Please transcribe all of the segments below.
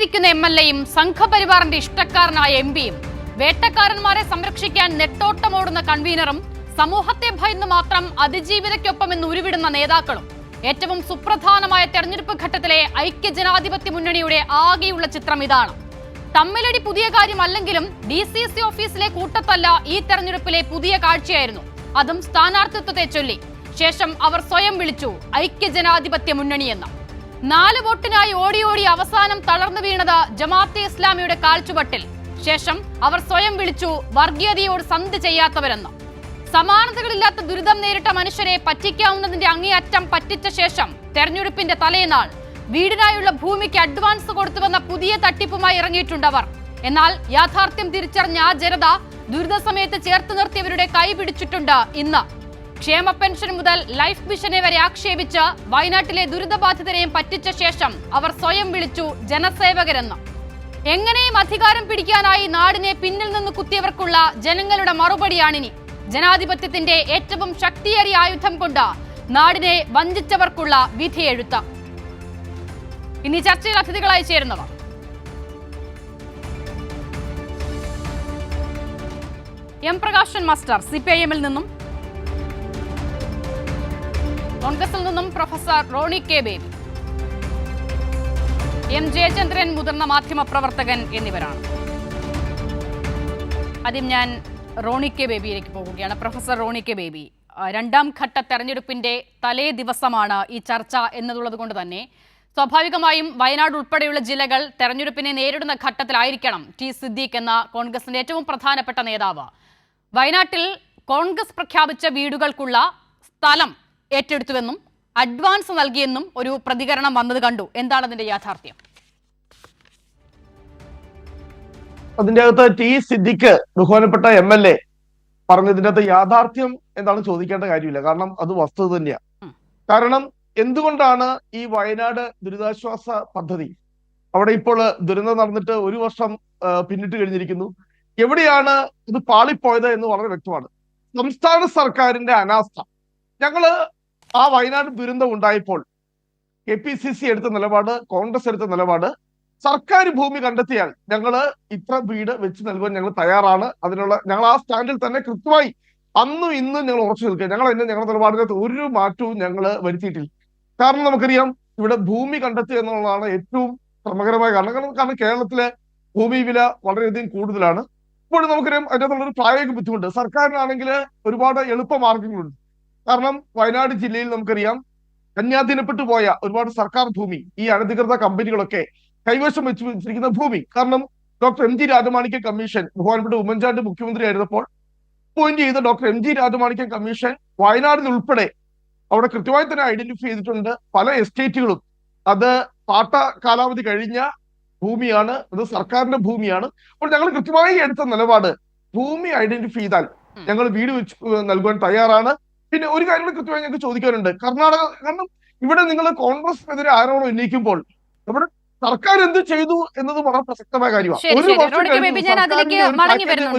തലപ്പത്തിരിക്കുന്ന MLA-യും സംഘപരിവാറിന്റെ ഇഷ്ടക്കാരനായ MP-യും വേട്ടക്കാരന്മാരെ സംരക്ഷിക്കാൻ നെട്ടോട്ടമോടുന്ന കൺവീനറും സമൂഹത്തെ ഭയന്ന് മാത്രം അതിജീവിതയ്ക്കൊപ്പമെന്ന് ഉരുവിടുന്ന നേതാക്കളും ഏറ്റവും സുപ്രധാനമായ തെരഞ്ഞെടുപ്പ് ഘട്ടത്തിലെ ഐക്യജനാധിപത്യ മുന്നണിയുടെ ആകെയുള്ള ചിത്രം ഇതാണ്. തമ്മിലടി പുതിയ കാര്യമല്ലെങ്കിലും DCC ഓഫീസിലെ കൂട്ടത്തല്ല ഈ തെരഞ്ഞെടുപ്പിലെ പുതിയ കാഴ്ചയായിരുന്നു. അതും സ്ഥാനാർത്ഥിത്വത്തെ ചൊല്ലി. ശേഷം അവർ സ്വയം വിളിച്ചു ഐക്യജനാധിപത്യ മുന്നണിയെന്ന്. 4 വോട്ടിനായി ഓടി അവസാനം തളർന്നു വീണത് ജമാഅത്തെ ഇസ്ലാമിയുടെ കാൽച്ചുവട്ടിൽ. ശേഷം അവർ സ്വയം വിളിച്ചു വർഗീയതയോട് സന്ധി ചെയ്യാത്തവരെന്ന്. സമാനതകളില്ലാത്ത ദുരിതം നേരിട്ട മനുഷ്യരെ പറ്റിക്കാവുന്നതിന്റെ അങ്ങേയറ്റം പറ്റിച്ച ശേഷം തെരഞ്ഞെടുപ്പിന്റെ തലേനാൾ വീടിനായുള്ള ഭൂമിക്ക് അഡ്വാൻസ് കൊടുത്തുവന്ന പുതിയ തട്ടിപ്പുമായി ഇറങ്ങിയിട്ടുണ്ടവർ. എന്നാൽ യാഥാർത്ഥ്യം തിരിച്ചറിഞ്ഞ ആ ജനത ദുരിത സമയത്ത് ചേർത്ത് നിർത്തിയവരുടെ കൈ പിടിച്ചിട്ടുണ്ട് ഇന്ന്. ക്ഷേമ പെൻഷൻ മുതൽ ലൈഫ് മിഷനെ വരെ ആക്ഷേപിച്ച് വയനാട്ടിലെ ദുരിതബാധിതരെയും പറ്റിച്ച ശേഷം അവർ സ്വയം വിളിച്ചു ജനസേവകരെന്ന്. എങ്ങനെയും അധികാരം പിടിക്കാനായി നാടിനെ പിന്നിൽ നിന്ന് കുത്തിയവർക്കുള്ള ജനങ്ങളുടെ മറുപടിയാണിനി. ജനാധിപത്യത്തിന്റെ ഏറ്റവും ശക്തിയേറിയ ആയുധം കൊണ്ട് നാടിനെ വഞ്ചിച്ചവർക്കുള്ള വിധിയെഴുത്ത്. ഇനി ചർച്ചയിൽ അതിഥികളായി ചേരുന്നവർ M. പ്രകാശൻ മാസ്റ്റർ CPIM-ൽ നിന്നും, കോൺഗ്രസിൽ നിന്നും പ്രൊഫസർ റോണി കെ ബേബി, M. ജയചന്ദ്രൻ മുതിർന്ന മാധ്യമ പ്രവർത്തകൻ എന്നിവരാണ്. ആദ്യം ഞാൻ റോണി കെ ബേബിയിലേക്ക് പോകുകയാണ്. പ്രൊഫസർ റോണി കെ ബേബി, 2ാം ഘട്ട തെരഞ്ഞെടുപ്പിന്റെ തലേ ദിവസമാണ് ഈ ചർച്ച എന്നതുള്ളത് കൊണ്ട് തന്നെ സ്വാഭാവികമായും വയനാട് ഉൾപ്പെടെയുള്ള ജില്ലകൾ തെരഞ്ഞെടുപ്പിനെ നേരിടുന്ന ഘട്ടത്തിലായിരിക്കണം T. സിദ്ദീഖ് എന്ന കോൺഗ്രസിന്റെ ഏറ്റവും പ്രധാനപ്പെട്ട നേതാവ്. വയനാട്ടിൽ കോൺഗ്രസ് പ്രഖ്യാപിച്ച വീടുകൾക്കുള്ള സ്ഥലം ഏറ്റെടുത്തുവെന്നും അഡ്വാൻസ് നൽകിയെന്നും ഒരു പ്രതികരണം വന്നത് കണ്ടു. എന്താണ് അതിന്റെ യാഥാർത്ഥ്യം? അതിന്റെ അകത്ത് T. സിദ്ദീഖ് ബഹുമാനപ്പെട്ട MLA പറഞ്ഞതിന്റെ അകത്ത് യാഥാർത്ഥ്യം എന്താണ് ചോദിക്കേണ്ട കാര്യമില്ല. കാരണം അത് വസ്തുത തന്നെയാണ്. കാരണം എന്തുകൊണ്ടാണ് ഈ വയനാട് ദുരിതാശ്വാസ പദ്ധതി അവിടെ ഇപ്പോൾ ദുരന്തം നടന്നിട്ട് 1 വർഷം പിന്നിട്ട് കഴിഞ്ഞിരിക്കുന്നു. എവിടെയാണ് ഇത് പാളിപ്പോയത് എന്ന് വളരെ വ്യക്തമാണ്. സംസ്ഥാന സർക്കാരിന്റെ അനാസ്ഥ. ഞങ്ങള് ആ വയനാട് ദുരന്തം ഉണ്ടായപ്പോൾ KPCC എടുത്ത നിലപാട്, കോൺഗ്രസ് എടുത്ത നിലപാട്, സർക്കാർ ഭൂമി കണ്ടെത്തിയാൽ ഞങ്ങള് ഇത്ര വീട് വെച്ച് നൽകുവാൻ ഞങ്ങൾ തയ്യാറാണ്. ഞങ്ങൾ ആ സ്റ്റാൻഡിൽ തന്നെ കൃത്യമായി അന്നും ഇന്നും ഞങ്ങൾ ഉറച്ചു നിൽക്കുക. ഞങ്ങളുടെ നിലപാടിനകത്ത് ഒരു മാറ്റവും ഞങ്ങൾ വരുത്തിയിട്ടില്ല. കാരണം നമുക്കറിയാം, ഇവിടെ ഭൂമി കണ്ടെത്തുക എന്നുള്ളതാണ് ഏറ്റവും ശ്രമകരമായ കാരണം. കാരണം കേരളത്തിലെ ഭൂമി വില വളരെയധികം കൂടുതലാണ്. ഇപ്പോഴും നമുക്കറിയാം അതിനകത്തുള്ളൊരു പ്രായോഗിക ബുദ്ധിമുട്ട്. സർക്കാരിനാണെങ്കിൽ ഒരുപാട് എളുപ്പമാർഗങ്ങളുണ്ട്. കാരണം വയനാട് ജില്ലയിൽ നമുക്കറിയാം അന്യാധീനപ്പെട്ടു പോയ ഒരുപാട് സർക്കാർ ഭൂമി ഈ അനധികൃത കമ്പനികളൊക്കെ കൈവശം വെച്ചിരിക്കുന്ന ഭൂമി. കാരണം ഡോക്ടർ MG രാജമാണിക്യം കമ്മീഷൻ, ബഹുമാനപ്പെട്ട ഉമ്മൻചാണ്ടി മുഖ്യമന്ത്രി ആയിരുന്നപ്പോൾ അപ്പോയിന്റ് ചെയ്ത ഡോക്ടർ MG രാജമാണിക്യം കമ്മീഷൻ വയനാടിൽ ഉൾപ്പെടെ അവിടെ കൃത്യമായി തന്നെ ഐഡന്റിഫൈ ചെയ്തിട്ടുണ്ട്. പല എസ്റ്റേറ്റുകളും അത് പാട്ട കാലാവധി കഴിഞ്ഞ ഭൂമിയാണ്, അത് സർക്കാരിന്റെ ഭൂമിയാണ്. അപ്പോൾ ഞങ്ങൾ കൃത്യമായി എടുത്ത നിലപാട്, ഭൂമി ഐഡന്റിഫൈ ചെയ്താൽ ഞങ്ങൾ വീട് വെച്ച് നൽകുവാൻ തയ്യാറാണ്. പിന്നെ ഒരു കാര്യം കൃത്യമായി ഞങ്ങൾക്ക് ചോദിക്കാനുണ്ട്. കർണാടക, കാരണം ഇവിടെ നിങ്ങൾ കോൺഗ്രസിനെതിരെ ആരോപണം ഉന്നയിക്കുമ്പോൾ നമ്മുടെ സർക്കാർ എന്ത് ചെയ്തു എന്നത് വളരെ പ്രസക്തമായ കാര്യമാണ്.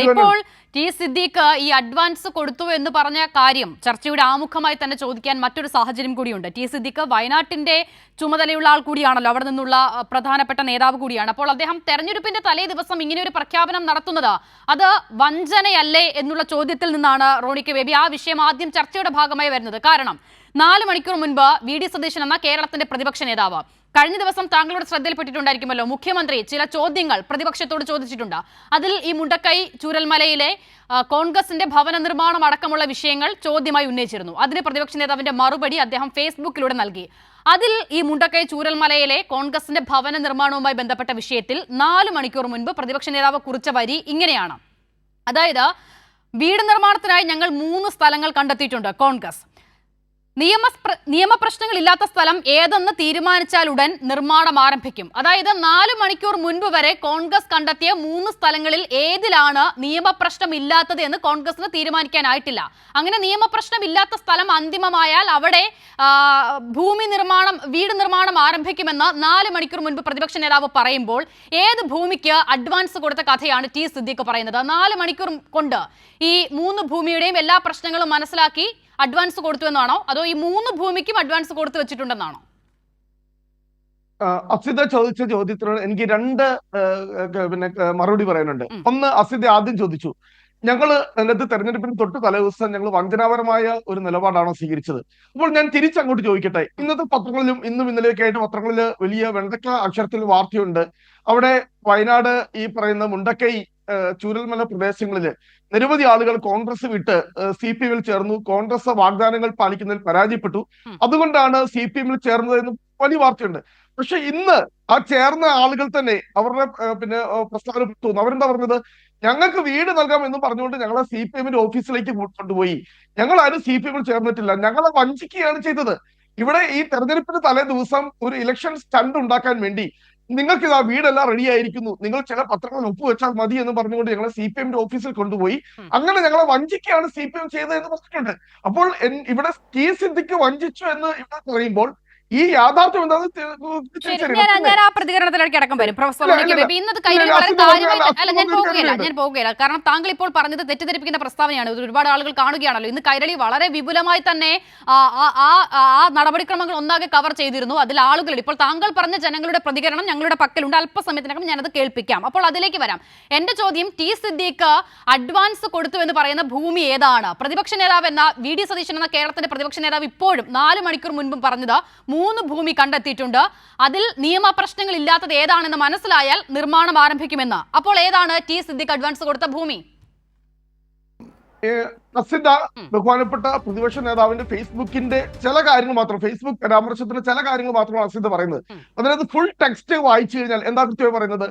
ഇപ്പോൾ T. സിദ്ദീഖ് ഈ അഡ്വാൻസ് കൊടുത്തു എന്ന് പറഞ്ഞ കാര്യം ചർച്ചയുടെ ആമുഖമായി തന്നെ ചോദിക്കാൻ മറ്റൊരു സാഹചര്യം കൂടിയുണ്ട്. T. സിദ്ദീഖ് വയനാട്ടിന്റെ ചുമതലയുള്ള ആൾ കൂടിയാണല്ലോ, അവിടെ നിന്നുള്ള പ്രധാനപ്പെട്ട നേതാവ് കൂടിയാണ്. അപ്പോൾ അദ്ദേഹം തെരഞ്ഞെടുപ്പിന്റെ തലേ ദിവസം ഇങ്ങനെ ഒരു പ്രഖ്യാപനം നടത്തുന്നത് അത് വഞ്ചനയല്ലേ എന്നുള്ള ചോദ്യത്തിൽ നിന്നാണ് റോണി കെ ബേബി ആ വിഷയം ആദ്യം ചർച്ചയുടെ ഭാഗമായി വരുന്നത്. കാരണം 4 മണിക്കൂർ മുൻപ് VD സതീശൻ എന്ന കേരളത്തിന്റെ പ്രതിപക്ഷ നേതാവ്, കഴിഞ്ഞ ദിവസം താങ്കളുടെ ശ്രദ്ധയിൽപ്പെട്ടിട്ടുണ്ടായിരിക്കുമല്ലോ, മുഖ്യമന്ത്രി ചില ചോദ്യങ്ങൾ പ്രതിപക്ഷത്തോട് ചോദിച്ചിട്ടുണ്ട്. അതിൽ ഈ മുണ്ടക്കൈ ചൂരൽമലയിലെ കോൺഗ്രസിന്റെ ഭവന നിർമ്മാണം അടക്കമുള്ള വിഷയങ്ങൾ ചോദ്യമായി ഉന്നയിച്ചിരുന്നു. അതിന് പ്രതിപക്ഷ നേതാവിന്റെ മറുപടി അദ്ദേഹം ഫേസ്ബുക്കിലൂടെ നൽകി. അതിൽ ഈ മുണ്ടക്കൈ ചൂരൽമലയിലെ കോൺഗ്രസിന്റെ ഭവന നിർമ്മാണവുമായി ബന്ധപ്പെട്ട വിഷയത്തിൽ 4 മണിക്കൂർ മുൻപ് പ്രതിപക്ഷ നേതാവ് കുറിച്ച വരി ഇങ്ങനെയാണ്. അതായത്, വീട് നിർമ്മാണത്തിനായി ഞങ്ങൾ 3 സ്ഥലങ്ങൾ കണ്ടെത്തിയിട്ടുണ്ട്. കോൺഗ്രസ് നിയമപ്രശ്നങ്ങൾ ഇല്ലാത്ത സ്ഥലം ഏതെന്ന് തീരുമാനിച്ചാൽ ഉടൻ നിർമ്മാണം ആരംഭിക്കും. അതായത് 4 മണിക്കൂർ മുൻപ് വരെ കോൺഗ്രസ് കണ്ടെത്തിയ 3 സ്ഥലങ്ങളിൽ ഏതിലാണ് നിയമപ്രശ്നം ഇല്ലാത്തത് എന്ന് കോൺഗ്രസിന് തീരുമാനിക്കാനായിട്ടില്ല. അങ്ങനെ നിയമപ്രശ്നം ഇല്ലാത്ത സ്ഥലം അന്തിമമായാൽ അവിടെ വീട് നിർമ്മാണം ആരംഭിക്കുമെന്ന് 4 മണിക്കൂർ മുൻപ് പ്രതിപക്ഷ നേതാവ് പറയുമ്പോൾ ഏത് ഭൂമിക്ക് അഡ്വാൻസ് കൊടുത്ത കഥയാണ് T. സിദ്ദീഖ് പറയുന്നത്? 4 മണിക്കൂർ കൊണ്ട് ഈ 3 ഭൂമിയുടെയും എല്ലാ പ്രശ്നങ്ങളും മനസ്സിലാക്കി അഡ്വാൻസ് കൊടുത്തു എന്നാണോ, അതോ ഈ 3 ഭൂമിക്കും അഡ്വാൻസ് കൊടുത്തു വെച്ചിട്ടുണ്ടെന്നാണോ? അസിത ചോദിച്ച ചോദ്യത്തിനോട് എനിക്ക് രണ്ട് പിന്നെ മറുപടി പറയാനുണ്ട്. ഒന്ന്, അസിത ആദ്യം ചോദിച്ചു, ഞങ്ങൾ അതിനകത്ത് തെരഞ്ഞെടുപ്പിന് തൊട്ട് തലേദിവസം ഞങ്ങൾ വഞ്ചനാപരമായ ഒരു നിലപാടാണോ സ്വീകരിച്ചത്? അപ്പോൾ ഞാൻ തിരിച്ചങ്ങോട്ട് ചോദിക്കട്ടെ, ഇന്നത്തെ പത്രങ്ങളിലും ഇന്നും ഇന്നലെയൊക്കെ ആയിട്ട് പത്രങ്ങളിൽ വലിയ വെണ്ടക്ക അക്ഷരത്തിൽ വാർത്തയുണ്ട്. അവിടെ വയനാട് ഈ പറയുന്ന മുണ്ടക്കൈ ചൂരൽമല പ്രദേശങ്ങളിൽ നിരവധി ആളുകൾ കോൺഗ്രസ് വിട്ട് CPM-ൽ ചേർന്നു, കോൺഗ്രസ് വാഗ്ദാനങ്ങൾ പാലിക്കുന്നതിൽ പരാജയപ്പെട്ടു, അതുകൊണ്ടാണ് CPM-ൽ ചേർന്നത് എന്ന് വലിയ വാർത്തയുണ്ട്. പക്ഷെ ഇന്ന് ആ ചേർന്ന ആളുകൾ തന്നെ അവരുടെ പിന്നെ പ്രസ്താവന തോന്നുന്നു. അവരെന്താ പറഞ്ഞത്? ഞങ്ങൾക്ക് വീട് നൽകാം എന്ന് പറഞ്ഞുകൊണ്ട് ഞങ്ങളെ CPM-ന്റെ ഓഫീസിലേക്ക് കൊണ്ടുപോയി. ഞങ്ങൾ ആരും CPM-ൽ ചേർന്നിട്ടില്ല, ഞങ്ങളെ വഞ്ചിക്കുകയാണ് ചെയ്തത്. ഇവിടെ ഈ തെരഞ്ഞെടുപ്പിന് തലേ ദിവസം ഒരു ഇലക്ഷൻ സ്റ്റണ്ട് ഉണ്ടാക്കാൻ വേണ്ടി നിങ്ങൾക്ക് ഇതാ വീടെല്ലാം റെഡി ആയിരിക്കുന്നു, നിങ്ങൾ ചില പത്രങ്ങളിൽ ഒപ്പുവെച്ചാൽ മതി എന്ന് പറഞ്ഞുകൊണ്ട് ഞങ്ങളെ CPM-ന്റെ ഓഫീസിൽ കൊണ്ടുപോയി. അങ്ങനെ ഞങ്ങളെ വഞ്ചിക്കുകയാണ് CPM ചെയ്തത് എന്ന് പറഞ്ഞിട്ടുണ്ട്. അപ്പോൾ ഇവിടെ ടി സിദ്ദിഖ് വഞ്ചിച്ചു എന്ന് ഇവിടെ പറയുമ്പോൾ ഈ യാഥാർത്ഥ്യം ഞാൻ ആ പ്രതികരണത്തിലേക്ക് അടക്കം വരും. പ്രൊഫസർ ഇന്നത് കൈരളി വളരെ കാര്യമായിട്ട് അല്ല, ഞാൻ പോകുകയില്ല. കാരണം താങ്കൾ ഇപ്പോൾ പറഞ്ഞത് തെറ്റിദ്ധരിപ്പിക്കുന്ന പ്രസ്താവനയാണ്. ഒരുപാട് ആളുകൾ കാണുകയാണല്ലോ. ഇന്ന് കൈരളി വളരെ വിപുലമായി തന്നെ ആ നടപടിക്രമങ്ങൾ ഒന്നാകെ കവർ ചെയ്തിരുന്നു. അതിൽ ആളുകൾ ഇപ്പോൾ താങ്കൾ പറഞ്ഞ ജനങ്ങളുടെ പ്രതികരണം ഞങ്ങളുടെ പക്കലുണ്ട്. അല്പസമയത്തിനകം ഞാനത് കേൾപ്പിക്കാം. അപ്പോൾ അതിലേക്ക് വരാം. എന്റെ ചോദ്യം, ടി സിദ്ദീഖ് അഡ്വാൻസ് കൊടുത്തു എന്ന് പറയുന്ന ഭൂമി ഏതാണ്? പ്രതിപക്ഷ നേതാവ് എന്ന VD സതീശൻ എന്ന കേരളത്തിന്റെ പ്രതിപക്ഷ നേതാവ് ഇപ്പോഴും 4 മണിക്കൂർ മുൻപും പറഞ്ഞത് 3 ഭൂമി കണ്ടെത്തിയിട്ടുണ്ട്, അതിൽ നിയമപ്രശ്നങ്ങൾ ഇല്ലാത്തത് ഏതാണെന്ന് മനസ്സിലായാൽ നിർമ്മാണം ആരംഭിക്കുമെന്ന്. അപ്പോൾ ഏതാണ് ടി സിദ്ദീഖ് അഡ്വാൻസ് കൊടുത്ത ഭൂമി? ബഹുമാനപ്പെട്ട പ്രതിപക്ഷ നേതാവിന്റെ ഫേസ്ബുക്കിന്റെ ചില കാര്യങ്ങൾ മാത്രം, ഫേസ്ബുക്ക് പരാമർശത്തിന്റെ ചില കാര്യങ്ങൾ മാത്രമാണ് അസിത പറയുന്നത്. അതിനകത്ത് ഫുൾ ടെക്സ്റ്റ് വായിച്ചു കഴിഞ്ഞാൽ എന്താ കൃത്യമായി പറയുന്നത്?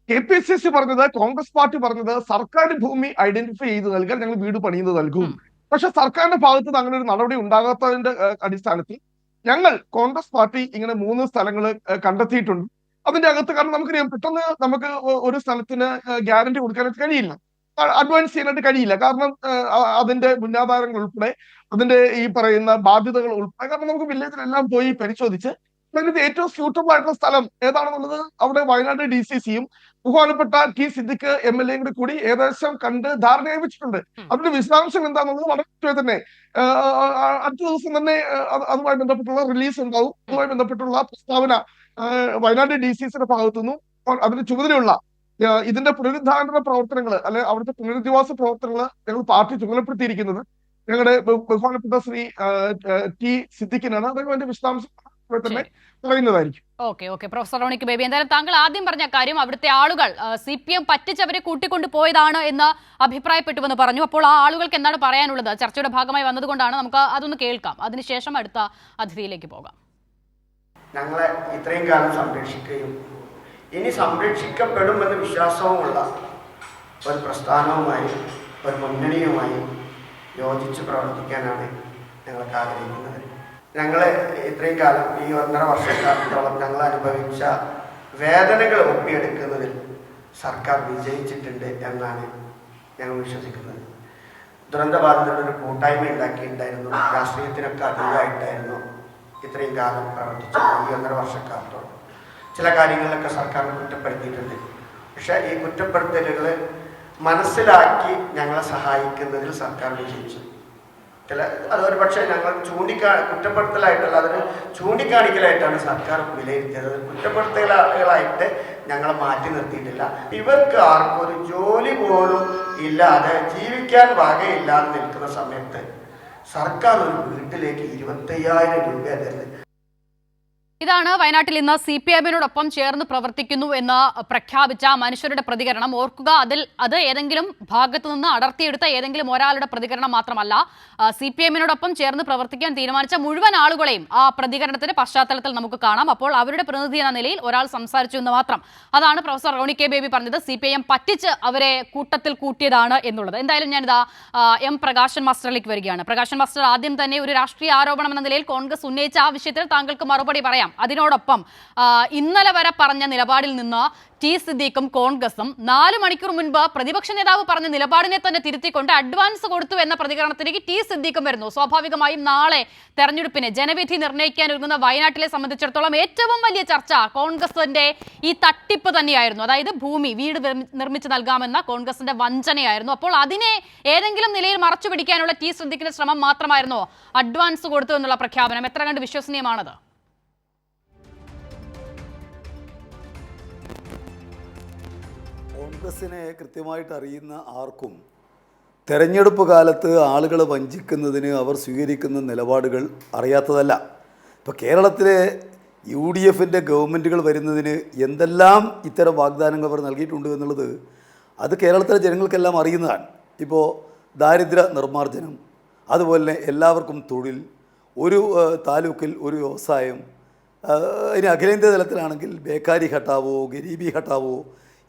KPCC പറഞ്ഞത്, കോൺഗ്രസ് പാർട്ടി പറഞ്ഞത്, സർക്കാർ ഭൂമി ഐഡന്റിഫൈ ചെയ്ത് നൽകാൻ ഞങ്ങൾ വീട് പണിയുന്നത് നൽകും. പക്ഷെ സർക്കാരിന്റെ ഭാഗത്ത് നിന്ന് അങ്ങനെ ഒരു നടപടി ഉണ്ടാകാത്തതിന്റെ അടിസ്ഥാനത്തിൽ ഞങ്ങൾ കോൺഗ്രസ് പാർട്ടി ഇങ്ങനെ 3 സ്ഥലങ്ങൾ കണ്ടെത്തിയിട്ടുണ്ട്. അതിന്റെ അകത്ത്, കാരണം നമുക്കറിയാം, പെട്ടെന്ന് നമുക്ക് ഒരു സ്ഥലത്തിന് ഗ്യാരണ്ടി കൊടുക്കാനായിട്ട് കഴിയില്ല, അഡ്വാൻസ് ചെയ്യാനായിട്ട് കഴിയില്ല. കാരണം അതിന്റെ മുന്നാധാരങ്ങൾ ഉൾപ്പെടെ, അതിന്റെ ഈ പറയുന്ന ബാധ്യതകൾ ഉൾപ്പെടെ, കാരണം നമുക്ക് വില്ലേജിലെല്ലാം പോയി പരിശോധിച്ച് അതിനകത്ത് ഏറ്റവും സ്യൂട്ടബിൾ ആയിട്ടുള്ള സ്ഥലം ഏതാണെന്നുള്ളത് അവിടെ വയനാട് DCC-യും ബഹുമാനപ്പെട്ട ടി സിദ്ദിഖ് MLA-യും കൂടി ഏകദേശം കണ്ട് ധാരണയായി വെച്ചിട്ടുണ്ട്. അതിന്റെ വിശദാംശം എന്താണെന്നുള്ളത് വളരെ തന്നെ അടുത്ത ദിവസം തന്നെ അതുമായി ബന്ധപ്പെട്ടുള്ള റിലീസ് ഉണ്ടാവും. അതുമായി ബന്ധപ്പെട്ടുള്ള പ്രസ്താവന വയനാട് DCC-യുടെ ഭാഗത്തുനിന്നും അതിന്റെ ചുമതലയുള്ള ഇതിന്റെ പുനരുദ്ധാരണ പ്രവർത്തനങ്ങൾ, അല്ലെ അവിടുത്തെ പുനരധിവാസ പ്രവർത്തനങ്ങൾ ഞങ്ങൾ പാർട്ടി ചുമതലപ്പെടുത്തിയിരിക്കുന്നത് ഞങ്ങളുടെ ബഹുമാനപ്പെട്ട ശ്രീ ടി സിദ്ദിഖിനാണ്. അദ്ദേഹം അതിന്റെ വിശദാംശം തന്നെ പറയുന്നതായിരിക്കും. ഓക്കെ പ്രൊഫസർ റോണിക്ക് ബേബി, എന്തായാലും താങ്കൾ ആദ്യം പറഞ്ഞ കാര്യം അവിടുത്തെ ആളുകൾ CPM പറ്റിച്ചവരെ കൂട്ടിക്കൊണ്ടു പോയതാണ് എന്ന് അഭിപ്രായപ്പെട്ടുവെന്ന് പറഞ്ഞു. അപ്പോൾ ആ ആളുകൾക്ക് എന്താണ് പറയാനുള്ളത്? ചർച്ചയുടെ ഭാഗമായി വന്നതുകൊണ്ടാണ്. നമുക്ക് അതൊന്ന് കേൾക്കാം, അതിനുശേഷം അടുത്ത അതിഥിയിലേക്ക് പോകാം. ഞങ്ങളെ ഇത്രയും കാലം സംരക്ഷിക്കുകയും ഇനി സംരക്ഷിക്കപ്പെടുമെന്ന് വിശ്വാസവുമുള്ള ഒരു പ്രസ്ഥാനവുമായി, ഒരു മുന്നണിയുമായി യോജിച്ച് പ്രവർത്തിക്കാനാണ് ഞങ്ങൾക്ക് ആഗ്രഹിക്കുന്നത്. ഞങ്ങൾ ഇത്രയും കാലം ഈ 1.5 വർഷക്കാലത്തോളം ഞങ്ങൾ അനുഭവിച്ച വേദനകൾ ഒപ്പിയെടുക്കുന്നതിൽ സർക്കാർ വിജയിച്ചിട്ടുണ്ട് എന്നാണ് ഞങ്ങൾ വിശ്വസിക്കുന്നത്. ദുരന്തബാധിതരുടെ ഒരു കൂട്ടായ്മ ഉണ്ടാക്കിയിട്ടുണ്ടായിരുന്നു, രാഷ്ട്രീയത്തിനൊക്കെ അതീതമായിട്ടായിരുന്നു ഇത്രയും കാലം പ്രവർത്തിച്ചത്. ഈ 1.5 വർഷക്കാലത്തോളം ചില കാര്യങ്ങളിലൊക്കെ സർക്കാരിനെ കുറ്റപ്പെടുത്തിയിട്ടുണ്ട്. പക്ഷെ ഈ കുറ്റപ്പെടുത്തലുകൾ മനസ്സിലാക്കി ഞങ്ങളെ സഹായിക്കുന്നതിൽ സർക്കാർ വിജയിച്ചു. അതൊരു പക്ഷേ ഞങ്ങൾ കുറ്റപ്പെടുത്തലായിട്ടല്ല, അതൊരു ചൂണ്ടിക്കാണിക്കലായിട്ടാണ് സർക്കാർ വിലയിരുത്തിയത്. കുറ്റപ്പെടുത്തലുകളായിട്ട് ഞങ്ങളെ മാറ്റി നിർത്തിയിട്ടില്ല. ഇവർക്ക് ആർക്കും ഒരു ജോലി പോലും ഇല്ലാതെ ജീവിക്കാൻ വകയില്ലാതെ നിൽക്കുന്ന സമയത്ത് സർക്കാർ ഒരു വീട്ടിലേക്ക് 25,000 രൂപ തരുന്നത്. ഇതാണ് വയനാട്ടിൽ ഇന്ന് CPM-നോടൊപ്പം ചേർന്ന് പ്രവർത്തിക്കുന്നു എന്ന് പ്രഖ്യാപിച്ച മനുഷ്യരുടെ പ്രതികരണം. ഓർക്കുക, അത് ഏതെങ്കിലും ഭാഗത്തു നിന്ന് അടർത്തിയെടുത്ത ഏതെങ്കിലും ഒരാളുടെ പ്രതികരണം മാത്രമല്ല. CPM-നോടൊപ്പം ചേർന്ന് പ്രവർത്തിക്കാൻ തീരുമാനിച്ച മുഴുവൻ ആളുകളെയും ആ പ്രതികരണത്തിന്റെ പശ്ചാത്തലത്തിൽ നമുക്ക് കാണാം. അപ്പോൾ അവരുടെ പ്രതിനിധി എന്ന നിലയിൽ ഒരാൾ സംസാരിച്ചു എന്ന് മാത്രം. അതാണ് പ്രൊഫസർ റോണി കെ ബേബി പറഞ്ഞത്. CPM പറ്റിച്ച് അവരെ കൂട്ടത്തിൽ കൂട്ടിയതാണ് എന്നുള്ളത്. എന്തായാലും ഞാനിതാ പ്രകാശൻ മാസ്റ്ററിലേക്ക് വരികയാണ്. പ്രകാശൻ മാസ്റ്റർ, ആദ്യം തന്നെ ഒരു രാഷ്ട്രീയ ആരോപണം എന്ന നിലയിൽ കോൺഗ്രസ് ഉന്നയിച്ച ആ വിഷയത്തിൽ താങ്കൾക്ക് മറുപടി പറയാം. അതിനോടൊപ്പം ഇന്നലെ വരെ പറഞ്ഞ നിലപാടിൽ നിന്ന് ടി സിദ്ദീഖും കോൺഗ്രസും 4 മണിക്കൂർ മുൻപ് പ്രതിപക്ഷ നേതാവ് പറഞ്ഞ നിലപാടിനെ തന്നെ തിരുത്തിക്കൊണ്ട് അഡ്വാൻസ് കൊടുത്തു എന്ന പ്രതികരണത്തിലേക്ക് ടി സിദ്ദീഖും വരുന്നു. സ്വാഭാവികമായും നാളെ തെരഞ്ഞെടുപ്പിന് ജനവിധി നിർണ്ണയിക്കാൻ ഒരുങ്ങുന്ന വയനാട്ടിലെ സംബന്ധിച്ചിടത്തോളം ഏറ്റവും വലിയ ചർച്ച കോൺഗ്രസിന്റെ ഈ തട്ടിപ്പ് തന്നെയായിരുന്നു. അതായത് വീട് നിർമ്മിച്ച് നൽകാമെന്ന കോൺഗ്രസിന്റെ വഞ്ചനയായിരുന്നു. അപ്പോൾ അതിനെ ഏതെങ്കിലും നിലയിൽ മറച്ചു പിടിക്കാനുള്ള ടി സിദ്ദീഖിന്റെ ശ്രമം മാത്രമായിരുന്നോ അഡ്വാൻസ് കൊടുത്തു എന്നുള്ള പ്രഖ്യാപനം? എത്ര കണ്ട് വിശ്വസനീയമാണത്? കോൺഗ്രസിനെ കൃത്യമായിട്ട് അറിയുന്ന ആർക്കും തെരഞ്ഞെടുപ്പ് കാലത്ത് ആളുകളെ വഞ്ചിക്കുന്നതിന് അവർ സ്വീകരിക്കുന്ന നിലപാടുകൾ അറിയാത്തതല്ല. ഇപ്പോൾ കേരളത്തിലെ UDFൻ്റെ ഗവൺമെൻറ്റുകൾ വരുന്നതിന് എന്തെല്ലാം ഇത്തരം വാഗ്ദാനങ്ങൾ അവർ നൽകിയിട്ടുണ്ട് എന്നുള്ളത് അത് കേരളത്തിലെ ജനങ്ങൾക്കെല്ലാം അറിയുന്നതാണ്. ഇപ്പോൾ ദാരിദ്ര്യ നിർമ്മാർജ്ജനം, അതുപോലെ തന്നെ എല്ലാവർക്കും തൊഴിൽ, ഒരു താലൂക്കിൽ ഒരു വ്യവസായം, ഇനി അഖിലേന്ത്യാ തലത്തിലാണെങ്കിൽ ബേക്കാരി ഹട്ടാവോ ഗരീബി ഹട്ടാവോ,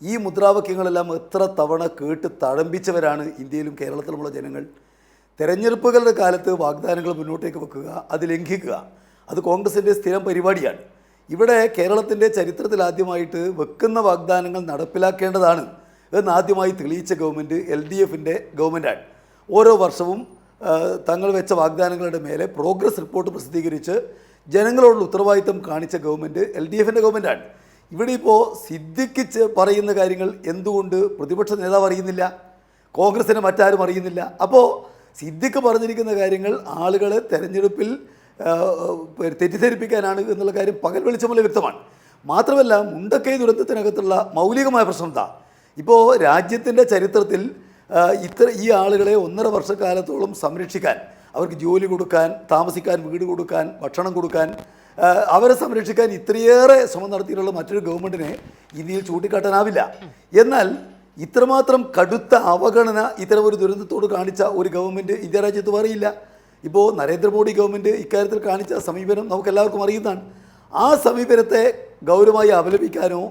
ഈ മുദ്രാവാക്യങ്ങളെല്ലാം എത്ര തവണ കേട്ട് തഴമ്പിച്ചവരാണ് ഇന്ത്യയിലും കേരളത്തിലുമുള്ള ജനങ്ങൾ. തെരഞ്ഞെടുപ്പുകളുടെ കാലത്ത് വാഗ്ദാനങ്ങൾ മുന്നോട്ടേക്ക് വെക്കുക, അത് ലംഘിക്കുക, അത് കോൺഗ്രസിൻ്റെ സ്ഥിരം പരിപാടിയാണ്. ഇവിടെ കേരളത്തിൻ്റെ ചരിത്രത്തിൽ ആദ്യമായിട്ട് വെക്കുന്ന വാഗ്ദാനങ്ങൾ നടപ്പിലാക്കേണ്ടതാണ് എന്ന് ആദ്യമായി തെളിയിച്ച ഗവൺമെൻറ് LDFൻ്റെ ഗവൺമെൻറ്റാണ്. ഓരോ വർഷവും തങ്ങൾ വെച്ച വാഗ്ദാനങ്ങളുടെ മേലെ പ്രോഗ്രസ് റിപ്പോർട്ട് പ്രസിദ്ധീകരിച്ച് ജനങ്ങളോടുള്ള ഉത്തരവാദിത്തം കാണിച്ച ഗവൺമെൻറ് LDFൻ്റെ ഗവൺമെൻറ്റാണ്. ഇവിടെ ഇപ്പോൾ സിദ്ദിഖ് പറയുന്ന കാര്യങ്ങൾ എന്തുകൊണ്ട് പ്രതിപക്ഷ നേതാവ് അറിയുന്നില്ല, കോൺഗ്രസിനെ മറ്റാരും അറിയുന്നില്ല? അപ്പോൾ സിദ്ദിഖ് പറഞ്ഞിരിക്കുന്ന കാര്യങ്ങൾ ആളുകളെ തെരഞ്ഞെടുപ്പിൽ തെറ്റിദ്ധരിപ്പിക്കാനാണ് എന്നുള്ള കാര്യം പകൽ വെളിച്ചം പോലെ വ്യക്തമാണ്. മാത്രമല്ല, മുണ്ടക്കൈ ദുരന്തത്തിനകത്തുള്ള മൗലികമായ പ്രശ്നം എന്താ? ഇപ്പോൾ രാജ്യത്തിൻ്റെ ചരിത്രത്തിൽ ഈ ആളുകളെ 1.5 വർഷക്കാലത്തോളം സംരക്ഷിക്കാൻ, അവർക്ക് ജോലി കൊടുക്കാൻ, താമസിക്കാൻ വീട് കൊടുക്കാൻ, ഭക്ഷണം കൊടുക്കാൻ, അവരെ സംരക്ഷിക്കാൻ ഇത്രയേറെ ശ്രമം നടത്തിയിട്ടുള്ള മറ്റൊരു ഗവൺമെൻറ്റിനെ ഇന്ത്യയിൽ ചൂണ്ടിക്കാട്ടാനാവില്ല. എന്നാൽ ഇത്രമാത്രം കടുത്ത അവഗണന ഇത്തരം ഒരു ദുരന്തത്തോട് കാണിച്ച ഒരു ഗവൺമെൻറ് ഇന്ത്യ രാജ്യത്ത് പറയില്ല. ഇപ്പോൾ നരേന്ദ്രമോദി ഗവൺമെൻറ് ഇക്കാര്യത്തിൽ കാണിച്ച സമീപനം നമുക്കെല്ലാവർക്കും അറിയുന്നതാണ്. ആ സമീപനത്തെ ഗൗരവമായി അപലപിക്കാനോ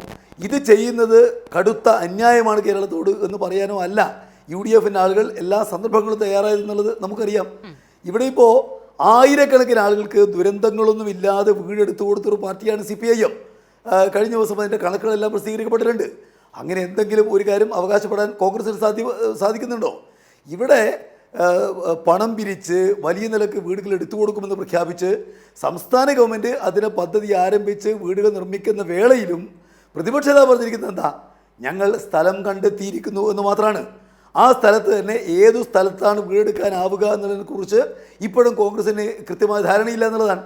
ഇത് ചെയ്യുന്നത് കടുത്ത അന്യായമാണ് കേരളത്തോട് എന്ന് പറയാനോ അല്ല UDFൻ്റെ ആളുകൾ എല്ലാ സന്ദർഭങ്ങളും തയ്യാറായതെന്നുള്ളത് നമുക്കറിയാം. ഇവിടെ ഇപ്പോൾ ആയിരക്കണക്കിന് ആളുകൾക്ക് ദുരന്തങ്ങളൊന്നും ഇല്ലാതെ വീടെടുത്തു കൊടുത്തൊരു പാർട്ടിയാണ് CPIM. കഴിഞ്ഞ ദിവസം അതിൻ്റെ കണക്കുകളെല്ലാം പ്രസിദ്ധീകരിക്കപ്പെട്ടിട്ടുണ്ട്. അങ്ങനെ എന്തെങ്കിലും ഒരു കാര്യം അവകാശപ്പെടാൻ കോൺഗ്രസിന് സാധിക്കുന്നുണ്ടോ? ഇവിടെ പണം പിരിച്ച് വലിയ നിലക്ക് വീടുകൾ എടുത്തു കൊടുക്കുമെന്ന് പ്രഖ്യാപിച്ച് സംസ്ഥാന ഗവൺമെൻറ് അതിനെ പദ്ധതി ആരംഭിച്ച് വീടുകൾ നിർമ്മിക്കുന്ന വേളയിലും പ്രതിപക്ഷ നേതാവ് പറഞ്ഞിരിക്കുന്നത് എന്താ? ഞങ്ങൾ സ്ഥലം കണ്ടെത്തിയിരിക്കുന്നു എന്ന് മാത്രമാണ്. ആ സ്ഥലത്ത് തന്നെ ഏതു സ്ഥലത്താണ് വീടെടുക്കാനാവുക എന്നതിനെക്കുറിച്ച് ഇപ്പോഴും കോൺഗ്രസിന് കൃത്യമായ ധാരണയില്ല എന്നുള്ളതാണ്.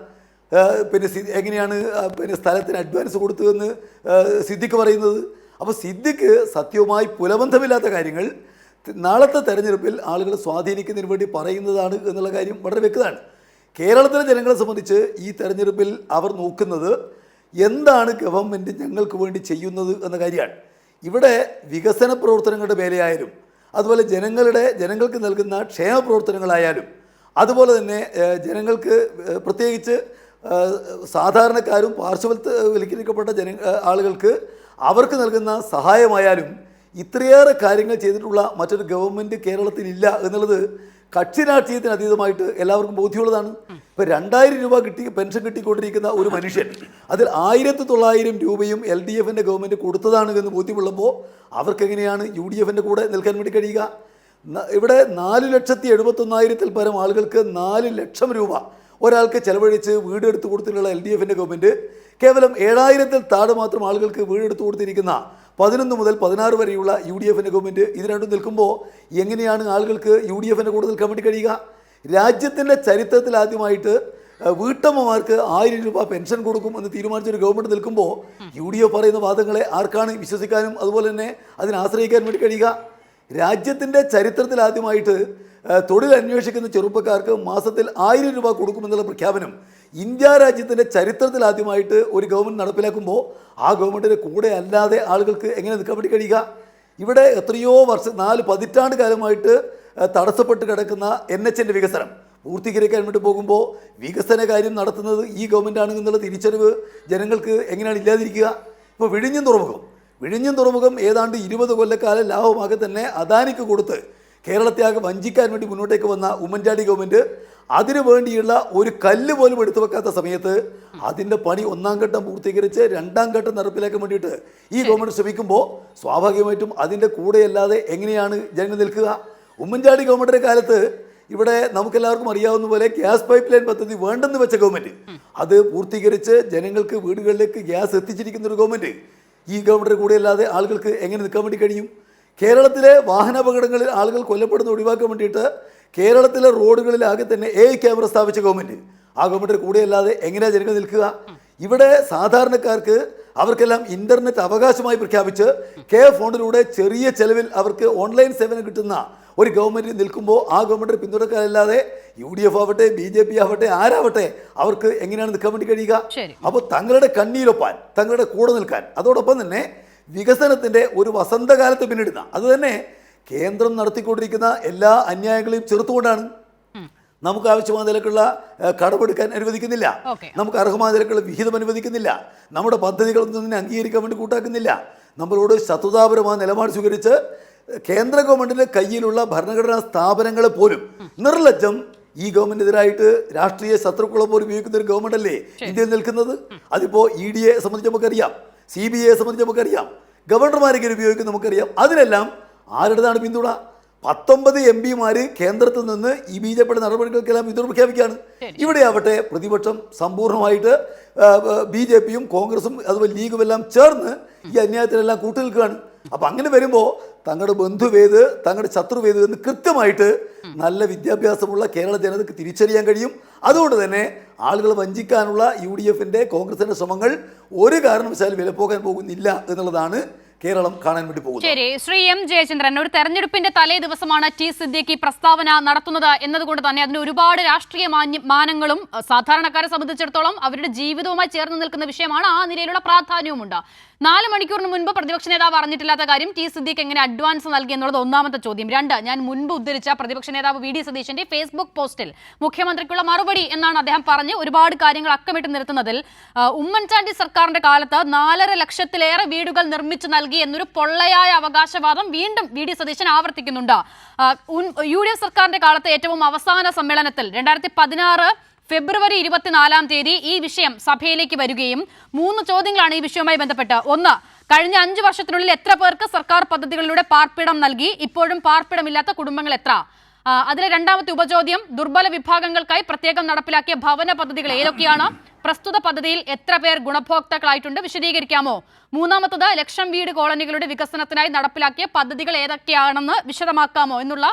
പിന്നെ എങ്ങനെയാണ് പിന്നെ സ്ഥലത്തിന് അഡ്വാൻസ് കൊടുത്തതെന്ന് സിദ്ദിഖ് പറയുന്നത്? അപ്പോൾ സിദ്ദിഖ് സത്യവുമായി പുലബന്ധമില്ലാത്ത കാര്യങ്ങൾ നാളത്തെ തെരഞ്ഞെടുപ്പിൽ ആളുകളെ സ്വാധീനിക്കുന്നതിന് വേണ്ടി പറയുന്നതാണ് എന്നുള്ള കാര്യം വളരെ വ്യക്തമാണ്. കേരളത്തിലെ ജനങ്ങളെ സംബന്ധിച്ച് ഈ തെരഞ്ഞെടുപ്പിൽ അവർ നോക്കുന്നത് എന്താണ് ഗവൺമെൻറ് ഞങ്ങൾക്ക് വേണ്ടി ചെയ്യുന്നത് എന്ന കാര്യമാണ്. ഇവിടെ വികസന പ്രവർത്തനങ്ങളുടെ മേലെയായാലും, അതുപോലെ ജനങ്ങൾക്ക് നൽകുന്ന ക്ഷേമ പ്രവർത്തനങ്ങളായാലും, അതുപോലെ തന്നെ ജനങ്ങൾക്ക് പ്രത്യേകിച്ച് സാധാരണക്കാരും പാർശ്വവൽക്കരിക്കപ്പെട്ട ആളുകൾക്ക് അവർക്ക് നൽകുന്ന സഹായമായാലും ഇത്രയേറെ കാര്യങ്ങൾ ചെയ്തിട്ടുള്ള മറ്റൊരു ഗവൺമെൻറ് കേരളത്തിലില്ല എന്നുള്ളത് കക്ഷി രാഷ്ട്രീയത്തിന് അതീതമായിട്ട് എല്ലാവർക്കും ബോധ്യമുള്ളതാണ്. ഇപ്പോൾ 2000 രൂപ പെൻഷൻ കിട്ടിക്കൊണ്ടിരിക്കുന്ന ഒരു മനുഷ്യൻ അതിൽ 1900 രൂപയും LDFൻ്റെ ഗവൺമെൻറ് കൊടുത്തതാണ് എന്ന് ബോധ്യമുള്ളപ്പോൾ അവർക്കെങ്ങനെയാണ് UDFൻ്റെ കൂടെ നിൽക്കാൻ വേണ്ടി കഴിയുക? ഇവിടെ 4,71,000-ൽ പരം ആളുകൾക്ക് 4 ലക്ഷം രൂപ ഒരാൾക്ക് ചെലവഴിച്ച് വീടെടുത്ത് കൊടുത്തിട്ടുള്ള LDFൻ്റെ ഗവൺമെൻറ് കേവലം 7,000-ൽ താഴെ മാത്രം ആളുകൾക്ക് വീടെടുത്ത് കൊടുത്തിരിക്കുന്ന 11 മുതൽ 16 വരെയുള്ള UDFൻ്റെ ഗവൺമെൻറ് ഇത് രണ്ടും നിൽക്കുമ്പോൾ എങ്ങനെയാണ് ആളുകൾക്ക് UDFൻ്റെ കൂടെ നിൽക്കാൻ വേണ്ടി കഴിയുക? രാജ്യത്തിൻ്റെ ചരിത്രത്തിൽ ആദ്യമായിട്ട് വീട്ടമ്മമാർക്ക് 1000 രൂപ പെൻഷൻ കൊടുക്കും എന്ന് തീരുമാനിച്ചൊരു ഗവൺമെൻറ് നിൽക്കുമ്പോൾ UDF പറയുന്ന വാദങ്ങളെ ആർക്കാണ് വിശ്വസിക്കാനും അതുപോലെ തന്നെ അതിനെ ആശ്രയിക്കാൻ വേണ്ടി കഴിയുക? രാജ്യത്തിൻ്റെ ചരിത്രത്തിൽ ആദ്യമായിട്ട് തൊഴിൽ അന്വേഷിക്കുന്ന ചെറുപ്പക്കാർക്ക് മാസത്തിൽ 1000 രൂപ കൊടുക്കുമെന്നുള്ള പ്രഖ്യാപനം ഇന്ത്യ രാജ്യത്തിൻ്റെ ചരിത്രത്തിൽ ആദ്യമായിട്ട് ഒരു ഗവൺമെൻറ് നടപ്പിലാക്കുമ്പോൾ ആ ഗവൺമെൻറ്റിൻ്റെ കൂടെ അല്ലാതെ ആളുകൾക്ക് എങ്ങനെ നിൽക്കാൻ വേണ്ടി കഴിയുക? ഇവിടെ എത്രയോ 4 പതിറ്റാണ്ട് കാലമായിട്ട് തടസ്സപ്പെട്ട് കിടക്കുന്ന NHൻ്റെ വികസനം പൂർത്തീകരിക്കാൻ വേണ്ടി പോകുമ്പോൾ വികസന കാര്യം നടത്തുന്നത് ഈ ഗവൺമെൻറ്റാണ് എന്നുള്ള തിരിച്ചറിവ് ജനങ്ങൾക്ക് എങ്ങനെയാണ് ഇല്ലാതിരിക്കുക? ഇപ്പോൾ വിഴിഞ്ഞം തുറമുഖം ഏതാണ്ട് 20 കൊല്ലക്കാലം ലാഭമാകെ തന്നെ അദാനിക്ക് കൊടുത്ത് കേരളത്തെ ആകെ വഞ്ചിക്കാൻ വേണ്ടി മുന്നോട്ടേക്ക് വന്ന ഉമ്മൻചാണ്ടി ഗവൺമെൻറ് അതിനു വേണ്ടിയുള്ള ഒരു കല്ല് പോലും എടുത്തു വെക്കാത്ത സമയത്ത് അതിൻ്റെ പണി 1ാം ഘട്ടം പൂർത്തീകരിച്ച് 2ാം ഘട്ടം നടപ്പിലാക്കാൻ വേണ്ടിയിട്ട് ഈ ഗവൺമെൻറ് ശ്രമിക്കുമ്പോൾ സ്വാഭാവികമായിട്ടും അതിൻ്റെ കൂടെയല്ലാതെ എങ്ങനെയാണ് ജനങ്ങൾ നിൽക്കുക? ഉമ്മൻചാണ്ടി ഗവൺമെൻറ്റിൻ്റെ കാലത്ത് ഇവിടെ നമുക്കെല്ലാവർക്കും അറിയാവുന്ന പോലെ ഗ്യാസ് പൈപ്പ് ലൈൻ പദ്ധതി വേണ്ടെന്ന് വെച്ച ഗവൺമെൻറ് അത് പൂർത്തീകരിച്ച് ജനങ്ങൾക്ക് വീടുകളിലേക്ക് ഗ്യാസ് എത്തിച്ചിരിക്കുന്ന ഒരു ഗവൺമെൻറ് ഈ ഗവൺമെൻറ്റിൻ്റെ കൂടെയല്ലാതെ ആളുകൾക്ക് എങ്ങനെ നിൽക്കാൻ വേണ്ടി കഴിയും? കേരളത്തിലെ വാഹനാപകടങ്ങളിൽ ആളുകൾ കൊല്ലപ്പെടുന്ന ഒഴിവാക്കാൻ വേണ്ടിയിട്ട് കേരളത്തിലെ റോഡുകളിലാകെ തന്നെ AI ക്യാമറ സ്ഥാപിച്ച ഗവൺമെൻറ് ആ ഗവൺമെൻറ്റിൻ്റെ കൂടെയല്ലാതെ എങ്ങനെയാണ് ജനങ്ങൾ നിൽക്കുക? ഇവിടെ സാധാരണക്കാർക്ക് അവർക്കെല്ലാം ഇൻ്റർനെറ്റ് അവകാശമായി പ്രഖ്യാപിച്ച് കെ ഫോണിലൂടെ ചെറിയ ചെലവിൽ അവർക്ക് ഓൺലൈൻ സേവനം കിട്ടുന്ന ഒരു ഗവൺമെൻറ് നിൽക്കുമ്പോൾ ആ ഗവൺമെൻറ് പിന്തുണക്കാനല്ലാതെ UDF ആവട്ടെ BJP ആവട്ടെ ആരാവട്ടെ അവർക്ക് എങ്ങനെയാണ് നിൽക്കാൻ വേണ്ടി കഴിയുക? അപ്പോൾ തങ്ങളുടെ കണ്ണീരൊപ്പാൻ, തങ്ങളുടെ കൂടെ നിൽക്കാൻ, അതോടൊപ്പം തന്നെ വികസനത്തിൻ്റെ ഒരു വസന്തകാലത്ത് പിന്നിടുന്ന, അതുതന്നെ കേന്ദ്രം നടത്തിക്കൊണ്ടിരിക്കുന്ന എല്ലാ അന്യായങ്ങളെയും ചെറുത്തുകൊണ്ടാണ്. നമുക്ക് ആവശ്യമായ നിലക്കുള്ള കടമെടുക്കാൻ അനുവദിക്കുന്നില്ല, നമുക്ക് അർഹമായ നിലക്കുള്ള വിഹിതം അനുവദിക്കുന്നില്ല, നമ്മുടെ പദ്ധതികളൊന്നും തന്നെ അംഗീകരിക്കാൻ വേണ്ടി കൂട്ടാക്കുന്നില്ല. നമ്മളോട് ശത്രുതാപരമായ നിലപാട് സ്വീകരിച്ച് കേന്ദ്ര ഗവൺമെൻറ്റിൻ്റെ കയ്യിലുള്ള ഭരണഘടനാ സ്ഥാപനങ്ങളെ പോലും നിർലജ്ജം ഈ ഗവൺമെൻറ്റിനെതിരായിട്ട് രാഷ്ട്രീയ ശത്രുക്കളെ പോലും ഉപയോഗിക്കുന്ന ഒരു ഗവൺമെൻറ് അല്ലേ ഇന്ത്യയിൽ നിൽക്കുന്നത്? അതിപ്പോൾ ED സംബന്ധിച്ച് നമുക്കറിയാം, CBI സംബന്ധിച്ച് നമുക്കറിയാം, ഗവർണർമാരൊക്കെ ഉപയോഗിക്കുന്ന നമുക്കറിയാം. അതിനെല്ലാം ആരുടേതാണ് പിന്തുണ? 19 MP കേന്ദ്രത്തിൽ നിന്ന് ഈ BJP നടപടികൾക്കെല്ലാം പിന്തുണ പ്രഖ്യാപിക്കുകയാണ്. ഇവിടെ ആവട്ടെ പ്രതിപക്ഷം സമ്പൂർണ്ണമായിട്ട് BJPയും കോൺഗ്രസും അതുപോലെ ലീഗും എല്ലാം ചേർന്ന് ഈ അന്യായത്തിനെല്ലാം കൂട്ടുനിൽക്കുകയാണ്. അപ്പം അങ്ങനെ വരുമ്പോൾ തങ്ങളുടെ ബന്ധുവേത്, തങ്ങളുടെ ശത്രുവേത് എന്ന് കൃത്യമായിട്ട് നല്ല വിദ്യാഭ്യാസമുള്ള കേരള ജനതയ്ക്ക് തിരിച്ചറിയാൻ കഴിയും. അതുകൊണ്ട് തന്നെ ആളുകൾ വഞ്ചിക്കാനുള്ള UDFൻ്റെ കോൺഗ്രസിൻ്റെ ശ്രമങ്ങൾ ഒരു കാരണവശാലും വിലപ്പോകാൻ പോകുന്നില്ല എന്നുള്ളതാണ് കേരളം കാണാൻ വേണ്ടി പോകുന്നത്. ശരി, ശ്രീ M ജയചന്ദ്രൻ, ഒരു തെരഞ്ഞെടുപ്പിന്റെ തലേ ദിവസമാണ് T സിദ്ദീഖി പ്രസ്താവന നടത്തുന്നത് എന്നതുകൊണ്ട് തന്നെ അതിന് ഒരുപാട് രാഷ്ട്രീയ മാനങ്ങളും സാധാരണക്കാരെ സംബന്ധിച്ചിടത്തോളം അവരുടെ ജീവിതവുമായി ചേർന്ന് നിൽക്കുന്ന വിഷയമാണ്. ആ നിലയിലുള്ള പ്രാധാന്യവുമുണ്ട്. 4 മണിക്കൂറിന് മുൻപ് പ്രതിപക്ഷ നേതാവ് അറിഞ്ഞിട്ടില്ലാത്ത കാര്യം T സിദ്ദീഖ് എങ്ങനെ അഡ്വാൻസ് നൽകി എന്നുള്ളത് ഒന്നാമത്തെ ചോദ്യം. 2, ഞാൻ മുൻപ് ഉദ്ധരിച്ച പ്രതിപക്ഷ നേതാവ് VD സതീശന്റെ ഫേസ്ബുക്ക് പോസ്റ്റിൽ മുഖ്യമന്ത്രിക്കുള്ള മറുപടി എന്നാണ് അദ്ദേഹം പറഞ്ഞ് ഒരുപാട് കാര്യങ്ങൾ അക്കമിട്ട് നിർത്തുന്നതിൽ ഉമ്മൻചാണ്ടി സർക്കാരിന്റെ കാലത്ത് 4.5 ലക്ഷത്തിലേറെ വീടുകൾ നിർമ്മിച്ചു നൽകി എന്നൊരു പൊള്ളയായ അവകാശവാദം വീണ്ടും VD സതീശൻ ആവർത്തിക്കുന്നുണ്ട്. UDF സർക്കാരിന്റെ കാലത്ത് ഏറ്റവും അവസാന സമ്മേളനത്തിൽ 2016 ഫെബ്രുവരി 24-ാം തീയതി ഈ വിഷയം സഭയിലേക്ക് വരികയും 3 ചോദ്യങ്ങളാണ് ഈ വിഷയവുമായി ബന്ധപ്പെട്ട്. 1, കഴിഞ്ഞ 5 വർഷത്തിനുള്ളിൽ എത്ര പേർക്ക് സർക്കാർ പദ്ധതികളിലൂടെ പാർപ്പിടം നൽകി? ഇപ്പോഴും പാർപ്പിടമില്ലാത്ത കുടുംബങ്ങൾ എത്ര? അതിലെ 2ാമത്തെ ഉപചോദ്യം, ദുർബല വിഭാഗങ്ങൾക്കായി പ്രത്യേകം നടപ്പിലാക്കിയ ഭവന പദ്ധതികൾ ഏതൊക്കെയാണ്? പ്രസ്തുത പദ്ധതിയിൽ എത്ര പേർ ഗുണഭോക്താക്കളായിട്ടുണ്ട്? വിശദീകരിക്കാമോ? 3ാമത്തത്, ലക്ഷം വീട് കോളനികളുടെ വികസനത്തിനായി നടപ്പിലാക്കിയ പദ്ധതികൾ ഏതൊക്കെയാണെന്ന് വിശദമാക്കാമോ എന്നുള്ള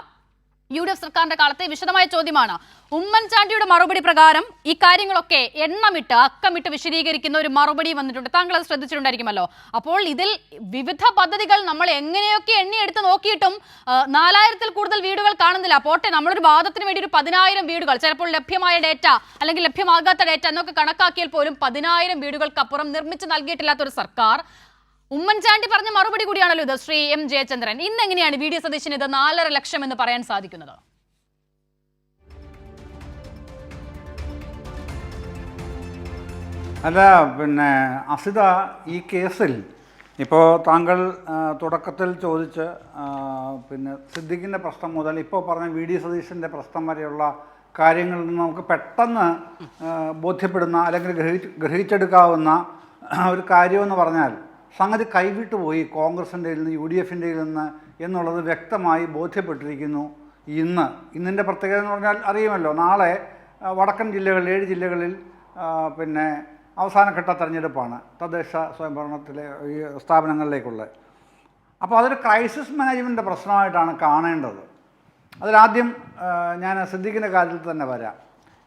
UDF സർക്കാരിന്റെ കാലത്തെ വിശദമായ ചോദ്യമാണ്. ഉമ്മൻചാണ്ടിയുടെ മറുപടി പ്രകാരം ഈ കാര്യങ്ങളൊക്കെ എണ്ണമിട്ട് അക്കമിട്ട് വിശദീകരിക്കുന്ന ഒരു മറുപടി വന്നിട്ടുണ്ട്. താങ്കൾ അത് ശ്രദ്ധിച്ചിട്ടുണ്ടായിരിക്കുമല്ലോ. അപ്പോൾ ഇതിൽ വിവിധ പദ്ധതികൾ നമ്മൾ എങ്ങനെയൊക്കെ എണ്ണിയെടുത്ത് നോക്കിയിട്ടും 4000-ൽ കൂടുതൽ വീടുകൾ കാണുന്നില്ല. പോട്ടെ, നമ്മളൊരു വാദത്തിന് വേണ്ടി ഒരു 10,000 വീടുകൾ, ചിലപ്പോൾ ലഭ്യമായ ഡേറ്റ അല്ലെങ്കിൽ ലഭ്യമാകാത്ത ഡേറ്റ എന്നൊക്കെ കണക്കാക്കിയാൽ പോലും 10,000 വീടുകൾക്കപ്പുറം നിർമ്മിച്ച് നൽകിയിട്ടില്ലാത്ത ഒരു സർക്കാർ, ഉമ്മൻചാണ്ടി പറഞ്ഞ മറുപടി കൂടിയാണല്ലോ ഇത്. ശ്രീ M ജയചന്ദ്രൻ, ഇന്ന് എങ്ങനെയാണ് VD സതീശന് ഇത് 4.5 ലക്ഷം എന്ന് പറയാൻ സാധിക്കുന്നത്? അല്ല, പിന്നെ അസിത, ഈ കേസിൽ ഇപ്പോൾ താങ്കൾ തുടക്കത്തിൽ ചോദിച്ച് പിന്നെ സിദ്ദീഖിൻ്റെ പ്രശ്നം മുതൽ ഇപ്പോൾ പറഞ്ഞ VD സതീശൻ്റെ പ്രശ്നം വരെയുള്ള കാര്യങ്ങളിൽ നിന്ന് നമുക്ക് പെട്ടെന്ന് ബോധ്യപ്പെടുന്ന അല്ലെങ്കിൽ ഗ്രഹിച്ചെടുക്കാവുന്ന ഒരു കാര്യമെന്ന് പറഞ്ഞാൽ സംഗതി കൈവിട്ടു പോയി കോൺഗ്രസിൻ്റെ നിന്ന് UDFൻ്റെ നിന്ന് എന്നുള്ളത് വ്യക്തമായി ബോധ്യപ്പെട്ടിരിക്കുന്നു. ഇന്നിൻ്റെ പ്രത്യേകത എന്ന് പറഞ്ഞാൽ അറിയുമല്ലോ, നാളെ വടക്കൻ ജില്ലകളിൽ 7 ജില്ലകളിൽ പിന്നെ അവസാനഘട്ട തെരഞ്ഞെടുപ്പാണ് തദ്ദേശ സ്വയംഭരണത്തിലെ ഈ സ്ഥാപനങ്ങളിലേക്കുള്ള. അപ്പോൾ അതൊരു ക്രൈസിസ് മാനേജ്മെൻറ്റിൻ്റെ പ്രശ്നമായിട്ടാണ് കാണേണ്ടത്. അതിലാദ്യം ഞാൻ സിദ്ദീഖിൻ്റെ കാര്യത്തിൽ തന്നെ വരാം.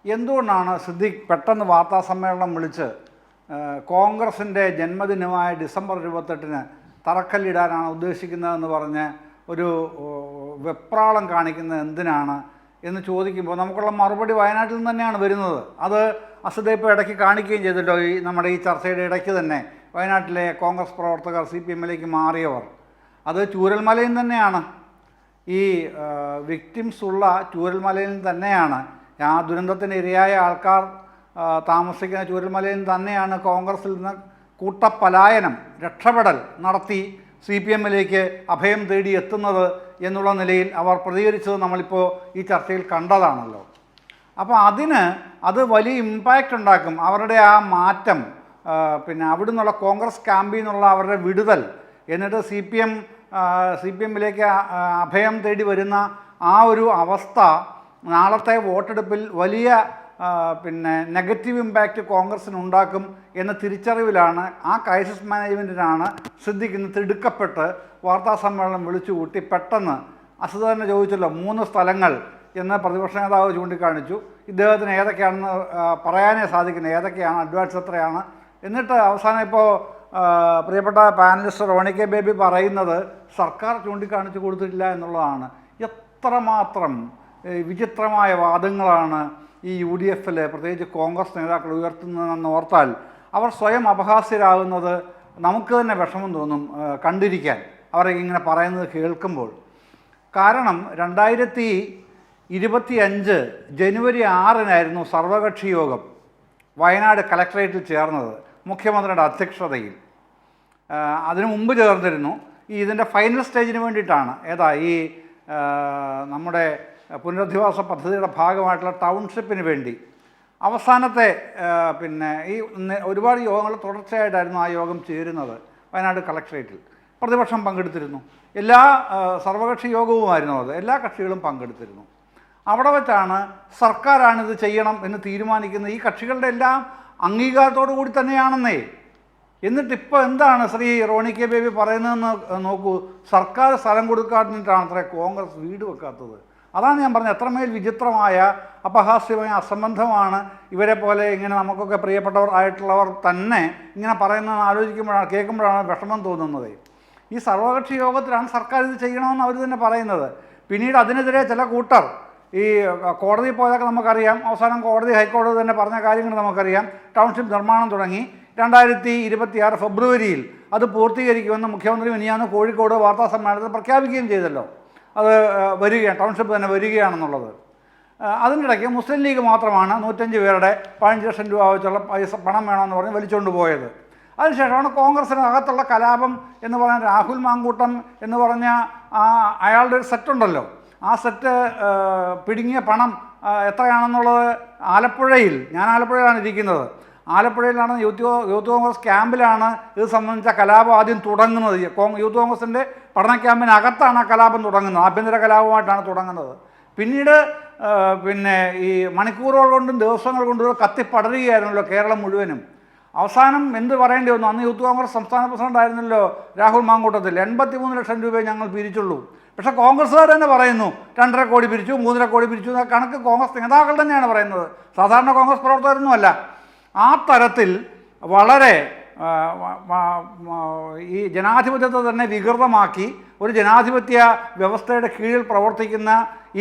എന്തുകൊണ്ടാണ് സിദ്ദീഖ് പെട്ടെന്ന് വാർത്താ സമ്മേളനം വിളിച്ച് കോൺഗ്രസിൻ്റെ ജന്മദിനമായ ഡിസംബർ 28-ന് തറക്കല്ലിടാനാണ് ഉദ്ദേശിക്കുന്നതെന്ന് പറഞ്ഞ് ഒരു വെപ്രാളം കാണിക്കുന്നത് എന്തിനാണ് എന്ന് ചോദിക്കുമ്പോൾ നമുക്കുള്ള മറുപടി വയനാട്ടിൽ നിന്ന് തന്നെയാണ് വരുന്നത്. അത് അസിത ഇപ്പോൾ ഇടയ്ക്ക് കാണിക്കുകയും ചെയ്തല്ലോ. നമ്മുടെ ഈ ചർച്ചയുടെ ഇടയ്ക്ക് തന്നെ വയനാട്ടിലെ കോൺഗ്രസ് പ്രവർത്തകർ CPM-ലേക്ക് മാറിയവർ, അത് ചൂരൽമലയിൽ തന്നെയാണ്. ഈ വിക്ടിംസ് ഉള്ള ചൂരൽമലയിൽ തന്നെയാണ്, ആ ദുരന്തത്തിന് ഇരയായ ആൾക്കാർ താമസിക്കുന്ന ചൂരൽമലയിൽ തന്നെയാണ് കോൺഗ്രസിൽ നിന്ന് കൂട്ടപ്പലായനം, രക്ഷപ്പെടൽ നടത്തി CPM-ലേക്ക് അഭയം തേടി എത്തുന്നത് എന്നുള്ള നിലയിൽ അവർ പ്രതികരിച്ചത് നമ്മളിപ്പോൾ ഈ ചർച്ചയിൽ കണ്ടതാണല്ലോ. അപ്പോൾ അത് വലിയ ഇമ്പാക്റ്റ് ഉണ്ടാക്കും. അവരുടെ ആ മാറ്റം, പിന്നെ അവിടെ നിന്നുള്ള കോൺഗ്രസ് ക്യാമ്പിൽ നിന്നുള്ള അവരുടെ വിടുതൽ, എന്നിട്ട് CPM-ലേക്ക് അഭയം തേടി വരുന്ന ആ ഒരു അവസ്ഥ നാളത്തെ വോട്ടെടുപ്പിൽ വലിയ പിന്നെ നെഗറ്റീവ് ഇമ്പാക്റ്റ് കോൺഗ്രസിനുണ്ടാക്കും എന്ന തിരിച്ചറിവിലാണ്, ആ ക്രൈസിസ് മാനേജ്മെൻറ്റിനാണ് സിദ്ദീഖ് ഇന്ന് തിടുക്കപ്പെട്ട് വാർത്താ സമ്മേളനം വിളിച്ചുകൂട്ടി പെട്ടെന്ന് അസിത തന്നെ ചോദിച്ചല്ലോ 3 സ്ഥലങ്ങൾ എന്ന് പ്രതിപക്ഷ നേതാവ് ചൂണ്ടിക്കാണിച്ചു. ഇദ്ദേഹത്തിന് ഏതൊക്കെയാണെന്ന് പറയാനേ സാധിക്കുന്നത്, ഏതൊക്കെയാണ്, അഡ്വാൻസ് എത്രയാണ്. എന്നിട്ട് അവസാനം ഇപ്പോൾ പ്രിയപ്പെട്ട പാനലിസ്റ്റ് റോണി കെ ബേബി പറയുന്നത് സർക്കാർ ചൂണ്ടിക്കാണിച്ചു കൊടുത്തിട്ടില്ല എന്നുള്ളതാണ്. എത്രമാത്രം വിചിത്രമായ വാദങ്ങളാണ് ഈ UDF-ൽ പ്രത്യേകിച്ച് കോൺഗ്രസ് നേതാക്കൾ ഉയർത്തുന്നതെന്ന് ഓർത്താൽ അവർ സ്വയം അപഹാസ്യരാകുന്നത് നമുക്ക് തന്നെ വിഷമം തോന്നും കണ്ടിരിക്കാൻ, അവരെ ഇങ്ങനെ പറയുന്നത് കേൾക്കുമ്പോൾ. കാരണം 2025 ജനുവരി 6-നായിരുന്നു സർവകക്ഷി യോഗം വയനാട് കലക്ട്രേറ്റിൽ ചേർന്നത് മുഖ്യമന്ത്രിയുടെ അധ്യക്ഷതയിൽ. അതിനു മുമ്പ് ചേർന്നിരുന്നു ഇതിൻ്റെ ഫൈനൽ സ്റ്റേജിന് വേണ്ടിയിട്ടാണ്. ഈ നമ്മുടെ പുനരധിവാസ പദ്ധതിയുടെ ഭാഗമായിട്ടുള്ള ടൗൺഷിപ്പിന് വേണ്ടി അവസാനത്തെ ഈ ഒരുപാട് യോഗങ്ങൾ തുടർച്ചയായിട്ടായിരുന്നു ആ യോഗം ചേരുന്നത് വയനാട് കളക്ട്രേറ്റിൽ. പ്രതിപക്ഷം പങ്കെടുത്തിരുന്നു, എല്ലാ സർവകക്ഷി യോഗവുമായിരുന്നു അത്, എല്ലാ കക്ഷികളും പങ്കെടുത്തിരുന്നു. അവിടെ വെച്ചാണ് സർക്കാരാണിത് ചെയ്യണം എന്ന് തീരുമാനിക്കുന്നത്. ഈ കക്ഷികളുടെ എല്ലാം അംഗീകാരത്തോടു കൂടി തന്നെയാണെന്നേ. എന്നിട്ടിപ്പോൾ എന്താണ് ശ്രീ റോണി കെ ബേബി പറയുന്നതെന്ന് നോക്കൂ. സർക്കാർ സ്ഥലം കൊടുക്കാതിട്ടാണ് അത്ര കോൺഗ്രസ് വീട് വെക്കാത്തത്. അതാണ് ഞാൻ പറഞ്ഞത്, എത്രമേൽ വിചിത്രമായ അപഹാസ്യമായ അസംബന്ധമാണ് ഇവരെ പോലെ ഇങ്ങനെ നമുക്കൊക്കെ പ്രിയപ്പെട്ടവർ ആയിട്ടുള്ളവർ തന്നെ ഇങ്ങനെ പറയുന്നതെന്ന് ആലോചിക്കുമ്പോഴാണ്, കേൾക്കുമ്പോഴാണ് വിഷമം തോന്നുന്നത്. ഈ സർവകക്ഷി യോഗത്തിലാണ് സർക്കാർ ഇത് ചെയ്യണമെന്ന് അവർ തന്നെ പറയുന്നത്. പിന്നീട് അതിനെതിരെ ചില കൂട്ടർ ഈ കോടതിയിൽ പോയതൊക്കെ നമുക്കറിയാം. അവസാനം ഹൈക്കോടതി തന്നെ പറഞ്ഞ കാര്യങ്ങൾ നമുക്കറിയാം. ടൗൺഷിപ്പ് നിർമ്മാണം തുടങ്ങി 2026 ഫെബ്രുവരിയിൽ അത് പൂർത്തീകരിക്കുമെന്ന് മുഖ്യമന്ത്രി മിനിഞ്ഞാന്ന് കോഴിക്കോട് വാർത്താ സമ്മേളനത്തിൽ പ്രഖ്യാപിക്കുകയും ചെയ്തല്ലോ. അത് വരികയാണ്, ടൗൺഷിപ്പ് തന്നെ വരികയാണെന്നുള്ളത്. അതിനിടയ്ക്ക് മുസ്ലിം ലീഗ് മാത്രമാണ് 105 പേരുടെ 15 ലക്ഷം രൂപ വെച്ചുള്ള പണം വേണമെന്ന് പറഞ്ഞ് വലിച്ചുകൊണ്ട് പോയത്. അതിനുശേഷമാണ് കോൺഗ്രസിനകത്തുള്ള കലാപം എന്ന് പറഞ്ഞ രാഹുൽ മാങ്കൂട്ടം എന്ന് പറഞ്ഞ അയാളുടെ ഒരു സെറ്റുണ്ടല്ലോ, ആ സെറ്റ് പിടുങ്ങിയ പണം എത്രയാണെന്നുള്ളത് ആലപ്പുഴയിൽ, ഞാൻ ആലപ്പുഴയിലാണ് ഇരിക്കുന്നത്, ആലപ്പുഴയിലാണ് യൂത്ത് കോൺഗ്രസ് ക്യാമ്പിലാണ് ഇത് സംബന്ധിച്ച കലാപം ആദ്യം തുടങ്ങുന്നത്. യൂത്ത് കോൺഗ്രസിൻ്റെ പഠന ക്യാമ്പിനകത്താണ് ആ കലാപം തുടങ്ങുന്നത്, ആഭ്യന്തര കലാപമായിട്ടാണ് തുടങ്ങുന്നത്. പിന്നീട് ഈ മണിക്കൂറുകൾ കൊണ്ടും ദിവസങ്ങൾ കൊണ്ടും കത്തിപ്പടരുകയായിരുന്നല്ലോ കേരളം മുഴുവനും. അവസാനം എന്ത് പറയേണ്ടി വന്നു, അന്ന് യൂത്ത് കോൺഗ്രസ് സംസ്ഥാന പ്രസിഡന്റ് ആയിരുന്നല്ലോ രാഹുൽ മാങ്കൂട്ടത്തിൽ. 83 ലക്ഷം രൂപയെ ഞങ്ങൾ പിരിച്ചുള്ളൂ. പക്ഷേ കോൺഗ്രസ്സുകാർ തന്നെ പറയുന്നു 2.5 കോടി പിരിച്ചു, 3.5 കോടി പിരിച്ചു എന്ന കണക്ക് കോൺഗ്രസ് നേതാക്കൾ തന്നെയാണ് പറയുന്നത്, സാധാരണ കോൺഗ്രസ് പ്രവർത്തകരൊന്നുമല്ല. ആ തരത്തിൽ വളരെ ഈ ജനാധിപത്യത്തെ തന്നെ വികൃതമാക്കി ഒരു ജനാധിപത്യ വ്യവസ്ഥയുടെ കീഴിൽ പ്രവർത്തിക്കുന്ന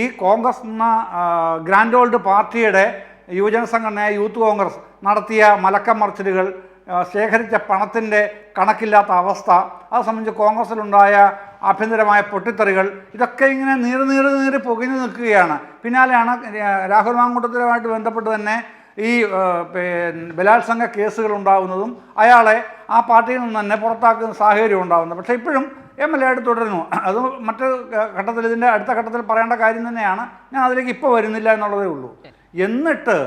ഈ കോൺഗ്രസ് എന്ന ഗ്രാൻഡ് ഓൾഡ് പാർട്ടിയുടെ യുവജന സംഘടനയായ യൂത്ത് കോൺഗ്രസ് നടത്തിയ മലക്കം മറിച്ചിലുകൾ, ശേഖരിച്ച പണത്തിൻ്റെ കണക്കില്ലാത്ത അവസ്ഥ, അത് സംബന്ധിച്ച് കോൺഗ്രസ്സിലുണ്ടായ ആഭ്യന്തരമായ പൊട്ടിത്തെറികൾ, ഇതൊക്കെ ഇങ്ങനെ നീറി പുകഞ്ഞു നിൽക്കുകയാണ്. പിന്നാലെയാണ് രാഹുൽ മാങ്കൂട്ടത്തിലുമായിട്ട് ബന്ധപ്പെട്ട് തന്നെ ഈ ബലാത്സംഗ കേസുകൾ ഉണ്ടാകുന്നതും അയാളെ ആ പാർട്ടിയിൽ നിന്ന് തന്നെ പുറത്താക്കുന്ന സാഹചര്യം ഉണ്ടാകുന്നത്. പക്ഷേ ഇപ്പോഴും MLA ആയിട്ട് തുടരുന്നു. അത് മറ്റൊരു ഘട്ടത്തിൽ, ഇതിൻ്റെ അടുത്ത ഘട്ടത്തിൽ പറയേണ്ട കാര്യം തന്നെയാണ്. ഞാൻ അതിലേക്ക് ഇപ്പോൾ വരുന്നില്ല എന്നുള്ളതേ ഉള്ളൂ. എന്നിട്ട്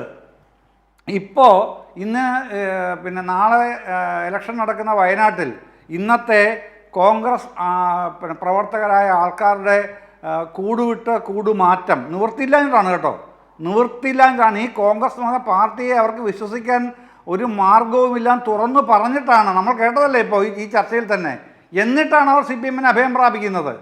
ഇപ്പോൾ നാളെ ഇലക്ഷൻ നടക്കുന്ന വയനാട്ടിൽ ഇന്നത്തെ കോൺഗ്രസ് പ്രവർത്തകരായ ആൾക്കാരുടെ കൂടുമാറ്റം നിവൃത്തിയില്ലാഞ്ഞിട്ടാണ് കേട്ടോ, നിവൃത്തിയില്ലാഞ്ഞിട്ടാണ്. ഈ കോൺഗ്രസ് എന്ന പാർട്ടിയെ അവർക്ക് വിശ്വസിക്കാൻ ഒരു മാർഗവുമില്ലാന്ന് തുറന്നു പറഞ്ഞിട്ടാണ്, നമ്മൾ കേട്ടതല്ലേ ഇപ്പോൾ ഈ ചർച്ചയിൽ തന്നെ. എന്നിട്ടാണ് അവർ CPM-നെ അഭയം പ്രാപിക്കുന്നത്.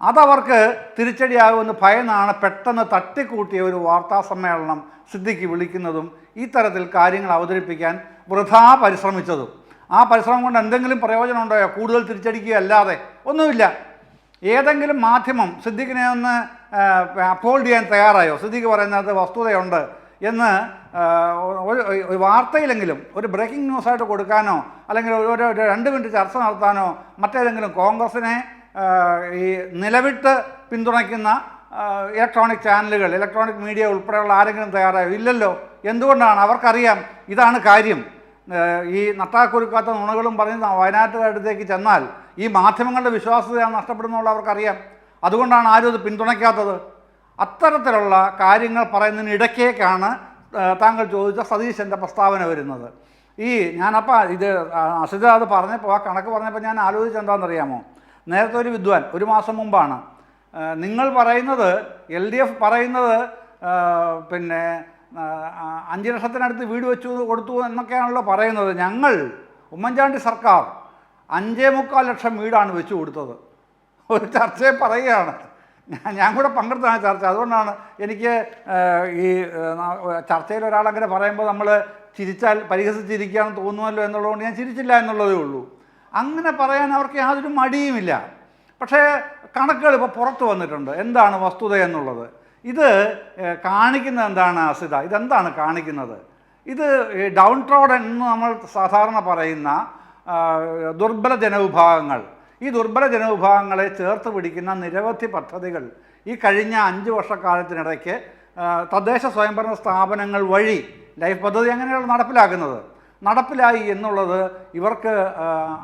അതവർക്ക് തിരിച്ചടിയാകുമെന്ന് ഭയന്നാണ് പെട്ടെന്ന് തട്ടിക്കൂട്ടിയ ഒരു വാർത്താ സമ്മേളനം സിദ്ദിഖ് വിളിക്കുന്നതും ഈ തരത്തിൽ കാര്യങ്ങൾ അവതരിപ്പിക്കാൻ വൃഥാ പരിശ്രമിച്ചതും. ആ പരിശ്രമം കൊണ്ട് എന്തെങ്കിലും പ്രയോജനം ഉണ്ടായോ? കൂടുതൽ തിരിച്ചടിക്കുകയല്ലാതെ ഒന്നുമില്ല. ഏതെങ്കിലും മാധ്യമം സിദ്ദിഖിനെ ഒന്ന് അപ്ഹോൾഡ് ചെയ്യാൻ തയ്യാറായോ? സിദ്ദിഖ് പറയുന്നത് വസ്തുതയുണ്ട് എന്ന് ഒരു വാർത്തയിലെങ്കിലും ഒരു ബ്രേക്കിംഗ് ന്യൂസായിട്ട് കൊടുക്കാനോ അല്ലെങ്കിൽ ഒരു 2 മിനിറ്റ് ചർച്ച നടത്താനോ മറ്റേതെങ്കിലും കോൺഗ്രസിനെ ഈ നിലവിട്ട് പിന്തുണയ്ക്കുന്ന ഇലക്ട്രോണിക് ചാനലുകൾ, ഇലക്ട്രോണിക് മീഡിയ ഉൾപ്പെടെയുള്ള ആരെങ്കിലും തയ്യാറായോ? ഇല്ലല്ലോ. എന്തുകൊണ്ടാണ്? അവർക്കറിയാം ഇതാണ് കാര്യം. ഈ നട്ടാക്കുരുക്കാത്ത നുണകളും പറഞ്ഞ് വയനാട്ടുകാരടുത്തേക്ക് ചെന്നാൽ ഈ മാധ്യമങ്ങളുടെ വിശ്വാസ്യത നഷ്ടപ്പെടുന്നുള്ള അവർക്കറിയാം. അതുകൊണ്ടാണ് ആരും ഇത് പിന്തുണയ്ക്കാത്തത്. അത്തരത്തിലുള്ള കാര്യങ്ങൾ പറയുന്നതിനിടയ്ക്കേക്കാണ് താങ്കൾ ചോദിച്ച സതീശൻ്റെ പ്രസ്താവന വരുന്നത്. ഞാനപ്പോൾ ഇത് അസിത അത് പറഞ്ഞപ്പോൾ, ആ കണക്ക് പറഞ്ഞപ്പോൾ ഞാൻ ആലോചിച്ചെന്താണെന്നറിയാമോ? നേരത്തെ ഒരു വിദ്വാൻ 1 മാസം മുമ്പാണ് നിങ്ങൾ പറയുന്നത്, LDF പറയുന്നത് 5 ലക്ഷത്തിനടുത്ത് വീട് വെച്ചു കൊടുത്തു എന്നൊക്കെയാണല്ലോ പറയുന്നത്. ഞങ്ങൾ ഉമ്മൻചാണ്ടി സർക്കാർ 5.25 ലക്ഷം വീടാണ് വെച്ചു കൊടുത്തത്. ഒരു ചർച്ചയെ പറയുകയാണ്. ഞാൻ കൂടെ പങ്കെടുത്താണ് ചർച്ച. അതുകൊണ്ടാണ് എനിക്ക് ഈ ചർച്ചയിൽ ഒരാളങ്ങനെ പറയുമ്പോൾ നമ്മൾ ചിരിച്ചാൽ പരിഹസിച്ചിരിക്കുകയാണെന്ന് തോന്നുമല്ലോ എന്നുള്ളതുകൊണ്ട് ഞാൻ ചിരിച്ചില്ല എന്നുള്ളതേ ഉള്ളൂ. അങ്ങനെ പറയാൻ അവർക്ക് യാതൊരു മടിയുമില്ല. പക്ഷേ കണക്കുകൾ ഇപ്പോൾ പുറത്തു വന്നിട്ടുണ്ട്. എന്താണ് വസ്തുത എന്നുള്ളത്? ഇത് കാണിക്കുന്നത് എന്താണ് അസിത? ഇതെന്താണ് കാണിക്കുന്നത്? ഇത് ഡൗൺ ട്രോഡൻ എന്ന് നമ്മൾ സാധാരണ പറയുന്ന ദുർബല ജനവിഭാഗങ്ങൾ, ഈ ദുർബല ജനവിഭാഗങ്ങളെ ചേർത്ത് പിടിക്കുന്ന നിരവധി പദ്ധതികൾ ഈ കഴിഞ്ഞ 5 വർഷക്കാലത്തിനിടയ്ക്ക് തദ്ദേശ സ്വയംഭരണ സ്ഥാപനങ്ങൾ വഴി ലൈഫ് പദ്ധതി അങ്ങനെയാണ് നടപ്പിലായി എന്നുള്ളത് ഇവർക്ക്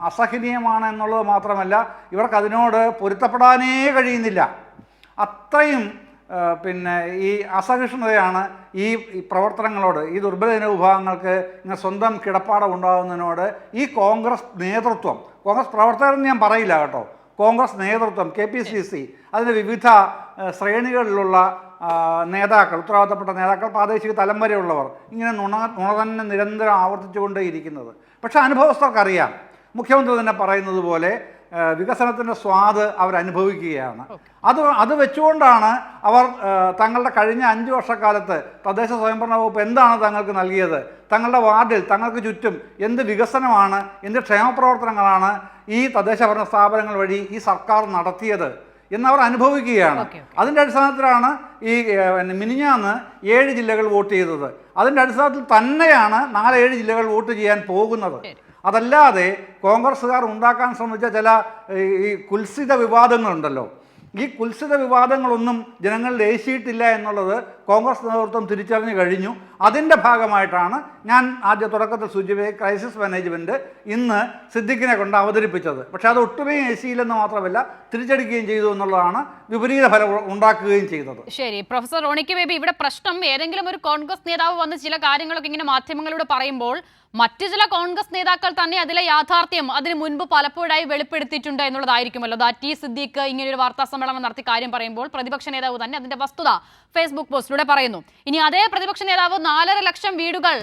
അസഹനീയമാണ് എന്നുള്ളത് മാത്രമല്ല, ഇവർക്ക് അതിനോട് പൊരുത്തപ്പെടാനേ കഴിയുന്നില്ല. അത്രയും ഈ അസഹിഷ്ണുതയാണ് ഈ പ്രവർത്തനങ്ങളോട്, ഈ ദുർബല ജനവിഭാഗങ്ങൾക്ക് ഇങ്ങനെ സ്വന്തം കിടപ്പാടം ഉണ്ടാകുന്നതിനോട് ഈ കോൺഗ്രസ് നേതൃത്വം, കോൺഗ്രസ് പ്രവർത്തകരെന്ന് ഞാൻ പറയില്ല കേട്ടോ, കോൺഗ്രസ് നേതൃത്വം, KPCC, അതിൻ്റെ വിവിധ ശ്രേണികളിലുള്ള നേതാക്കൾ, ഉത്തരവാദിത്തപ്പെട്ട നേതാക്കൾ, പ്രാദേശിക തലം വരെയുള്ളവർ ഇങ്ങനെ നുണ തന്നെ നിരന്തരം ആവർത്തിച്ചുകൊണ്ടേയിരിക്കുന്നത്. പക്ഷേ അനുഭവസ്ഥർക്കറിയാം, മുഖ്യമന്ത്രി തന്നെ പറയുന്നത് പോലെ വികസനത്തിൻ്റെ സ്വാദ് അവരനുഭവിക്കുകയാണ്. അത് വെച്ചുകൊണ്ടാണ് അവർ തങ്ങളുടെ കഴിഞ്ഞ 5 വർഷക്കാലത്ത് തദ്ദേശ സ്വയംഭരണ വകുപ്പ് എന്താണ് തങ്ങൾക്ക് നൽകിയത്, തങ്ങളുടെ വാർഡിൽ തങ്ങൾക്ക് ചുറ്റും എന്ത് വികസനമാണ്, എന്ത് ക്ഷേമപ്രവർത്തനങ്ങളാണ് ഈ തദ്ദേശ ഭരണ സ്ഥാപനങ്ങൾ വഴി ഈ സർക്കാർ നടത്തിയത് എന്നവർ അനുഭവിക്കുകയാണ്. അതിൻ്റെ അടിസ്ഥാനത്തിലാണ് ഈ മിനിഞ്ഞാന്ന് 7 ജില്ലകൾ വോട്ട് ചെയ്തത്. അതിൻ്റെ അടിസ്ഥാനത്തിൽ തന്നെയാണ് 4-7 ജില്ലകൾ വോട്ട് ചെയ്യാൻ പോകുന്നത്. അതല്ലാതെ കോൺഗ്രസ്സുകാർ ഉണ്ടാക്കാൻ ശ്രമിച്ച ചില ഈ കുൽസിത വിവാദങ്ങളുണ്ടല്ലോ, ഈ കുൽസിത വിവാദങ്ങളൊന്നും ജനങ്ങളിൽ ഏശിയിട്ടില്ല എന്നുള്ളത് കോൺഗ്രസ് നേതൃത്വം തിരിച്ചറിഞ്ഞു കഴിഞ്ഞു. അതിൻ്റെ ഭാഗമായിട്ടാണ് ഞാൻ തുടക്കത്തിൽ സൂചിപ്പിച്ച ക്രൈസിസ് മാനേജ്മെൻറ്റ് ഇന്ന് സിദ്ദിഖിനെ കൊണ്ട് അവതരിപ്പിച്ചത്. പക്ഷേ അത് ഒട്ടുമേ ഏശിയില്ലെന്ന് മാത്രമല്ല, തിരിച്ചടിക്കുകയും ചെയ്തു എന്നുള്ളതാണ് വിപരീത ഫലം ഉണ്ടാക്കുകയും ചെയ്തത്. ശരി, പ്രൊഫസർ റോണി കെ ബേബി, ഇവിടെ പ്രശ്നം ഏതെങ്കിലും ഒരു കോൺഗ്രസ് നേതാവ് വന്ന് ചില കാര്യങ്ങളൊക്കെ ഇങ്ങനെ മാധ്യമങ്ങളോട് പറയുമ്പോൾ മറ്റു ചില കോൺഗ്രസ് നേതാക്കൾ തന്നെ അതിലെ യാഥാർത്ഥ്യം അതിന് മുൻപ് പലപ്പോഴായി വെളിപ്പെടുത്തിയിട്ടുണ്ട് എന്നുള്ളതായിരിക്കുമല്ലോ. ടി സിദ്ദീഖ് ഇങ്ങനെ ഒരു വാർത്താ സമ്മേളനം നടത്തി കാര്യം പറയുമ്പോൾ പ്രതിപക്ഷ നേതാവ് തന്നെ അതിന്റെ വസ്തുത ഫേസ്ബുക്ക് പോസ്റ്റിലൂടെ പറയുന്നു. ഇനി അതേ പ്രതിപക്ഷ നേതാവ് 4.5 ലക്ഷം വീടുകൾ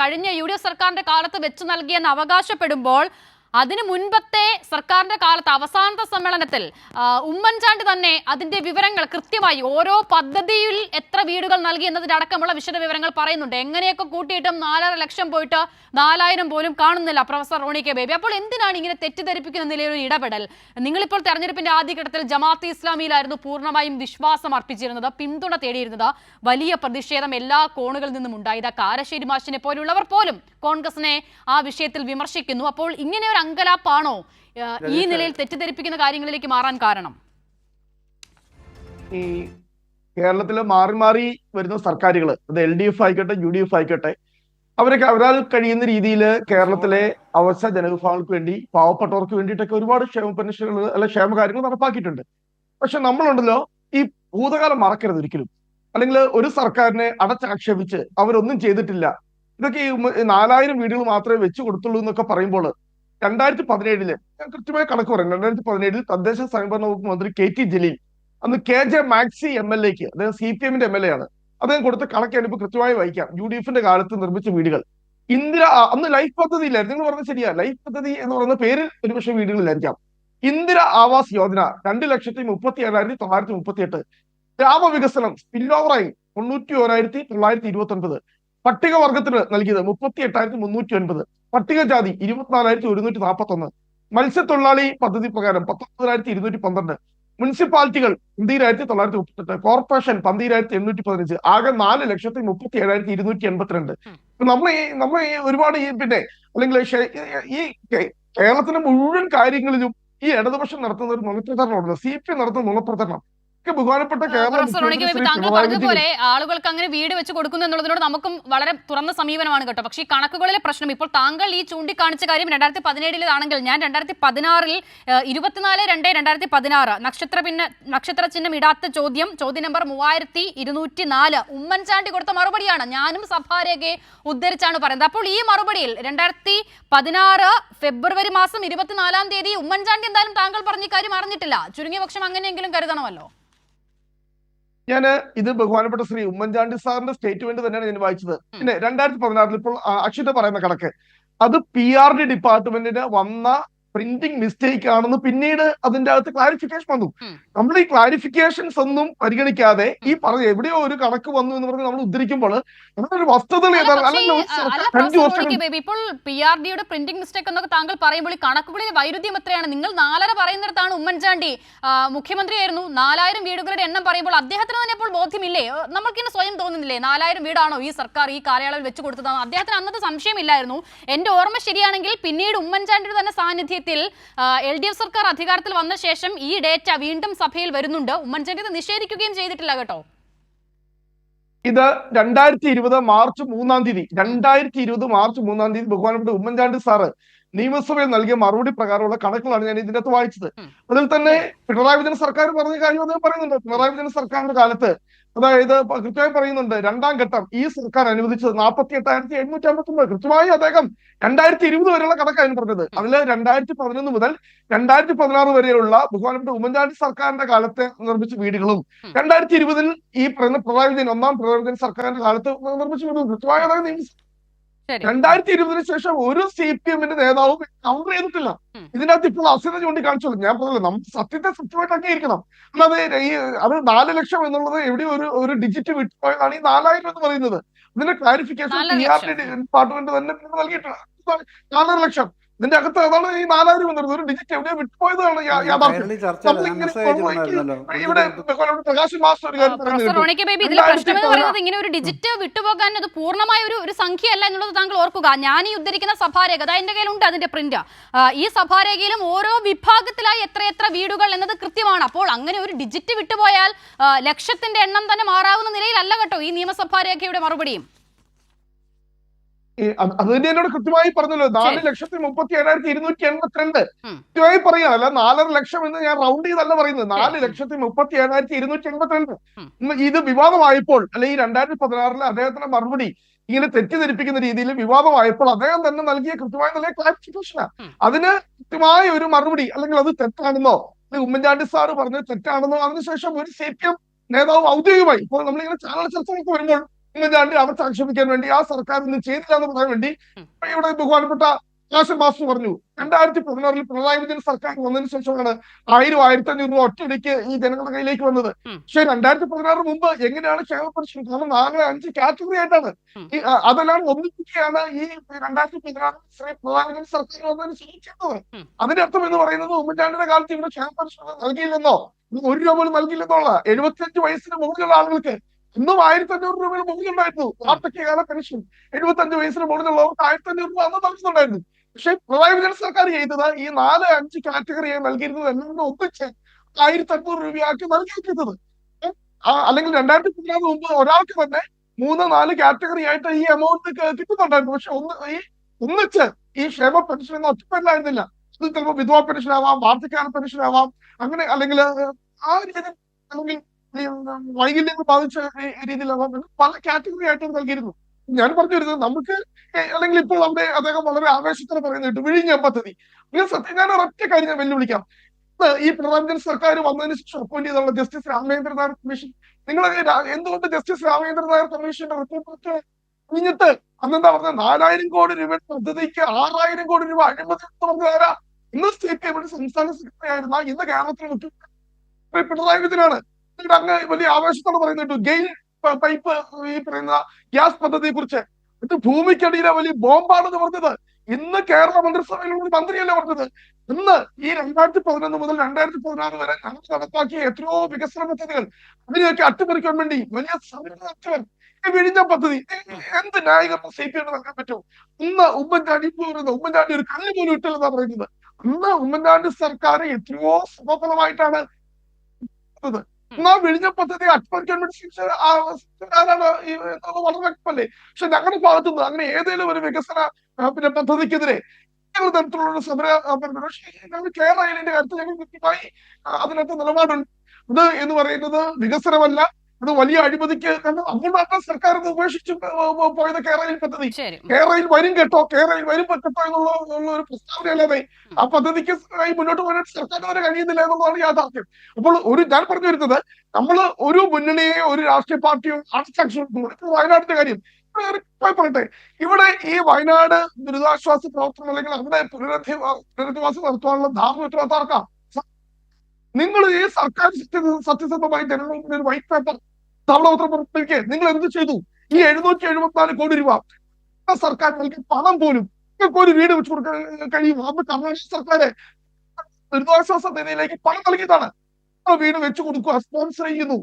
കഴിഞ്ഞ UDF സർക്കാരിന്റെ കാലത്ത് വെച്ച് നൽകിയെന്ന് അവകാശപ്പെടുമ്പോൾ അതിനു മുൻപത്തെ സർക്കാരിന്റെ കാലത്ത് അവസാനത്തെ സമ്മേളനത്തിൽ ഉമ്മൻചാണ്ടി തന്നെ അതിന്റെ വിവരങ്ങൾ കൃത്യമായി ഓരോ പദ്ധതിയിൽ എത്ര വീടുകൾ നൽകി എന്നതിന്റെ അടക്കമുള്ള വിശദ വിവരങ്ങൾ പറയുന്നുണ്ട്. എങ്ങനെയൊക്കെ കൂട്ടിയിട്ടും 4.5 ലക്ഷം പോയിട്ട് 4000 പോലും കാണുന്നില്ല പ്രൊഫസർ റോണി കെ ബേബി. അപ്പോൾ എന്തിനാണ് ഇങ്ങനെ തെറ്റിദ്ധരിപ്പിക്കുന്ന നിലയിലൊരു ഇടപെടൽ? നിങ്ങളിപ്പോൾ തെരഞ്ഞെടുപ്പിന്റെ ആദ്യഘട്ടത്തിൽ ജമാഅത്തെ ഇസ്ലാമിയിലായിരുന്നു പൂർണ്ണമായും വിശ്വാസം അർപ്പിച്ചിരുന്നത്, പിന്തുണ തേടിയിരുന്നത്. വലിയ പ്രതിഷേധം എല്ലാ കോണുകളിൽ നിന്നും ഉണ്ടായത്. കാരശ്ശേരി മാഷിനെ പോലുള്ളവർ പോലും കോൺഗ്രസിനെ ആ വിഷയത്തിൽ വിമർശിക്കുന്നു. അപ്പോൾ ഇങ്ങനെ ഒരു അങ്കലാപ്പാണോ ഈ നിലയിൽ തെറ്റിദ്ധരിപ്പിക്കുന്ന കാര്യങ്ങളിലേക്ക് മാറാൻ കാരണം? ഈ കേരളത്തിലെ മാറി മാറി വരുന്ന സർക്കാരുകൾ, അത് LDF ആയിക്കോട്ടെ UDF ആയിക്കോട്ടെ, അവരൊക്കെ അവരാൽ കഴിയുന്ന രീതിയിൽ കേരളത്തിലെ അവശ ജനവിഭാഗങ്ങൾക്ക് വേണ്ടി, പാവപ്പെട്ടവർക്ക് വേണ്ടിയിട്ടൊക്കെ ഒരുപാട് ക്ഷേമ പെൻഷനുകൾ അല്ലെ ക്ഷേമകാര്യങ്ങൾ നടപ്പാക്കിയിട്ടുണ്ട്. പക്ഷെ നമ്മളുണ്ടല്ലോ ഈ ഭൂതകാലം മറക്കരുത് ഒരിക്കലും. അല്ലെങ്കിൽ ഒരു സർക്കാരിനെ അടച്ചാക്ഷേപിച്ച് അവരൊന്നും ചെയ്തിട്ടില്ല, ഇതൊക്കെ ഈ 4000 വീടുകൾ മാത്രമേ വെച്ചു കൊടുത്തുള്ളൂ എന്നൊക്കെ പറയുമ്പോൾ 2017 ഞാൻ കൃത്യമായ കണക്ക് പറയാം. 2017 തദ്ദേശ സ്വയംഭരണ വകുപ്പ് മന്ത്രി KT ജലീൽ, അന്ന് KJ മാക്സി MLAക്ക്, അദ്ദേഹം CPM-ന്റെ MLA ആണ്, അദ്ദേഹം കൊടുത്ത കണക്ക് ഞാനിപ്പോൾ കൃത്യമായി വായിക്കാം. UDF-ന്റെ കാലത്ത് നിർമ്മിച്ച വീടുകൾ, അന്ന് ലൈഫ് പദ്ധതി ഇല്ലായിരുന്നു, നിങ്ങൾ പറഞ്ഞത് ശരിയാ, ലൈഫ് പദ്ധതി എന്ന് പറയുന്ന പേരിൽ ഒരുപക്ഷെ വീടുകളിലായിരിക്കാം. ഇന്ദിര ആവാസ് യോജന 2,37,938, ഗ്രാമവികസനം സ്പിൽ ഓവറായി 91,929, പട്ടികവർഗത്തിന് നൽകിയത് 38,309, പട്ടികജാതി 24,141, മത്സ്യത്തൊഴിലാളി പദ്ധതി പ്രകാരം 19,212, മുനിസിപ്പാലിറ്റികൾ 12,938, കോർപ്പറേഷൻ 12,815, ആകെ 4,37,282. നമ്മൾ ഈ ഒരുപാട് അല്ലെങ്കിൽ ഈ കേരളത്തിന്റെ മുഴുവൻ കാര്യങ്ങളിലും ഈ ഇടതുപക്ഷം നടത്തുന്ന ഒരു നുണപ്രചരണമുണ്ട്, CPM നടത്തുന്ന നുണപ്രചരണം. ബഹുമാനപ്പെട്ട താങ്കൾ പറഞ്ഞതുപോലെ ആളുകൾക്ക് അങ്ങനെ വീട് വെച്ച് കൊടുക്കുന്നു എന്നുള്ളതിനോട് നമുക്കും വളരെ തുറന്ന സമീപനമാണ് കേട്ടോ. പക്ഷേ ഈ കണക്കുകളിലെ പ്രശ്നം, ഇപ്പോൾ താങ്കൾ ഈ ചൂണ്ടിക്കാണിച്ച കാര്യം 2017 ഞാൻ 2016 24/2/2016 നക്ഷത്ര ചിഹ്നം ഇടാത്ത ചോദ്യം നമ്പർ 3204 ഉമ്മൻചാണ്ടി കൊടുത്ത മറുപടിയാണ്. ഞാനും സഭാരേഖയെ ഉദ്ധരിച്ചാണ് പറയുന്നത്. അപ്പോൾ ഈ മറുപടിയിൽ 2016 ഫെബ്രുവരി മാസം 24-ാം തീയതി ഉമ്മൻചാണ്ടി എന്തായാലും താങ്കൾ പറഞ്ഞ കാര്യം അറിഞ്ഞിട്ടില്ല. ചുരുങ്ങിയ പക്ഷം അങ്ങനെയെങ്കിലും കരുതണമല്ലോ. ഞാൻ ഇത് ബഹുമാനപ്പെട്ട ശ്രീ ഉമ്മൻചാണ്ടി സാറിന്റെ സ്റ്റേറ്റ്മെന്റ് തന്നെയാണ് ഞാൻ വായിച്ചത്. പിന്നെ 2016 ഇപ്പോൾ അക്ഷിത പറയുന്ന കണക്ക്, അത് PRD ഡിപ്പാർട്ട്മെന്റിന് വന്ന പ്രിന്റിംഗ് മിസ്റ്റേക്ക് ആണെന്ന് പിന്നീട് അതിന്റെ അകത്ത് ക്ലാരിഫിക്കേഷൻ വന്നു. നമ്മൾ ഈ ക്ലാരിഫിക്കേഷൻസ് ഒന്നും പരിഗണിക്കാതെ ഈ പറഞ്ഞ എവിടെയോ ഒരു കണക്ക് വന്നു എന്ന് പറഞ്ഞ് നമ്മൾ ഉദ്ധരിക്കുമ്പോൾ ഒരു വസ്തുതകൾ ഇപ്പോൾ PRDയുടെ പ്രിന്റിംഗ് മിസ്റ്റേക്ക് എന്നൊക്കെ താങ്കൾ പറയുമ്പോൾ ഈ കണക്കുകളിൽ വൈരുദ്ധ്യം എത്രയാണ്? നിങ്ങൾ 4.5 പറയുന്നിടത്താണ് ഉമ്മൻചാണ്ടി മുഖ്യമന്ത്രിയായിരുന്നു 4000 വീടുകളുടെ എണ്ണം പറയുമ്പോൾ അദ്ദേഹത്തിന് തന്നെ ഇപ്പോൾ ബോധ്യമില്ലേ? നമ്മൾക്കിന്ന് സ്വയം തോന്നുന്നില്ലേ 4000 വീടാണോ ഈ സർക്കാർ ഈ കാലയളവിൽ വെച്ച് കൊടുത്തതാണ്? അദ്ദേഹത്തിന് അന്നത്തെ സംശയമില്ലായിരുന്നു. എന്റെ ഓർമ്മ ശരിയാണെങ്കിൽ പിന്നീട് ഉമ്മൻചാണ്ടിയുടെ തന്നെ സാന്നിധ്യത്തിൽ LDF സർക്കാർ അധികാരത്തിൽ വന്ന ശേഷം ഈ ഡേറ്റ വീണ്ടും സഭയിൽ വരുന്നുണ്ട്. ഉമ്മൻചാണ്ടി ഇത് നിഷേധിക്കുകയും ചെയ്തിട്ടില്ല കേട്ടോ. ഇത് 2020 മാർച്ച് 3-ാം തീയതി 2020 മാർച്ച് 3-ാം തീയതി ബഹുമാനപ്പെട്ട ഉമ്മൻചാണ്ടി സാറ് നിയമസഭയിൽ നൽകിയ മറുപടി പ്രകാരമുള്ള കണക്കുകളാണ് ഞാൻ ഇതിനകത്ത് വായിച്ചത്. അതിൽ തന്നെ പിണറായി വിജയൻ സർക്കാർ പറഞ്ഞ കാര്യം അദ്ദേഹം പറയുന്നുണ്ട്. പിണറായി വിജയൻ സർക്കാരിന്റെ കാലത്ത് അതായത് കൃത്യമായി പറയുന്നുണ്ട്, 2ാം ഘട്ടം ഈ സർക്കാർ അനുവദിച്ചത് 48,759. കൃത്യമായി അദ്ദേഹം 2020 വരെയുള്ള കണക്കാണ് പറഞ്ഞത്. അതിൽ 2011 മുതൽ 2016 വരെയുള്ള ബഹുമാനപ്പെട്ട ഉമ്മൻചാണ്ടി സർക്കാരിന്റെ കാലത്ത് നിർമ്മിച്ച വീടുകളും 2020 ഈ പിണറായി വിജയൻ 1ാം പിണറായി വിജയൻ സർക്കാരിന്റെ കാലത്ത് നിർമ്മിച്ച വീടുകളും കൃത്യമായി അദ്ദേഹം 2020 ശേഷം ഒരു CPM നേതാവും കൗണ്ടർ ചെയ്തിട്ടില്ല. ഇതിനകത്ത് ഇപ്പോൾ അസിത ചൂണ്ടിക്കാണിച്ചോളൂ. ഞാൻ പറഞ്ഞല്ലോ, നമുക്ക് സത്യത്തെ സത്യമായിട്ട് അംഗീകരിക്കണം. അല്ലാതെ അത് 4 ലക്ഷം എന്നുള്ളത് എവിടെയും ഒരു ഡിജിറ്റ് വിട്ടുപോയതാണ് ഈ 4000 എന്ന് പറയുന്നത്. ഇതിന്റെ ക്ലാരിഫിക്കേഷൻ PRD ഡിപ്പാർട്ട്മെന്റ് തന്നെ നൽകിയിട്ടുണ്ട്. 4 ലക്ഷം ഇതിന്റെ അകത്ത് അതാണ് ഈ 4000 എന്നുള്ളത്. ഒരു ഡിജിറ്റ് എവിടെയോ വിട്ടുപോയതാണ് യാഥാർത്ഥ്യം. ഇവിടെ പ്രകാശ് മാസ്റ്റർ ഒരു കാര്യം പറയുന്നത് ഇങ്ങനെ ഒരു ഡിജിറ്റ് വിട്ടുപോകാൻ അത് പൂർണ്ണമായ ഒരു സംഖ്യ അല്ല എന്നുള്ളത് താങ്കൾ ഓർക്കുക. ഞാൻ ഈ ഉദ്ധരിക്കുന്ന സഭാരേഖ എന്റെ കയ്യിലുണ്ട്, അതിന്റെ പ്രിന്റ്. ഈ സഭാരേഖയിലും ഓരോ വിഭാഗത്തിലായി എത്ര വീടുകൾ എന്നത് കൃത്യമാണ്. അപ്പോൾ അങ്ങനെ ഒരു ഡിജിറ്റ് വിട്ടുപോയാൽ ലക്ഷത്തിന്റെ എണ്ണം തന്നെ മാറാവുന്ന നിലയിലല്ല കേട്ടോ ഈ നിയമസഭാരേഖയുടെ മറുപടിയും. അത് തന്നെ എന്നോട് കൃത്യമായി പറഞ്ഞല്ലോ. 4,37,282 കൃത്യമായി പറയാം. അല്ല 4.5 ലക്ഷം എന്ന് ഞാൻ റൗണ്ട് ചെയ്തല്ല പറയുന്നത്. 4,37,282. ഇത് വിവാദമായപ്പോൾ അല്ലെ ഈ 2016 അദ്ദേഹത്തിന്റെ മറുപടി ഇങ്ങനെ തെറ്റിദ്ധരിപ്പിക്കുന്ന രീതിയിൽ വിവാദമായപ്പോൾ അദ്ദേഹം തന്നെ നൽകിയ കൃത്യമായ നല്ല ക്ലാരിഫിക്കേഷനാണ്. അതിന് കൃത്യമായ ഒരു മറുപടി, അല്ലെങ്കിൽ അത് തെറ്റാണെന്നോ ഉമ്മൻചാണ്ടി സാറ് പറഞ്ഞത് തെറ്റാണെന്നോ അതിനുശേഷം ഒരു CPM നേതാവ് ഔദ്യോഗികമായി ഇപ്പോൾ നമ്മളിങ്ങനെ ചാനൽ ചർച്ചകൾക്ക് വരുമ്പോൾ ഉമ്മൻചാണ്ടി അവർക്ക് ആക്ഷേപിക്കാൻ വേണ്ടി ആ സർക്കാർ ഇന്ന് ചെയ്തില്ല എന്ന് പറയാൻ വേണ്ടി ഇവിടെ ബഹുമാനപ്പെട്ട കാശൻ മാസ്റ്റർ പറഞ്ഞു 2016 പിണറായി വിജയൻ സർക്കാർ വന്നതിന് ശേഷമാണ് 1,000-1,500 രൂപ ഒറ്റയടിക്ക് ഈ ജനങ്ങളുടെ കയ്യിലേക്ക് വന്നത്. പക്ഷെ 2016 മുമ്പ് എങ്ങനെയാണ് ക്ഷേമ പെൻഷൻ? കാരണം 4-5 കാറ്റഗറി ആയിട്ടാണ് അതെല്ലാം ഒന്നിപ്പിക്കുകയാണ് ഈ 2016 ശ്രീ പിണറായി വിജയൻ സർക്കാർ വന്നതിന് ശേഷിക്കുന്നത്. അതിന്റെ അർത്ഥം എന്ന് പറയുന്നത് ഉമ്മൻചാണ്ടിയുടെ കാലത്ത് ഇവിടെ ക്ഷേമ പെൻഷൻ നൽകിയില്ലെന്നോ 1 രൂപ പോലും നൽകിയില്ലെന്നുള്ള 75 വയസ്സിന് മുകളിലുള്ള ആളുകൾക്ക് ഇന്നും 1,500 രൂപയുടെ മുകളിലുണ്ടായിരുന്നു വാർദ്ധക്യകാല പെൻഷൻ. 75 വയസ്സിന് മുകളിലുള്ളവർക്ക് 1,500 രൂപ അന്ന് നൽകുന്നുണ്ടായിരുന്നു. പക്ഷെ പിണറായി വിജയൻ സർക്കാർ ചെയ്തത് ഈ 4-5 കാറ്റഗറിയായി നൽകിയിരുന്നത് എല്ലാം ഒന്നിച്ച് 1,500 രൂപയാക്കി നൽകിയിരിക്കുന്നത്. അല്ലെങ്കിൽ 2016 മുമ്പ് ഒരാൾക്ക് തന്നെ 3-4 കാറ്റഗറി ആയിട്ട് ഈ എമൗണ്ട് കിട്ടുന്നുണ്ടായിരുന്നു. പക്ഷെ ഒന്നിച്ച് ഈ ക്ഷേമ പെൻഷൻ എന്ന ഒറ്റപ്പെടലായിരുന്നില്ല. അത് ചിലപ്പോൾ വിധവാ പെൻഷൻ ആവാം, വാർദ്ധക്യകാല പെൻഷൻ ആവാം, അങ്ങനെ അല്ലെങ്കിൽ ആ രീതിയിൽ അല്ലെങ്കിൽ വൈകല്യങ്ങൾ ബാധിച്ച രീതിയിലാവാം പല കാറ്റഗറി ആയിട്ട് നൽകിയിരുന്നു. ഞാൻ പറഞ്ഞു വരുന്നത് നമുക്ക് അല്ലെങ്കിൽ ഇപ്പോൾ അവിടെ അദ്ദേഹം വളരെ ആവേശത്തിന് പറയുന്നുണ്ട് വിഴിഞ്ഞ പദ്ധതി. അങ്ങനെ സത്യം ഞാൻ ഒരൊറ്റ കാര്യം ഞാൻ വെല്ലുവിളിക്കാം. ഈ പിണറായി വിജയൻ സർക്കാർ വന്നതിന് ശേഷം അപ്പോയിന്റ് ചെയ്തുള്ള ജസ്റ്റിസ് രാമചന്ദ്രൻ നായർ കമ്മീഷൻ, നിങ്ങൾ എന്തുകൊണ്ട് ജസ്റ്റിസ് രാമചന്ദ്രൻ നായർ കമ്മീഷന്റെ റിപ്പോർട്ട് കഴിഞ്ഞിട്ട് അന്നെന്താ പറഞ്ഞത് 4,000 കോടി രൂപയുടെ പദ്ധതിക്ക് 6,000 കോടി രൂപ അഴിമതി പറഞ്ഞാരാ? ഇന്ന് CPM സംസ്ഥാന സെക്രട്ടറി ആയിരുന്ന ഇന്ന് കേരളത്തിൽ മുഖ്യമന്ത്രി പിണറായി വിജയനാണ്. അങ്ങ് വലിയ ആവേശത്തോടെ പറയുന്നുണ്ട് ഗെയിൽ പൈപ്പ് ഈ പറയുന്ന ഗ്യാസ് പദ്ധതിയെ കുറിച്ച്. ഇത് ഭൂമിക്കടിയിലെ വലിയ ബോംബാണെന്ന് പറഞ്ഞത് ഇന്ന് കേരള മന്ത്രിസഭയിലുള്ള മന്ത്രിയല്ലേ പറഞ്ഞത്. ഇന്ന് ഈ 2011 മുതൽ 2016 വരെ ഞങ്ങൾ നടപ്പാക്കിയ എത്രയോ വികസന പദ്ധതികൾ അതിനെയൊക്കെ അട്ടിമറിക്കാൻ വേണ്ടി വലിയ സമരം നടത്തിയവർ ഈ വിഴിഞ്ഞ പദ്ധതി എന്ത് ന്യായീകരണം CPM നൽകാൻ പറ്റും? ഇന്ന് ഉമ്മൻചാണ്ടി ഉമ്മൻചാണ്ടി ഒരു കല്ല് പോലും ഇട്ടില്ലെന്നാ പറയുന്നത്. ഇന്ന് ഉമ്മൻചാണ്ടി സർക്കാർ എത്രയോ സമഫലമായിട്ടാണ് എന്നാ വിഴിഞ്ഞ പദ്ധതി അട്ടിമറിക്കാൻ വേണ്ടി വളരെ വ്യക്തമല്ലേ. പക്ഷെ ഞങ്ങളുടെ ഭാഗത്തുനിന്ന് അങ്ങനെ ഏതെങ്കിലും ഒരു വികസന പദ്ധതിക്കെതിരെ തരത്തിലുള്ള സമര ഞങ്ങൾ കേരളത്തിന്റെ കാര്യത്തിൽ ഞങ്ങൾ കൃത്യമായി അതിനകത്ത് നിലപാടുണ്ട്. ഇത് എന്ന് പറയുന്നത് വികസനമല്ല, അത് വലിയ അഴിമതിക്ക് അതുകൊണ്ടാണ് സർക്കാർ ഉപേക്ഷിച്ച് പോയത് കേരളയിൽ പദ്ധതി. കേരളയിൽ വരും കേട്ടോ എന്നുള്ള ഒരു പ്രസ്താവന അല്ലാതെ ആ പദ്ധതിക്ക് മുന്നോട്ട് പോകാൻ സർക്കാരിന് വരെ കഴിയുന്നില്ല എന്നുള്ളതാണ് യാഥാർത്ഥ്യം. അപ്പോൾ ഞാൻ പറഞ്ഞു വരുന്നത് നമ്മൾ ഒരു മുന്നണിയെ ഒരു രാഷ്ട്രീയ പാർട്ടിയോ അടച്ചാക്ഷേപിക്കുന്നു. വയനാടിന്റെ കാര്യം പറയട്ടെ, ഇവിടെ ഈ വയനാട് ദുരിതാശ്വാസ പ്രവർത്തനം അല്ലെങ്കിൽ അവിടെ പുനരധിവാസം നടത്താനുള്ള ധാരണ ഉത്തരവാദിത്തം നിങ്ങൾ ഈ സർക്കാർ സത്യസന്ധമായി ജനങ്ങൾക്ക് ഒരു വൈറ്റ് പേപ്പർ ധവളപത്രം പുറത്തിരിക്കെ നിങ്ങൾ എന്ത് ചെയ്തു? ഈ 774 കോടി രൂപ സർക്കാർ നൽകിയ പണം പോലും നിങ്ങൾക്ക് ഒരു വീട് വെച്ചു കൊടുക്കാൻ കഴിയും. അന്ന് കർണാടക സർക്കാര് ദുരിതാശ്വാസ നിധിയിലേക്ക് പണം നൽകിയതാണ്. വീട് വെച്ചു കൊടുക്കുക, സ്പോൺസർ ചെയ്യുന്നു.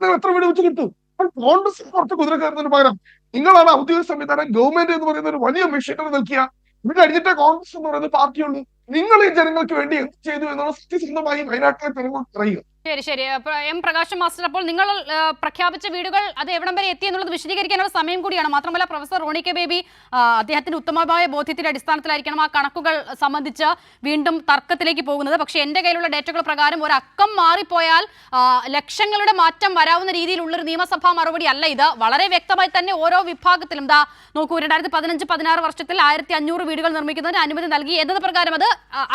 നിങ്ങൾ എത്ര വീട് വെച്ചു കൊടുത്തു? കോൺഗ്രസ് പുറത്ത് കുതിര കയറുന്നതിന് പകരം നിങ്ങളാണ് ഔദ്യോഗിക സംവിധാനം, ഗവൺമെന്റ് എന്ന് പറയുന്ന ഒരു വലിയ മെഷീനറി നൽകിയ. ഇത് കഴിഞ്ഞിട്ടേ കോൺഗ്രസ് എന്ന് പറയുന്ന പാർട്ടിയുള്ളൂ. നിങ്ങൾ ഈ ജനങ്ങൾക്ക് വേണ്ടി എന്ത് ചെയ്തു എന്നുള്ള സത്യസന്ധമായി വയനാട്ടിലെ ജനങ്ങൾക്ക് അറിയുക. ശരി. എം പ്രകാശ് മാസ്റ്റർ, അപ്പോൾ നിങ്ങൾ പ്രഖ്യാപിച്ച വീടുകൾ അത് എവിടം വരെ എത്തി എന്നുള്ളത് വിശദീകരിക്കാനുള്ള സമയം കൂടിയാണ്. മാത്രമല്ല പ്രൊഫസർ റോണി കെ ബേബി അദ്ദേഹത്തിന്റെ ഉത്തമമായ ബോധ്യത്തിന്റെ അടിസ്ഥാനത്തിലായിരിക്കണം ആ കണക്കുകൾ സംബന്ധിച്ച് വീണ്ടും തർക്കത്തിലേക്ക് പോകുന്നത്. പക്ഷേ എന്റെ കയ്യിലുള്ള ഡേറ്റകൾ പ്രകാരം ഒരു അക്കം മാറിപ്പോയാൽ ലക്ഷങ്ങളുടെ മാറ്റം വരാവുന്ന രീതിയിലുള്ളൊരു നിയമസഭാ മറുപടി അല്ല ഇത്. വളരെ വ്യക്തമായി തന്നെ ഓരോ വിഭാഗത്തിലും നോക്കൂ, 2015-16 വർഷത്തിൽ 1500 വീടുകൾ നിർമ്മിക്കുന്നതിന് അനുമതി നൽകി എന്നത് പ്രകാരം അത്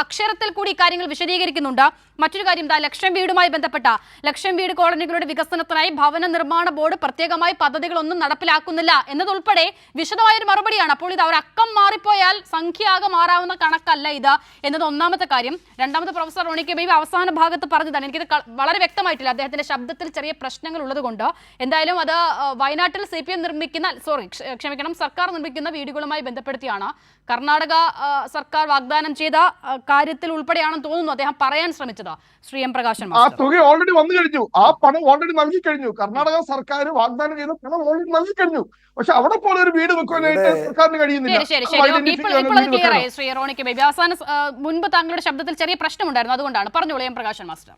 അക്ഷരത്തിൽ കൂടി ഇക്കാര്യങ്ങൾ വിശദീകരിക്കുന്നുണ്ട്. മറ്റൊരു കാര്യം, ലക്ഷം വീടുമായി ബന്ധപ്പെട്ട ലക്ഷം വീട് കോളനികളുടെ വികസനത്തിനായി ഭവന നിർമ്മാണ ബോർഡ് പ്രത്യേകമായി പദ്ധതികളൊന്നും നടപ്പിലാക്കുന്നില്ല എന്നതുൾപ്പെടെ വിശദമായൊരു മറുപടിയാണ്. അപ്പോൾ ഇത് ഒരക്കം മാറിപ്പോയാൽ സംഖ്യയാകെ മാറാവുന്ന കണക്കല്ല ഇത് എന്നത് ഒന്നാമത്തെ കാര്യം. രണ്ടാമത് പ്രൊഫസർ റോണി കെ ബേബി അവസാന ഭാഗത്ത് പറഞ്ഞതാണ്, എനിക്കിത് വളരെ വ്യക്തമായിട്ടില്ല, അദ്ദേഹത്തിന്റെ ശബ്ദത്തിൽ ചെറിയ പ്രശ്നങ്ങൾ ഉള്ളത് കൊണ്ട്. എന്തായാലും അത് വയനാട്ടിൽ CPM സർക്കാർ നിർമ്മിക്കുന്ന വീടുകളുമായി ബന്ധപ്പെടുത്തിയാണ്. കർണാടക സർക്കാർ വാഗ്ദാനം ചെയ്ത കാര്യത്തിൽ ഉൾപ്പെടെയാണെന്ന് തോന്നുന്നു അദ്ദേഹം പറയാൻ ശ്രമിച്ചത്. ശ്രീ എം പ്രകാശൻ ആ തുക ഓൾറെഡി വന്നു കഴിഞ്ഞു, ആ പണം ഓൾറെഡി നൽകി കഴിഞ്ഞു. കർണാടക സർക്കാർ വാഗ്ദാനം ചെയ്ത പണം ഓൾറെഡി നൽകി കഴിഞ്ഞു. പക്ഷെ അവിടെ പോലെ ഒരു വീട് വെക്കാനായിട്ട് സർക്കാരിന് കഴിയുന്നില്ല. ശ്രീ റോണി കെ ബേബി, അവസാനം മുൻപ് താങ്കളുടെ ശബ്ദത്തിൽ ചെറിയ പ്രശ്നമുണ്ടായിരുന്നു, അതുകൊണ്ടാണ്. പറഞ്ഞോളൂ എം പ്രകാശൻ മാസ്റ്റർ.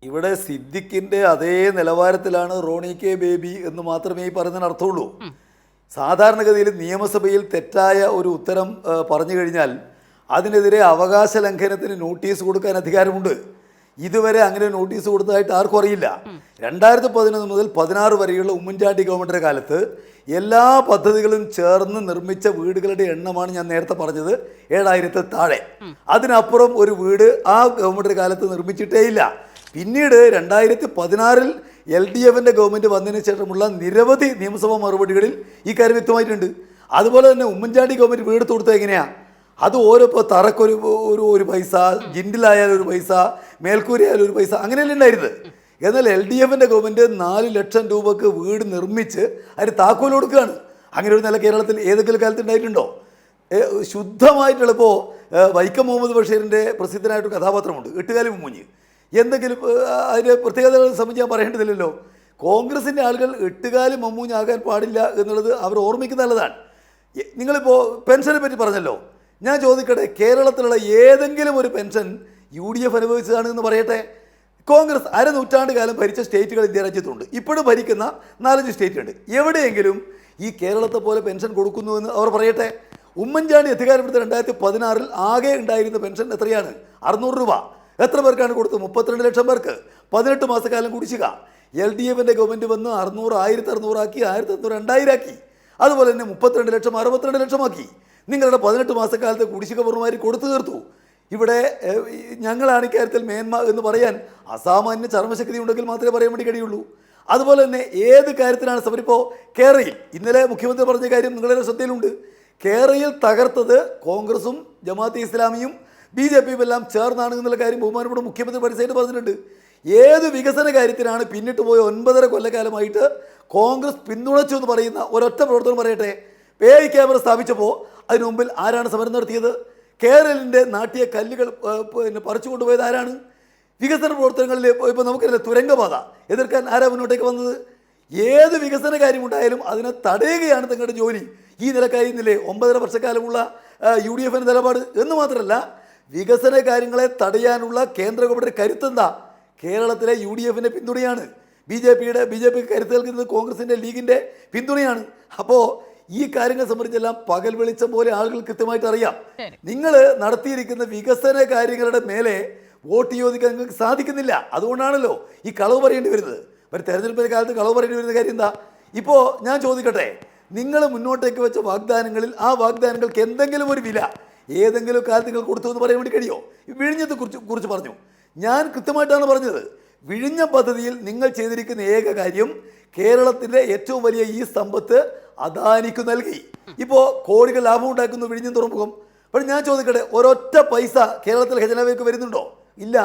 ഇവിടെ സിദ്ദിഖിന്റെ അതേ നിലവാരത്തിലാണ് റോണി കെ ബേബി എന്ന് മാത്രമേ ഈ പറയുന്നതിന് അർത്ഥമുള്ളൂ. സാധാരണഗതിയിൽ നിയമസഭയിൽ തെറ്റായ ഒരു ഉത്തരം പറഞ്ഞു കഴിഞ്ഞാൽ അതിനെതിരെ അവകാശ ലംഘനത്തിന് നോട്ടീസ് കൊടുക്കാൻ അധികാരമുണ്ട്. ഇതുവരെ അങ്ങനെ നോട്ടീസ് കൊടുത്തതായിട്ട് ആർക്കും അറിയില്ല. 2011 മുതൽ 16 വരെയുള്ള ഉമ്മൻചാണ്ടി ഗവൺമെൻറ്റിൻ്റെ കാലത്ത് എല്ലാ പദ്ധതികളും ചേർന്ന് നിർമ്മിച്ച വീടുകളുടെ എണ്ണമാണ് ഞാൻ നേരത്തെ പറഞ്ഞത് 7000 താഴെ. അതിനപ്പുറം ഒരു വീട് ആ ഗവൺമെൻറ്റിൻ്റെ കാലത്ത് നിർമ്മിച്ചിട്ടേ ഇല്ല. പിന്നീട് 2016 LDFിൻ്റെ ഗവൺമെൻറ് വന്നതിന് ശേഷമുള്ള നിരവധി നിയമസഭാ മറുപടികളിൽ ഈ കാര്യം വ്യക്തമായിട്ടുണ്ട്. അതുപോലെ തന്നെ ഉമ്മൻചാണ്ടി ഗവൺമെൻറ് വീട് കൊടുത്തത് എങ്ങനെയാണ്? അത് ഓരോ ഇപ്പോൾ തറക്കൊരു ഒരു പൈസ, ജിൻഡിലായാലും ഒരു പൈസ, മേൽക്കൂരയായാലും ഒരു പൈസ, അങ്ങനെയല്ലേ ഉണ്ടായിരുന്നത്. എന്നാൽ LDFിൻ്റെ ഗവൺമെൻറ് 4 ലക്ഷം രൂപക്ക് വീട് നിർമ്മിച്ച് അതിന് താക്കോൽ കൊടുക്കുകയാണ്. അങ്ങനെ ഒരു നില കേരളത്തിൽ ഏതെങ്കിലും കാലത്ത് ഉണ്ടായിട്ടുണ്ടോ? ശുദ്ധമായിട്ടുള്ള ഇപ്പോൾ വൈക്കം മുഹമ്മദ് ബഷീറിൻ്റെ പ്രസിദ്ധനായിട്ടൊരു കഥാപാത്രമുണ്ട്, എട്ടുകാലി മുമ്മൂഞ്ഞ്. എന്തെങ്കിലും അതിൻ്റെ പ്രത്യേകതകളെ സംബന്ധിച്ച് ഞാൻ പറയേണ്ടതില്ലല്ലോ. കോൺഗ്രസിൻ്റെ ആളുകൾ എട്ടുകാലി മമ്മൂഞ്ഞാകാൻ പാടില്ല എന്നുള്ളത് അവർ ഓർമ്മിക്കുന്ന നല്ലതാണ്. നിങ്ങളിപ്പോൾ പെൻഷനെ പറ്റി പറഞ്ഞല്ലോ, ഞാൻ ചോദിക്കട്ടെ, കേരളത്തിലുള്ള ഏതെങ്കിലും ഒരു പെൻഷൻ UDF അനുഭവിച്ചതാണ് എന്ന് പറയട്ടെ? കോൺഗ്രസ് അരനൂറ്റാണ്ട് കാലം ഭരിച്ച സ്റ്റേറ്റുകൾ ഇന്ത്യ രാജ്യത്തുണ്ട്, ഇപ്പോഴും ഭരിക്കുന്ന 4-5 സ്റ്റേറ്റ് ഉണ്ട്. എവിടെയെങ്കിലും ഈ കേരളത്തെ പോലെ പെൻഷൻ കൊടുക്കുന്നുവെന്ന് അവർ പറയട്ടെ? ഉമ്മൻചാണ്ടി അധികാരപ്പെടുത്ത 2016 ആകെ ഉണ്ടായിരുന്ന പെൻഷൻ എത്രയാണ്? 600 രൂപ. എത്ര പേർക്കാണ് കൊടുത്തത്? 32 ലക്ഷം പേർക്ക്. 18 മാസക്കാലം കുടിശ്ശിക. LDFിൻ്റെ ഗവൺമെൻറ് വന്ന് 600 1600 ആക്കി, 1600 2000 ആക്കി. അതുപോലെ തന്നെ 32 ലക്ഷം 62 ലക്ഷമാക്കി. നിങ്ങളുടെ 18 മാസക്കാലത്തെ കുടിശ്ശിക പൂർണ്ണമായി കൊടുത്തു തീർത്തു. ഇവിടെ ഞങ്ങളാണ് ഇക്കാര്യത്തിൽ മേന്മ എന്ന് പറയാൻ അസാമാന്യ ചർമ്മശക്തി ഉണ്ടെങ്കിൽ മാത്രമേ പറയാൻ വേണ്ടി കഴിയുള്ളൂ. അതുപോലെ തന്നെ ഏത് കാര്യത്തിലാണ് സമരം? ഇപ്പോൾ കേരളയിൽ ഇന്നലെ മുഖ്യമന്ത്രി പറഞ്ഞ കാര്യം നിങ്ങളുടെ ശ്രദ്ധയിലുണ്ട്. കേരളയിൽ തകർത്തത് കോൺഗ്രസും ജമാഅത്തെ ഇസ്ലാമിയും BJPയും എല്ലാം ചേർന്നാണ് എന്നുള്ള കാര്യം ബഹുമാനപ്പെട്ട മുഖ്യമന്ത്രി പരസ്യമായിട്ട് പറഞ്ഞിട്ടുണ്ട്. ഏത് വികസന കാര്യത്തിനാണ് പിന്നിട്ട് പോയ 9.5 കൊല്ലക്കാലമായിട്ട് കോൺഗ്രസ് പിന്തുണച്ചു എന്ന് പറയുന്ന ഒരൊറ്റ പ്രവർത്തനം പറയട്ടെ? AI ക്യാമറ സ്ഥാപിച്ചപ്പോൾ അതിനു മുമ്പിൽ ആരാണ് സമരം നടത്തിയത്? കേരളിൻ്റെ നാട്ടിയ കല്ലുകൾ പറിച്ചു കൊണ്ടുപോയത് ആരാണ്? വികസന പ്രവർത്തനങ്ങളിൽ ഇപ്പോൾ നമുക്കറിയില്ല, തുരങ്കപാത എതിർക്കാൻ ആരാ മുന്നോട്ടേക്ക് വന്നത്? ഏത് വികസന കാര്യമുണ്ടായാലും അതിനെ തടയുകയാണ് തങ്ങളുടെ ജോലി. ഈ നിലക്കായിരുന്നില്ലേ 9.5 വർഷക്കാലമുള്ള UDFിൻ്റെ നിലപാട്? എന്ന് മാത്രമല്ല, വികസന കാര്യങ്ങളെ തടയാനുള്ള കേന്ദ്ര ഗവൺമെൻറ് കരുത്തെന്താ? കേരളത്തിലെ UDFിൻ്റെ പിന്തുണയാണ്. BJP കരുത്ത് നൽകുന്നത് കോൺഗ്രസിൻ്റെ ലീഗിൻ്റെ പിന്തുണയാണ്. അപ്പോൾ ഈ കാര്യങ്ങൾ സംബന്ധിച്ചെല്ലാം പകൽ വെളിച്ചം പോലെ ആളുകൾ കൃത്യമായിട്ട് അറിയാം. നിങ്ങൾ നടത്തിയിരിക്കുന്ന വികസന കാര്യങ്ങളുടെ മേലെ വോട്ട് ചോദിക്കാൻ നിങ്ങൾക്ക് സാധിക്കുന്നില്ല. അതുകൊണ്ടാണല്ലോ ഈ കളവ് പറയേണ്ടി വരുന്നത്. ഒരു തെരഞ്ഞെടുപ്പിൻ്റെ കാലത്ത് കളവ് പറയേണ്ടി വരുന്ന കാര്യം എന്താ? ഇപ്പോൾ ഞാൻ ചോദിക്കട്ടെ, നിങ്ങൾ മുന്നോട്ടേക്ക് വെച്ച വാഗ്ദാനങ്ങളിൽ ആ വാഗ്ദാനങ്ങൾക്ക് എന്തെങ്കിലും ഒരു വില ഏതെങ്കിലും കാലത്ത് നിങ്ങൾ കൊടുത്തു എന്ന് പറയാൻ വേണ്ടി കഴിയുമോ? വിഴിഞ്ഞത്തെ കുറിച്ച് പറഞ്ഞു. ഞാൻ കൃത്യമായിട്ടാണ് പറഞ്ഞത്. വിഴിഞ്ഞം പദ്ധതിയിൽ നിങ്ങൾ ചെയ്തിരിക്കുന്ന ഏക കാര്യം കേരളത്തിൻ്റെ ഏറ്റവും വലിയ ഈ സമ്പത്ത് അദാനിക്ക് നൽകി. ഇപ്പോൾ കോടികൾ ലാഭം ഉണ്ടാക്കുന്നു വിഴിഞ്ഞം തുറമുഖം. അപ്പോൾ ഞാൻ ചോദിക്കട്ടെ, ഒരൊറ്റ പൈസ കേരളത്തിലെ ഖജനാവിലേക്ക് വരുന്നുണ്ടോ? ഇല്ല.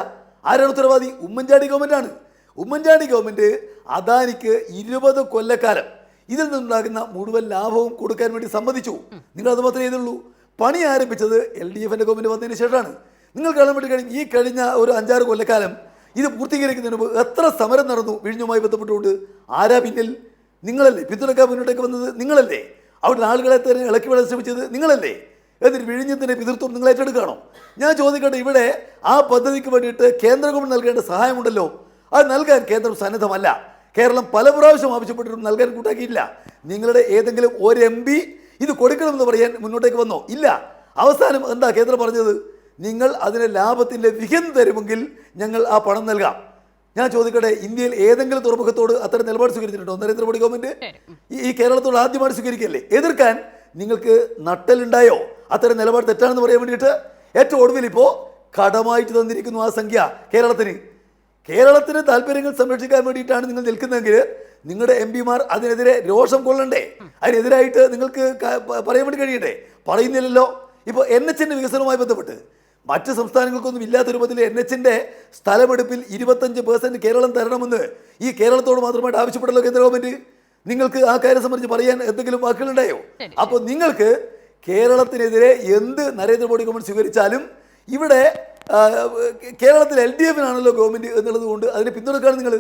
ആരാണ് ഉത്തരവാദി? ഉമ്മൻചാണ്ടി ഗവൺമെൻറ്റാണ്. ഉമ്മൻചാണ്ടി ഗവൺമെൻറ് അദാനിക്ക് 20 കൊല്ലക്കാലം ഇതിൽ നിന്നുണ്ടാകുന്ന മുഴുവൻ ലാഭവും കൊടുക്കാൻ വേണ്ടി സമ്മതിച്ചു. നിങ്ങൾ അത് മാത്രമേ ചെയ്തുള്ളൂ. പണി ആരംഭിച്ചത് LDFൻ്റെ ഗവൺമെൻറ് വന്നതിന് ശേഷമാണ്. നിങ്ങൾ കാണാൻ വേണ്ടി കഴിയും ഈ കഴിഞ്ഞ ഒരു 5-6 കൊല്ലക്കാലം ഇത് പൂർത്തീകരിക്കുന്നതിന് മുമ്പ് എത്ര സമരം നടന്നു വിഴിഞ്ഞുമായി ബന്ധപ്പെട്ടുകൊണ്ട്. ആരാ പിന്നിൽ? നിങ്ങളല്ലേ. പിന്തുണക്കാൻ മുന്നോട്ടേക്ക് വന്നത് നിങ്ങളല്ലേ. അവിടെ ആളുകളെ തന്നെ ഇളക്കി വിടാൻ ശ്രമിച്ചത് നിങ്ങളല്ലേ. എന്നിട്ട് വിഴിഞ്ഞത്തിൻ്റെ പിതൃത്വം നിങ്ങൾ ഏറ്റെടുക്കുകയാണോ? ഞാൻ ചോദിക്കട്ടെ, ഇവിടെ ആ പദ്ധതിക്ക് വേണ്ടിയിട്ട് കേന്ദ്ര ഗവൺമെൻറ് നൽകേണ്ട സഹായമുണ്ടല്ലോ, അത് നൽകാൻ കേന്ദ്രം സന്നദ്ധമല്ല. കേരളം പല പ്രാവശ്യം ആവശ്യപ്പെട്ടിട്ടും നൽകാൻ കൂട്ടാക്കിയില്ല. നിങ്ങളുടെ ഏതെങ്കിലും ഒരു MP ഇത് കൊടുക്കണമെന്ന് പറയാൻ മുന്നോട്ടേക്ക് വന്നോ? ഇല്ല. അവസാനം എന്താ കേന്ദ്രം പറഞ്ഞത്? നിങ്ങൾ അതിനെ ലാഭത്തിൻ്റെ വിഹിതം തരുമെങ്കിൽ ഞങ്ങൾ ആ പണം നൽകാം. ഞാൻ ചോദിക്കട്ടെ, ഇന്ത്യയിൽ ഏതെങ്കിലും തുറമുഖത്തോട് അത്തരം നിലപാട് സ്വീകരിച്ചിട്ടുണ്ടോ നരേന്ദ്രമോദി ഗവൺമെൻറ്? ഈ കേരളത്തോട് ആദ്യമായിട്ട് സ്വീകരിക്കല്ലേ. എതിർക്കാൻ നിങ്ങൾക്ക് നട്ടലുണ്ടായോ? അത്തരം നിലപാട് തെറ്റാണെന്ന് പറയാൻ വേണ്ടിയിട്ട് ഏറ്റവും ഒടുവിൽ ഇപ്പോൾ കടമായിട്ട് തന്നിരിക്കുന്നു ആ സംഖ്യ കേരളത്തിന്. കേരളത്തിന് താല്പര്യങ്ങൾ സംരക്ഷിക്കാൻ വേണ്ടിയിട്ടാണ് നിങ്ങൾ നിൽക്കുന്നതെങ്കിൽ നിങ്ങളുടെ MP-മാർ അതിനെതിരെ രോഷം കൊള്ളണ്ടേ? അതിനെതിരായിട്ട് നിങ്ങൾക്ക് പറയാൻ വേണ്ടി കഴിയണ്ടേ? പറയുന്നില്ലല്ലോ. ഇപ്പോൾ NHൻ്റെ വികസനവുമായി ബന്ധപ്പെട്ട് മറ്റ് സംസ്ഥാനങ്ങൾക്കൊന്നും ഇല്ലാത്ത രൂപത്തിൽ NHൻ്റെ സ്ഥലമെടുപ്പിൽ 25% കേരളം തരണമെന്ന് ഈ കേരളത്തോട് മാത്രമായിട്ട് ആവശ്യപ്പെട്ടല്ലോ കേന്ദ്ര ഗവൺമെൻറ്. നിങ്ങൾക്ക് ആ കാര്യം സംബന്ധിച്ച് പറയാൻ എന്തെങ്കിലും വാക്കുകളുണ്ടായോ? അപ്പോൾ നിങ്ങൾക്ക് കേരളത്തിനെതിരെ എന്ത് നരേന്ദ്രമോദി ഗവൺമെൻറ് സ്വീകരിച്ചാലും ഇവിടെ കേരളത്തിൽ LDFനാണല്ലോ ഗവൺമെൻറ് എന്നുള്ളത് കൊണ്ട് അതിനെ പിന്തുണക്കാണ്. നിങ്ങൾ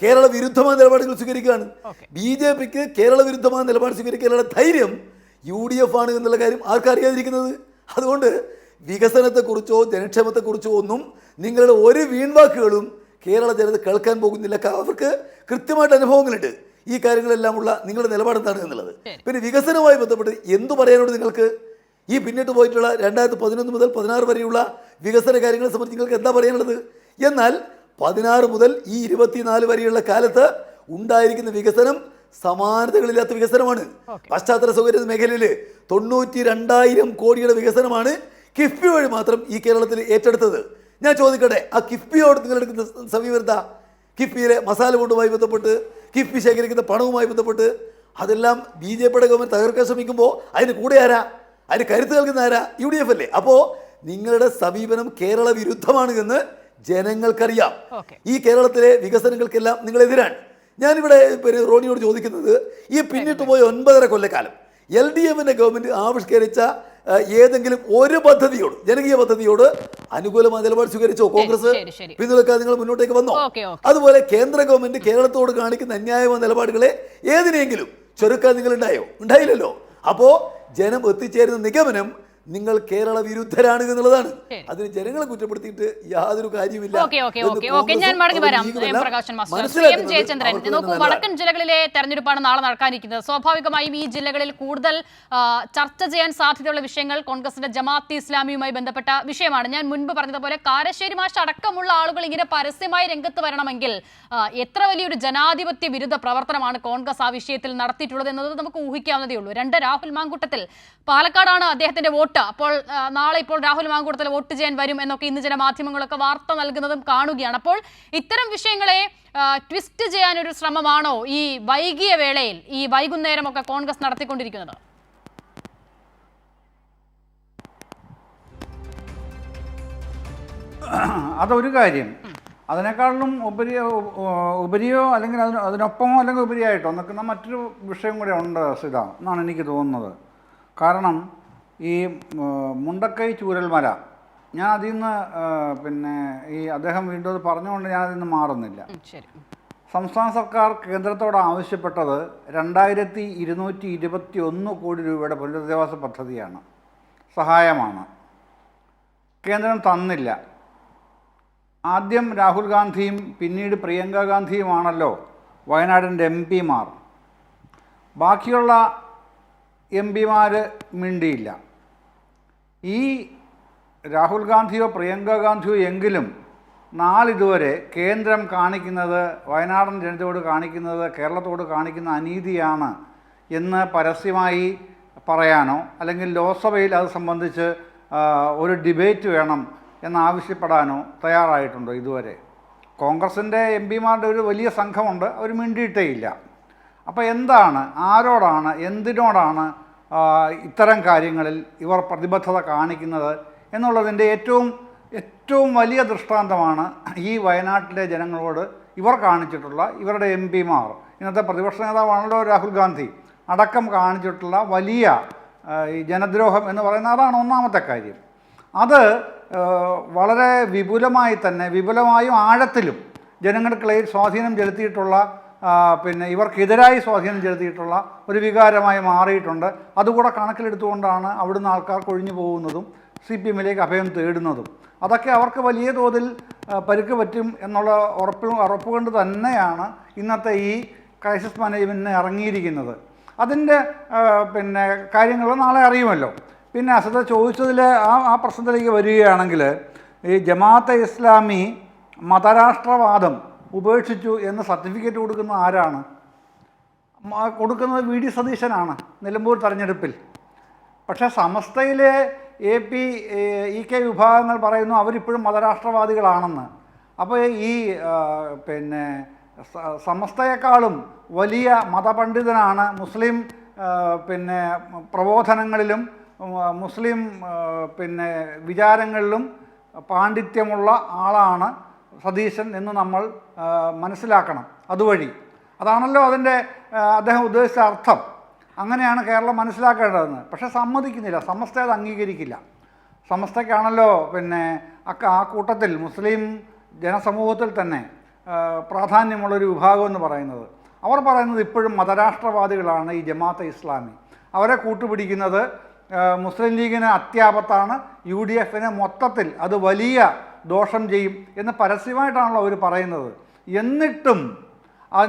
കേരള വിരുദ്ധമായ നിലപാടുകൾ സ്വീകരിക്കുകയാണ്. BJPക്ക് കേരള വിരുദ്ധമായ നിലപാട് സ്വീകരിക്കാനുള്ള ധൈര്യം UDF ആണ് എന്നുള്ള കാര്യം ആർക്കറിയാതിരിക്കുന്നത്? അതുകൊണ്ട് വികസനത്തെക്കുറിച്ചോ ജനക്ഷേമത്തെക്കുറിച്ചോ ഒന്നും നിങ്ങളുടെ ഒരു വീൺവാക്കുകളും കേരള ജനത കേൾക്കാൻ പോകുന്നില്ല. അവർക്ക് കൃത്യമായിട്ട് അനുഭവങ്ങളുണ്ട് ഈ കാര്യങ്ങളെല്ലാമുള്ള നിങ്ങളുടെ നിലപാട് എന്താണ് എന്നുള്ളത്. പിന്നെ വികസനവുമായി ബന്ധപ്പെട്ട് എന്തു പറയാനോട് നിങ്ങൾക്ക്? ഈ പിന്നിട്ട് പോയിട്ടുള്ള 2011 മുതൽ 16 വരെയുള്ള വികസന കാര്യങ്ങളെ സംബന്ധിച്ച് നിങ്ങൾക്ക് എന്താ പറയാനുള്ളത്? എന്നാൽ 16 മുതൽ ഈ 24 വരെയുള്ള കാലത്ത് ഉണ്ടായിരിക്കുന്ന വികസനം സമാനതകളില്ലാത്ത വികസനമാണ്. പശ്ചാത്തല സൗകര്യ മേഖലയിൽ 92,000 കോടിയുടെ വികസനമാണ് കിഫ്ബി വഴി മാത്രം ഈ കേരളത്തിൽ ഏറ്റെടുത്തത്. ഞാൻ ചോദിക്കട്ടെ, ആ കിഫ്ബിയോട് നിങ്ങൾ എടുക്കുന്ന സമീപനത, കിഫ്ബിയിലെ മസാല ബോണ്ടുമായി ബന്ധപ്പെട്ട് കിഫ്ബി ശേഖരിക്കുന്ന പണവുമായി ബന്ധപ്പെട്ട് അതെല്ലാം BJPയുടെ ഗവൺമെൻറ് തകർക്കാൻ ശ്രമിക്കുമ്പോൾ അതിന് കൂടെ ആരാ? അതിന് കരുത്ത് നൽകുന്ന ആരാ? UDF അല്ലേ. അപ്പോൾ നിങ്ങളുടെ സമീപനം കേരള വിരുദ്ധമാണ് എന്ന് ജനങ്ങൾക്കറിയാം. ഈ കേരളത്തിലെ വികസനങ്ങൾക്കെല്ലാം നിങ്ങളെതിരാണ്. ഞാനിവിടെ പിന്നെ റോണിയോട് ചോദിക്കുന്നത്, ഈ പിന്നിട്ട് പോയ 9.5 കൊല്ലക്കാലം LDFൻ്റെ ഗവൺമെൻറ് ആവിഷ്കരിച്ച ഏതെങ്കിലും ഒരു പദ്ധതിയോട്, ജനകീയ പദ്ധതിയോട് അനുകൂലമായ നിലപാട് സ്വീകരിച്ചോ? കോൺഗ്രസ് പിന്തുണക്കാൻ നിങ്ങൾ മുന്നോട്ടേക്ക് വന്നോ? അതുപോലെ കേന്ദ്ര ഗവൺമെൻറ് കേരളത്തോട് കാണിക്കുന്ന അന്യായമായ നിലപാടുകളെ ഏതിനെങ്കിലും ചെറുക്കാൻ നിങ്ങൾ ഉണ്ടായില്ലല്ലോ. അപ്പോൾ ജനം എത്തിച്ചേരുന്ന നിഗമനം നിങ്ങൾ കേരള വിരുദ്ധരാണ് എന്നുള്ളതാണ്. അതിന് ജനങ്ങളെ കുറ്റപ്പെടുത്തിയിട്ട് യാതൊരു കാര്യമില്ല. ഞാൻ മടങ്ങി വരാം. Prakashan master, M. ജയചന്ദ്രൻ, നോക്കൂ, വടക്കൻ ജില്ലകളിലെ തെരഞ്ഞെടുപ്പാണ് നാളെ നടക്കാനിരിക്കുന്നത്. സ്വാഭാവികമായും ഈ ജില്ലകളിൽ കൂടുതൽ ചർച്ച ചെയ്യാൻ സാധ്യതയുള്ള വിഷയങ്ങൾ കോൺഗ്രസിന്റെ ജമാഅത്തെ ഇസ്ലാമിയുമായി ബന്ധപ്പെട്ട വിഷയമാണ്. ഞാൻ മുൻപ് പറഞ്ഞതുപോലെ കാരശ്ശേരി മാഷ് അടക്കമുള്ള ആളുകൾ ഇങ്ങനെ പരസ്യമായി രംഗത്ത് വരണമെങ്കിൽ എത്ര വലിയൊരു ജനാധിപത്യ വിരുദ്ധ പ്രവർത്തനമാണ് കോൺഗ്രസ് ആ വിഷയത്തിൽ നടത്തിയിട്ടുള്ളത് എന്നത് നമുക്ക് ഊഹിക്കാവുന്നതേ ഉള്ളൂ. 2, രാഹുൽ മാങ്കൂട്ടത്തിൽ, പാലക്കാടാണ് അദ്ദേഹത്തിന്റെ വോട്ട്. അപ്പോൾ നാളെ ഇപ്പോൾ രാഹുൽ മാങ്കൂട്ടത്തിൽ വോട്ട് ചെയ്യാൻ വരും എന്നൊക്കെ ഇന്ന് ചില മാധ്യമങ്ങളൊക്കെ വാർത്ത നൽകുന്നതും കാണുകയാണ്. അപ്പോൾ ഇത്തരം വിഷയങ്ങളെ ട്വിസ്റ്റ് ചെയ്യാനൊരു ശ്രമമാണോ ഈ വൈകിയ വേളയിൽ, ഈ വൈകുന്നേരമൊക്കെ കോൺഗ്രസ് നടത്തിക്കൊണ്ടിരിക്കുന്നത്? അതൊരു കാര്യം. അതിനേക്കാളും ഉപരിയോ അല്ലെങ്കിൽ അതിനൊപ്പമോ അല്ലെങ്കിൽ ഉപരിയായിട്ടോ നിൽക്കുന്ന മറ്റൊരു വിഷയം കൂടെ ഉണ്ട് സിത എന്നാണ് എനിക്ക് തോന്നുന്നത്. കാരണം ഈ മുണ്ടക്കൈ ചൂരൽമല, ഞാൻ അതിൽ നിന്ന് പിന്നെ ഈ അദ്ദേഹം വീണ്ടും അത് പറഞ്ഞുകൊണ്ട് ഞാൻ അതിൽ നിന്ന് മാറുന്നില്ല. സംസ്ഥാന സർക്കാർ കേന്ദ്രത്തോട് ആവശ്യപ്പെട്ടത് 2221 കോടി രൂപയുടെ പുനരധിവാസ പദ്ധതിയാണ്, സഹായമാണ്. കേന്ദ്രം തന്നില്ല. ആദ്യം രാഹുൽ ഗാന്ധിയും പിന്നീട് പ്രിയങ്ക ഗാന്ധിയുമാണല്ലോ വയനാടിൻ്റെ MP-മാർ. ബാക്കിയുള്ള MP-മാർ മിണ്ടിയില്ല. ഈ രാഹുൽ ഗാന്ധിയോ പ്രിയങ്ക ഗാന്ധിയോ എങ്കിലും നാളിതുവരെ കേന്ദ്രം കാണിക്കുന്നത്, വയനാടൻ ജനതയോട് കാണിക്കുന്നത്, കേരളത്തോട് കാണിക്കുന്ന അനീതിയാണ് എന്ന് പരസ്യമായി പറയാനോ അല്ലെങ്കിൽ ലോക്സഭയിൽ അത് സംബന്ധിച്ച് ഒരു ഡിബേറ്റ് വേണം എന്നാവശ്യപ്പെടാനോ തയ്യാറായിട്ടുണ്ടോ ഇതുവരെ? കോൺഗ്രസിൻ്റെ എം പിമാരുടെ ഒരു വലിയ സംഘമുണ്ട്, അവർ മിണ്ടിയിട്ടേ ഇല്ല. അപ്പോൾ എന്താണ്, ആരോടാണ്, എന്തിനോടാണ് ഇത്തരം കാര്യങ്ങളിൽ ഇവർ പ്രതിബദ്ധത കാണിക്കുന്നത് എന്നുള്ളതിൻ്റെ ഏറ്റവും വലിയ ദൃഷ്ടാന്തമാണ് ഈ വയനാട്ടിലെ ജനങ്ങളോട് ഇവർ കാണിച്ചിട്ടുള്ള ഇവരുടെ എം പിമാർ, ഇന്നത്തെ പ്രതിപക്ഷ നേതാവാണല്ലോ രാഹുൽ ഗാന്ധി അടക്കം കാണിച്ചിട്ടുള്ള വലിയ ഈ ജനദ്രോഹം എന്ന് പറയുന്നത്. അതാണ് ഒന്നാമത്തെ കാര്യം. അത് വളരെ വിപുലമായും ആഴത്തിലും ജനങ്ങൾക്കിടയിൽ സ്വാധീനം ചെലുത്തിയിട്ടുള്ള, പിന്നെ ഇവർക്കെതിരായി സ്വാധീനം ചെലുത്തിയിട്ടുള്ള ഒരു വികാരമായി മാറിയിട്ടുണ്ട്. അതുകൂടെ കണക്കിലെടുത്തുകൊണ്ടാണ് അവിടുന്ന് ആൾക്കാർ കൊഴിഞ്ഞു പോകുന്നതും CPM-ലേക്ക് അഭയം തേടുന്നതും. അതൊക്കെ അവർക്ക് വലിയ തോതിൽ പരുക്ക് പറ്റും എന്നുള്ള ഉറപ്പ് കൊണ്ട് തന്നെയാണ് ഇന്നത്തെ ഈ ക്രൈസിസ് മാനേജ്മെൻറ്റിന് ഇറങ്ങിയിരിക്കുന്നത്. അതിൻ്റെ പിന്നെ കാര്യങ്ങൾ നാളെ അറിയുമല്ലോ. പിന്നെ അസദ ചോദിച്ചതിൽ ആ പ്രശ്നത്തിലേക്ക് വരികയാണെങ്കിൽ, ഈ ജമാഅത്തെ ഇസ്ലാമി മതരാഷ്ട്രവാദം ഉപേക്ഷിച്ചു എന്ന് സർട്ടിഫിക്കറ്റ് കൊടുക്കുന്ന ആരാണ്? കൊടുക്കുന്നത് VD സതീശനാണ് നിലമ്പൂർ തെരഞ്ഞെടുപ്പിൽ. പക്ഷേ സമസ്തയിലെ AP EK വിഭാഗങ്ങൾ പറയുന്നു അവരിപ്പോഴും മതരാഷ്ട്രവാദികളാണെന്ന്. അപ്പോൾ ഈ പിന്നെ സമസ്തയെക്കാളും വലിയ മതപണ്ഡിതനാണ്, മുസ്ലിം പിന്നെ പ്രബോധനങ്ങളിലും മുസ്ലിം പിന്നെ വിചാരങ്ങളിലും പാണ്ഡിത്യമുള്ള ആളാണ് സതീശൻ എന്ന് നമ്മൾ മനസ്സിലാക്കണം. അതുവഴി അതാണല്ലോ അദ്ദേഹം ഉദ്ദേശിച്ച അർത്ഥം. അങ്ങനെയാണ് കേരളം മനസ്സിലാക്കേണ്ടതെന്ന്. പക്ഷേ സമ്മതിക്കുന്നില്ല, സമസ്ത അത് അംഗീകരിക്കില്ല. സമസ്തയ്ക്കാണല്ലോ പിന്നെ ആ കൂട്ടത്തിൽ മുസ്ലിം ജനസമൂഹത്തിൽ തന്നെ പ്രാധാന്യമുള്ളൊരു വിഭാഗം എന്ന് പറയുന്നത്. അവർ പറയുന്നത് ഇപ്പോഴും മതരാഷ്ട്രവാദികളാണ് ഈ ജമാഅത്തെ ഇസ്ലാമി. അവരെ കൂട്ടുപിടിക്കുന്നത് മുസ്ലിം ലീഗിന് അത്യാപത്താണ്, UDF-ന് മൊത്തത്തിൽ അത് വലിയ ദോഷം ചെയ്യും എന്ന് പരസ്യമായിട്ടാണല്ലോ അവർ പറയുന്നത്. എന്നിട്ടും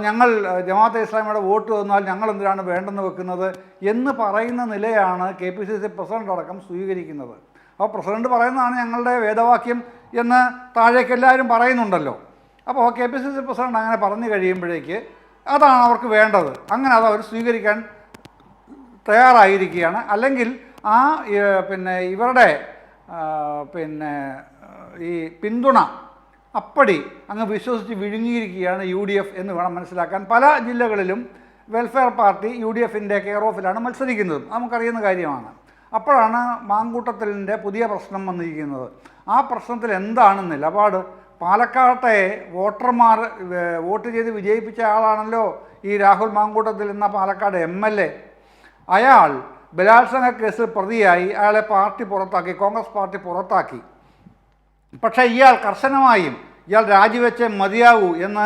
ഞങ്ങൾ ജമാഅത്തെ ഇസ്ലാമിയുടെ വോട്ട് തന്നാൽ ഞങ്ങൾ എന്തിനാണ് വേണ്ടെന്ന് വെക്കുന്നത് എന്ന് പറയുന്ന നിലയാണ് KPCC പ്രസിഡന്റ് അടക്കം സ്വീകരിക്കുന്നത്. അപ്പോൾ പ്രസിഡന്റ് പറയുന്നതാണ് ഞങ്ങളുടെ വേദവാക്യം എന്ന് താഴേക്ക് എല്ലാവരും പറയുന്നുണ്ടല്ലോ. അപ്പോൾ KPCC പ്രസിഡന്റ് അങ്ങനെ പറഞ്ഞു കഴിയുമ്പോഴേക്ക് അതാണ് അവർക്ക് വേണ്ടത്, അങ്ങനെ അത് അവർ സ്വീകരിക്കാൻ തയ്യാറായിരിക്കുകയാണ്. അല്ലെങ്കിൽ പിന്നെ ഇവരുടെ പിന്നെ ഈ പിന്തുണ അപ്പടി അങ്ങ് വിശ്വസിച്ച് വിഴുങ്ങിയിരിക്കുകയാണ് UDF എന്ന് വേണം മനസ്സിലാക്കാൻ. പല ജില്ലകളിലും വെൽഫെയർ പാർട്ടി UDF-ൻ്റെ കെയർ ഓഫിലാണ് മത്സരിക്കുന്നത്, നമുക്കറിയുന്ന കാര്യമാണ്. അപ്പോഴാണ് മാങ്കൂട്ടത്തിലിൻ്റെ പുതിയ പ്രശ്നം വന്നിരിക്കുന്നത്. ആ പ്രശ്നത്തിൽ എന്താണ് നിലപാട്? പാലക്കാട്ടെ വോട്ടർമാർ വോട്ട് ചെയ്ത് വിജയിപ്പിച്ച ആളാണല്ലോ ഈ രാഹുൽ മാങ്കൂട്ടത്തിൽ എന്ന പാലക്കാട് MLA. അയാൾ ബലാത്സംഗ കേസിൽ പ്രതിയായി അയാളെ കോൺഗ്രസ് പാർട്ടി പുറത്താക്കി. പക്ഷേ ഇയാൾ കർശനമായും രാജിവെച്ചേ മതിയാവൂ എന്ന്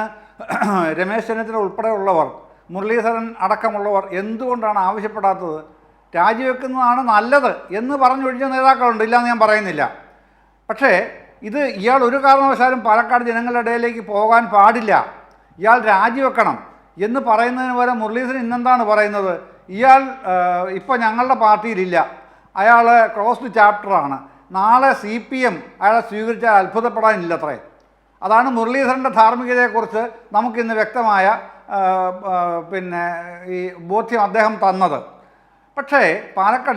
രമേശ് ചെന്നിത്തല ഉൾപ്പെടെയുള്ളവർ, മുരളീധരൻ അടക്കമുള്ളവർ എന്തുകൊണ്ടാണ് ആവശ്യപ്പെടാത്തത്? രാജിവെക്കുന്നതാണ് നല്ലത് എന്ന് പറഞ്ഞൊഴിഞ്ഞ നേതാക്കളുണ്ട്, ഇല്ലയെന്ന് ഞാൻ പറയുന്നില്ല. പക്ഷേ ഇയാൾ ഒരു കാരണവശാലും പാലക്കാട് ജനങ്ങളുടെ ഇടയിലേക്ക് പോകാൻ പാടില്ല, ഇയാൾ രാജിവെക്കണം എന്ന് പറയുന്നതിന് പകരം മുരളീധരൻ ഇന്നെന്താണ് പറയുന്നത്? ഇയാൾ ഇപ്പോൾ ഞങ്ങളുടെ പാർട്ടിയിലില്ല, അയാൾ ക്ലോസ്ഡ് ചാപ്റ്ററാണ്, നാളെ CPM അയാളെ സ്വീകരിച്ചാൽ അത്ഭുതപ്പെടാനില്ലത്രേ. അതാണ് മുരളീധരൻ്റെ ധാർമ്മികതയെക്കുറിച്ച് നമുക്കിന്ന് വ്യക്തമായ പിന്നെ ഈ ബോധ്യം അദ്ദേഹം തന്നത്. പക്ഷേ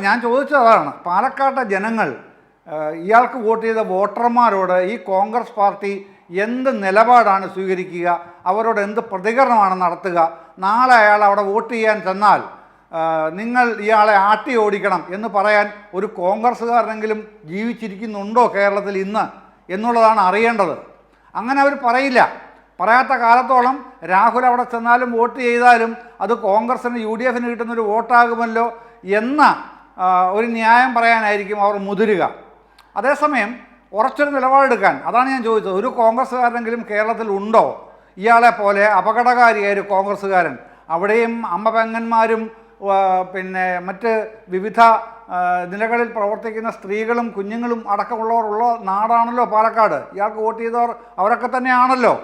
ഞാൻ ചോദിച്ചത് അതാണ്, പാലക്കാട്ടെ ജനങ്ങൾ ഇയാൾക്ക് വോട്ട് ചെയ്ത വോട്ടർമാരോട് ഈ കോൺഗ്രസ് പാർട്ടി എന്ത് നിലപാടാണ് സ്വീകരിക്കുക, അവരോട് എന്ത് പ്രതികരണമാണ് നടത്തുക? നാളെ അയാൾ അവിടെ വോട്ട് ചെയ്യാൻ ചെന്നാൽ നിങ്ങൾ ഇയാളെ ആട്ടി ഓടിക്കണം എന്ന് പറയാൻ ഒരു കോൺഗ്രസ്സുകാരനെങ്കിലും ജീവിച്ചിരിക്കുന്നുണ്ടോ കേരളത്തിൽ ഇന്ന് എന്നുള്ളതാണ് അറിയേണ്ടത്. അങ്ങനെ അവർ പറയില്ല. പറയാത്ത കാലത്തോളം രാഹുൽ അവിടെ ചെന്നാലും വോട്ട് ചെയ്താലും അത് കോൺഗ്രസിന് UDF-ന് കിട്ടുന്നൊരു വോട്ടാകുമല്ലോ എന്ന ഒരു ന്യായം പറയാനായിരിക്കും അവർ മുതിരുക. അതേസമയം ഉറച്ചൊരു നിലപാടെടുക്കാൻ, അതാണ് ഞാൻ ചോദിച്ചത്, ഒരു കോൺഗ്രസ്സുകാരനെങ്കിലും കേരളത്തിൽ ഉണ്ടോ ഇയാളെ പോലെ അപകടകാരിയായ ഒരു കോൺഗ്രസ്സുകാരൻ? അവിടെയും അമ്മപെങ്ങന്മാരും പിന്നെ മറ്റ് വിവിധ നിലകളിൽ പ്രവർത്തിക്കുന്ന സ്ത്രീകളും കുഞ്ഞുങ്ങളും അടക്കമുള്ളവരുള്ള നാടാണല്ലോ പാലക്കാട്. ഇയാൾക്ക് വോട്ട് ചെയ്തവർ അവരൊക്കെ തന്നെയാണല്ലോ.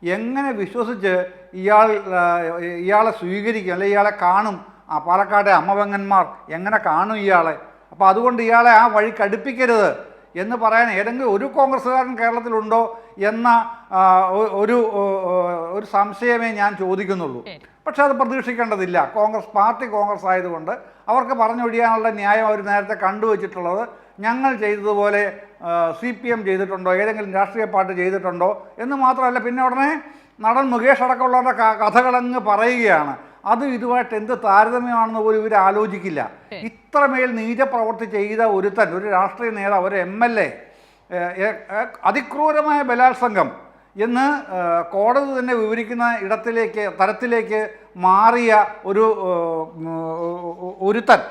എങ്ങനെ വിശ്വസിച്ച് ഇയാളെ സ്വീകരിക്കും, അല്ലെങ്കിൽ ഇയാളെ കാണും? പാലക്കാട്ടെ അമ്മപെങ്ങന്മാർ എങ്ങനെ കാണും ഇയാളെ? അപ്പോൾ അതുകൊണ്ട് ഇയാളെ ആ വഴി കടുപ്പിക്കരുത് എന്ന് പറയാൻ ഏതെങ്കിലും ഒരു കോൺഗ്രസ്സുകാരൻ കേരളത്തിലുണ്ടോ എന്ന ഒരു സംശയമേ ഞാൻ ചോദിക്കുന്നുള്ളൂ. പക്ഷെ അത് പ്രതീക്ഷിക്കേണ്ടതില്ല. കോൺഗ്രസ് ആയതുകൊണ്ട് അവർക്ക് പറഞ്ഞൊഴിയാനുള്ള ന്യായം അവർ നേരത്തെ കണ്ടുവച്ചിട്ടുള്ളത് ഞങ്ങൾ ചെയ്തതുപോലെ CPM ചെയ്തിട്ടുണ്ടോ, ഏതെങ്കിലും രാഷ്ട്രീയ പാർട്ടി ചെയ്തിട്ടുണ്ടോ എന്ന് മാത്രമല്ല, പിന്നെ ഉടനെ നടൻ മുകേഷ് അടക്കമുള്ളവരുടെ കഥകളങ്ങ് പറയുകയാണ്. അത് ഇതുമായിട്ട് എന്ത് താരതമ്യമാണെന്ന് പോലും ഇവർ ആലോചിക്കില്ല. ഇത്രമേൽ നീചപ്രവൃത്തി ചെയ്ത ഒരുത്തൻ, ഒരു രാഷ്ട്രീയ നേതാവ്, ഒരു MLA, അതിക്രൂരമായ ബലാത്സംഗം എന്ന് കോടതി തന്നെ വിവരിക്കുന്ന തരത്തിലേക്ക് മാറിയ ഒരുത്തൻ,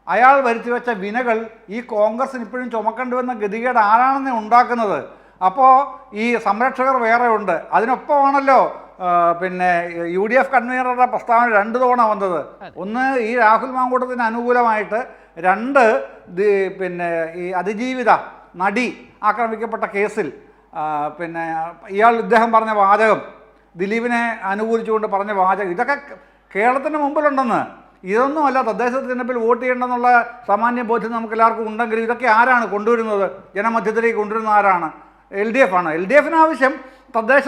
അയാൾ വരുത്തിവെച്ച വിനകൾ ഈ കോൺഗ്രസിന് ഇപ്പോഴും ചുമക്കേണ്ടുവെന്ന ഗതികേട് ആരാണെന്ന് ഉണ്ടാക്കുന്നത്. അപ്പോൾ ഈ സംരക്ഷകർ വേറെ ഉണ്ട്. അതിനൊപ്പമാണല്ലോ പിന്നെ UDF കൺവീനറുടെ പ്രസ്താവന 2 തവണ വന്നത്. ഒന്ന് ഈ രാഹുൽ മാങ്കൂട്ടത്തിന് അനുകൂലമായിട്ട്, 2 പിന്നെ ഈ അതിജീവിത നടി ആക്രമിക്കപ്പെട്ട കേസിൽ പിന്നെ ഇദ്ദേഹം പറഞ്ഞ വാചകം, ദിലീപിനെ അനുകൂലിച്ചുകൊണ്ട് പറഞ്ഞ വാചകം, ഇതൊക്കെ കേരളത്തിന് മുമ്പിലുണ്ടെന്ന്. ഇതൊന്നുമല്ല തദ്ദേശ തിരഞ്ഞെടുപ്പിൽ വോട്ട് ചെയ്യണമെന്നുള്ള സാമാന്യ ബോധ്യം നമുക്ക് എല്ലാവർക്കും ഉണ്ടെങ്കിലും ഇതൊക്കെ ആരാണ് കൊണ്ടുവരുന്നത്? ജനമധ്യത്തിലേക്ക് കൊണ്ടുവരുന്ന ആരാണ്? LDF ആണ്. LDFന് ആവശ്യം തദ്ദേശ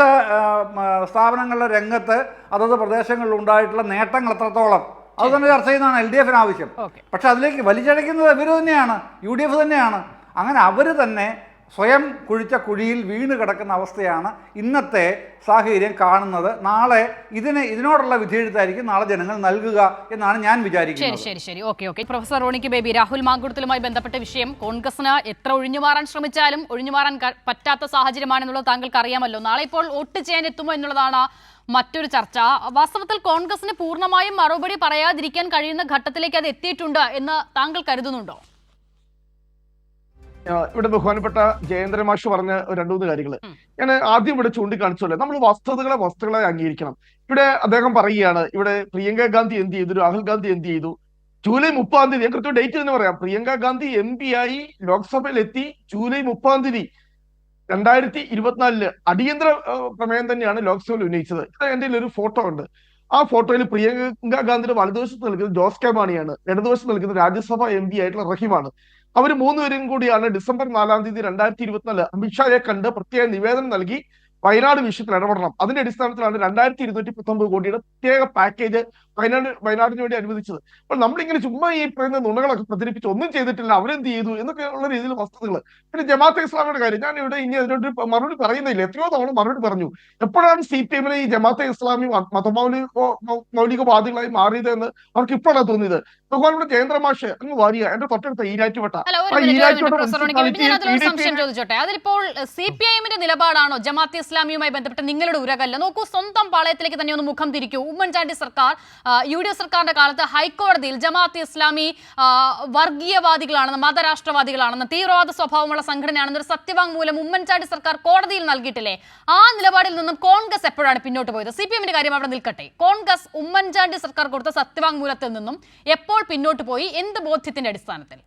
സ്ഥാപനങ്ങളുടെ രംഗത്ത് അതത് പ്രദേശങ്ങളിൽ ഉണ്ടായിട്ടുള്ള നേട്ടങ്ങൾ എത്രത്തോളം അത് തന്നെ ചർച്ച ചെയ്യുന്നതാണ് LDFന് ആവശ്യം. പക്ഷെ അതിലേക്ക് വലിച്ചഴയ്ക്കുന്നത് ഇവർ തന്നെയാണ്, UDF തന്നെയാണ്. അങ്ങനെ അവർ തന്നെ സ്വയം കുഴിച്ച കുഴിയിൽ വീണ് കിടക്കുന്ന അവസ്ഥയാണ് ഇന്നത്തെ സാഹചര്യം കാണുന്നത്. നാളെ ഇതിനോടുള്ള വിധിയെഴുത്തായിരിക്കും നാളെ ജനങ്ങൾ നൽകുക എന്നാണ് ഞാൻ വിചാരിക്കുന്നത്. ശരി. ഓക്കെ. പ്രൊഫസർ റോണിക്ക് ബേബി, രാഹുൽ മാങ്കൂട്ടത്തിലുമായി ബന്ധപ്പെട്ട വിഷയം കോൺഗ്രസിന് എത്ര ഒഴിഞ്ഞുമാറാൻ ശ്രമിച്ചാലും ഒഴിഞ്ഞുമാറാൻ പറ്റാത്ത സാഹചര്യമാണെന്നുള്ളത് താങ്കൾക്ക് അറിയാമല്ലോ. നാളെ ഇപ്പോൾ വോട്ട് ചെയ്യാൻ എത്തുമോ എന്നുള്ളതാണ് മറ്റൊരു ചർച്ച. വാസ്തവത്തിൽ കോൺഗ്രസിന് പൂർണ്ണമായും മറുപടി പറയാതിരിക്കാൻ കഴിയുന്ന ഘട്ടത്തിലേക്ക് അത് എത്തിയിട്ടുണ്ട് എന്ന് താങ്കൾ കരുതുന്നുണ്ടോ? ഇവിടെ ബഹുമാനപ്പെട്ട ജയേന്ദ്രൻ മാഷ് പറഞ്ഞ 2-3 കാര്യങ്ങൾ ഞാൻ ആദ്യം ഇവിടെ ചൂണ്ടിക്കാണിച്ചല്ലേ, നമ്മൾ വസ്തുതകളെ അംഗീകരിക്കണം. ഇവിടെ അദ്ദേഹം പറയുകയാണ്, ഇവിടെ പ്രിയങ്ക ഗാന്ധി എന്ത് ചെയ്തു, രാഹുൽ ഗാന്ധി എന്ത് ചെയ്തു. ജൂലൈ 30-ാം തീയതി, കൃത്യം ഡേറ്റ് തന്നെ പറയാം, പ്രിയങ്ക ഗാന്ധി MP ആയി ലോക്സഭയിൽ എത്തി ജൂലൈ 30-ാം തീയതി 2024 അടിയന്തര പ്രമേയം തന്നെയാണ് ലോക്സഭയിൽ ഉന്നയിച്ചത്. എന്റെ ഒരു ഫോട്ടോ ഉണ്ട്. ആ ഫോട്ടോയിൽ പ്രിയങ്ക ഗാന്ധിയുടെ വലതുവശത്ത് നിൽക്കുന്നത് ജോസ് കെ മാണിയാണ്, ഇടതുവശത്ത് നിൽക്കുന്നത് രാജ്യസഭ MP ആയിട്ടുള്ള റഹീമാണ്. അവർ 3 പേരും കൂടിയാണ് ഡിസംബർ 4-ാം തീയതി 2024 അമിത്ഷായെ കണ്ട് പ്രത്യേക നിവേദനം നൽകി വയനാട് വിഷയത്തിൽ ഇടപെടണം. അതിന്റെ അടിസ്ഥാനത്തിലാണ് 2219 കോടിയുടെ പ്രത്യേക പാക്കേജ് വയനാടിന് വേണ്ടി അനുവദിച്ചത്. അപ്പോൾ നമ്മളിങ്ങനെ ചുമ്മാ ഈ പറയുന്ന നുണകളൊക്കെ പ്രചരിപ്പിച്ച് ഒന്നും ചെയ്തിട്ടില്ല, അവരെന്ത് ചെയ്തു എന്നൊക്കെ ഉള്ള രീതിയിൽ വസ്തുതകൾ. പിന്നെ ജമാഅത്തെ ഇസ്ലാമിയുടെ കാര്യം ഞാൻ ഇവിടെ ഇനി അതിനോട് മറുപടി പറയുന്നില്ല, എത്രയോ തവണ മറുപടി പറഞ്ഞു. എപ്പോഴാണ് CPM-നെ ഈ ജമാഅത്തെ ഇസ്ലാമി മൗലികവാദികളായി മാറിയത് എന്ന് അവർക്ക് ഇപ്പോഴാണ് തോന്നിയത്? ബഹുമാനപ്പെട്ട ജയേന്ദ്ര മാഷ് അങ്ങ് വാരിക, എന്റെ തൊട്ടടുത്ത ഈരാറ്റുവട്ട. സംശയം ചോദിച്ചോട്ടെ, അതിലിപ്പോൾ CPIM-ന്റെ നിലപാടാണോ ജമാഅത്തെ ഇസ്ലാമിയുമായി ബന്ധപ്പെട്ട് നിങ്ങളുടെ ഉരകല്ല? നോക്കൂ, സ്വന്തം പാളയത്തിലേക്ക് തന്നെ ഒന്ന് മുഖം തിരിക്കൂ. ഉമ്മൻചാണ്ടി സർക്കാർ, UDF സർക്കാരിന്റെ കാലത്ത് ഹൈക്കോടതിയിൽ ജമാഅത്തെ ഇസ്ലാമി വർഗീയവാദികളാണെന്ന്, മതരാഷ്ട്രവാദികളാണെന്ന്, തീവ്രവാദ സ്വഭാവമുള്ള സംഘടനയാണെന്നൊരു സത്യവാങ്മൂലം ഉമ്മൻചാണ്ടി സർക്കാർ കോടതിയിൽ നൽകിയിട്ടില്ലേ? ആ നിലപാടിൽ നിന്നും കോൺഗ്രസ് എപ്പോഴാണ് പിന്നോട്ട് പോയത്? CPM-ന്റെ കാര്യം അവിടെ നിൽക്കട്ടെ, കോൺഗ്രസ് ഉമ്മൻചാണ്ടി സർക്കാർ കൊടുത്ത സത്യവാങ്മൂലത്തിൽ നിന്നും എപ്പോൾ പിന്നോട്ട് പോയി? എന്ത് ബോധ്യത്തിന്റെ അടിസ്ഥാനത്തിൽ?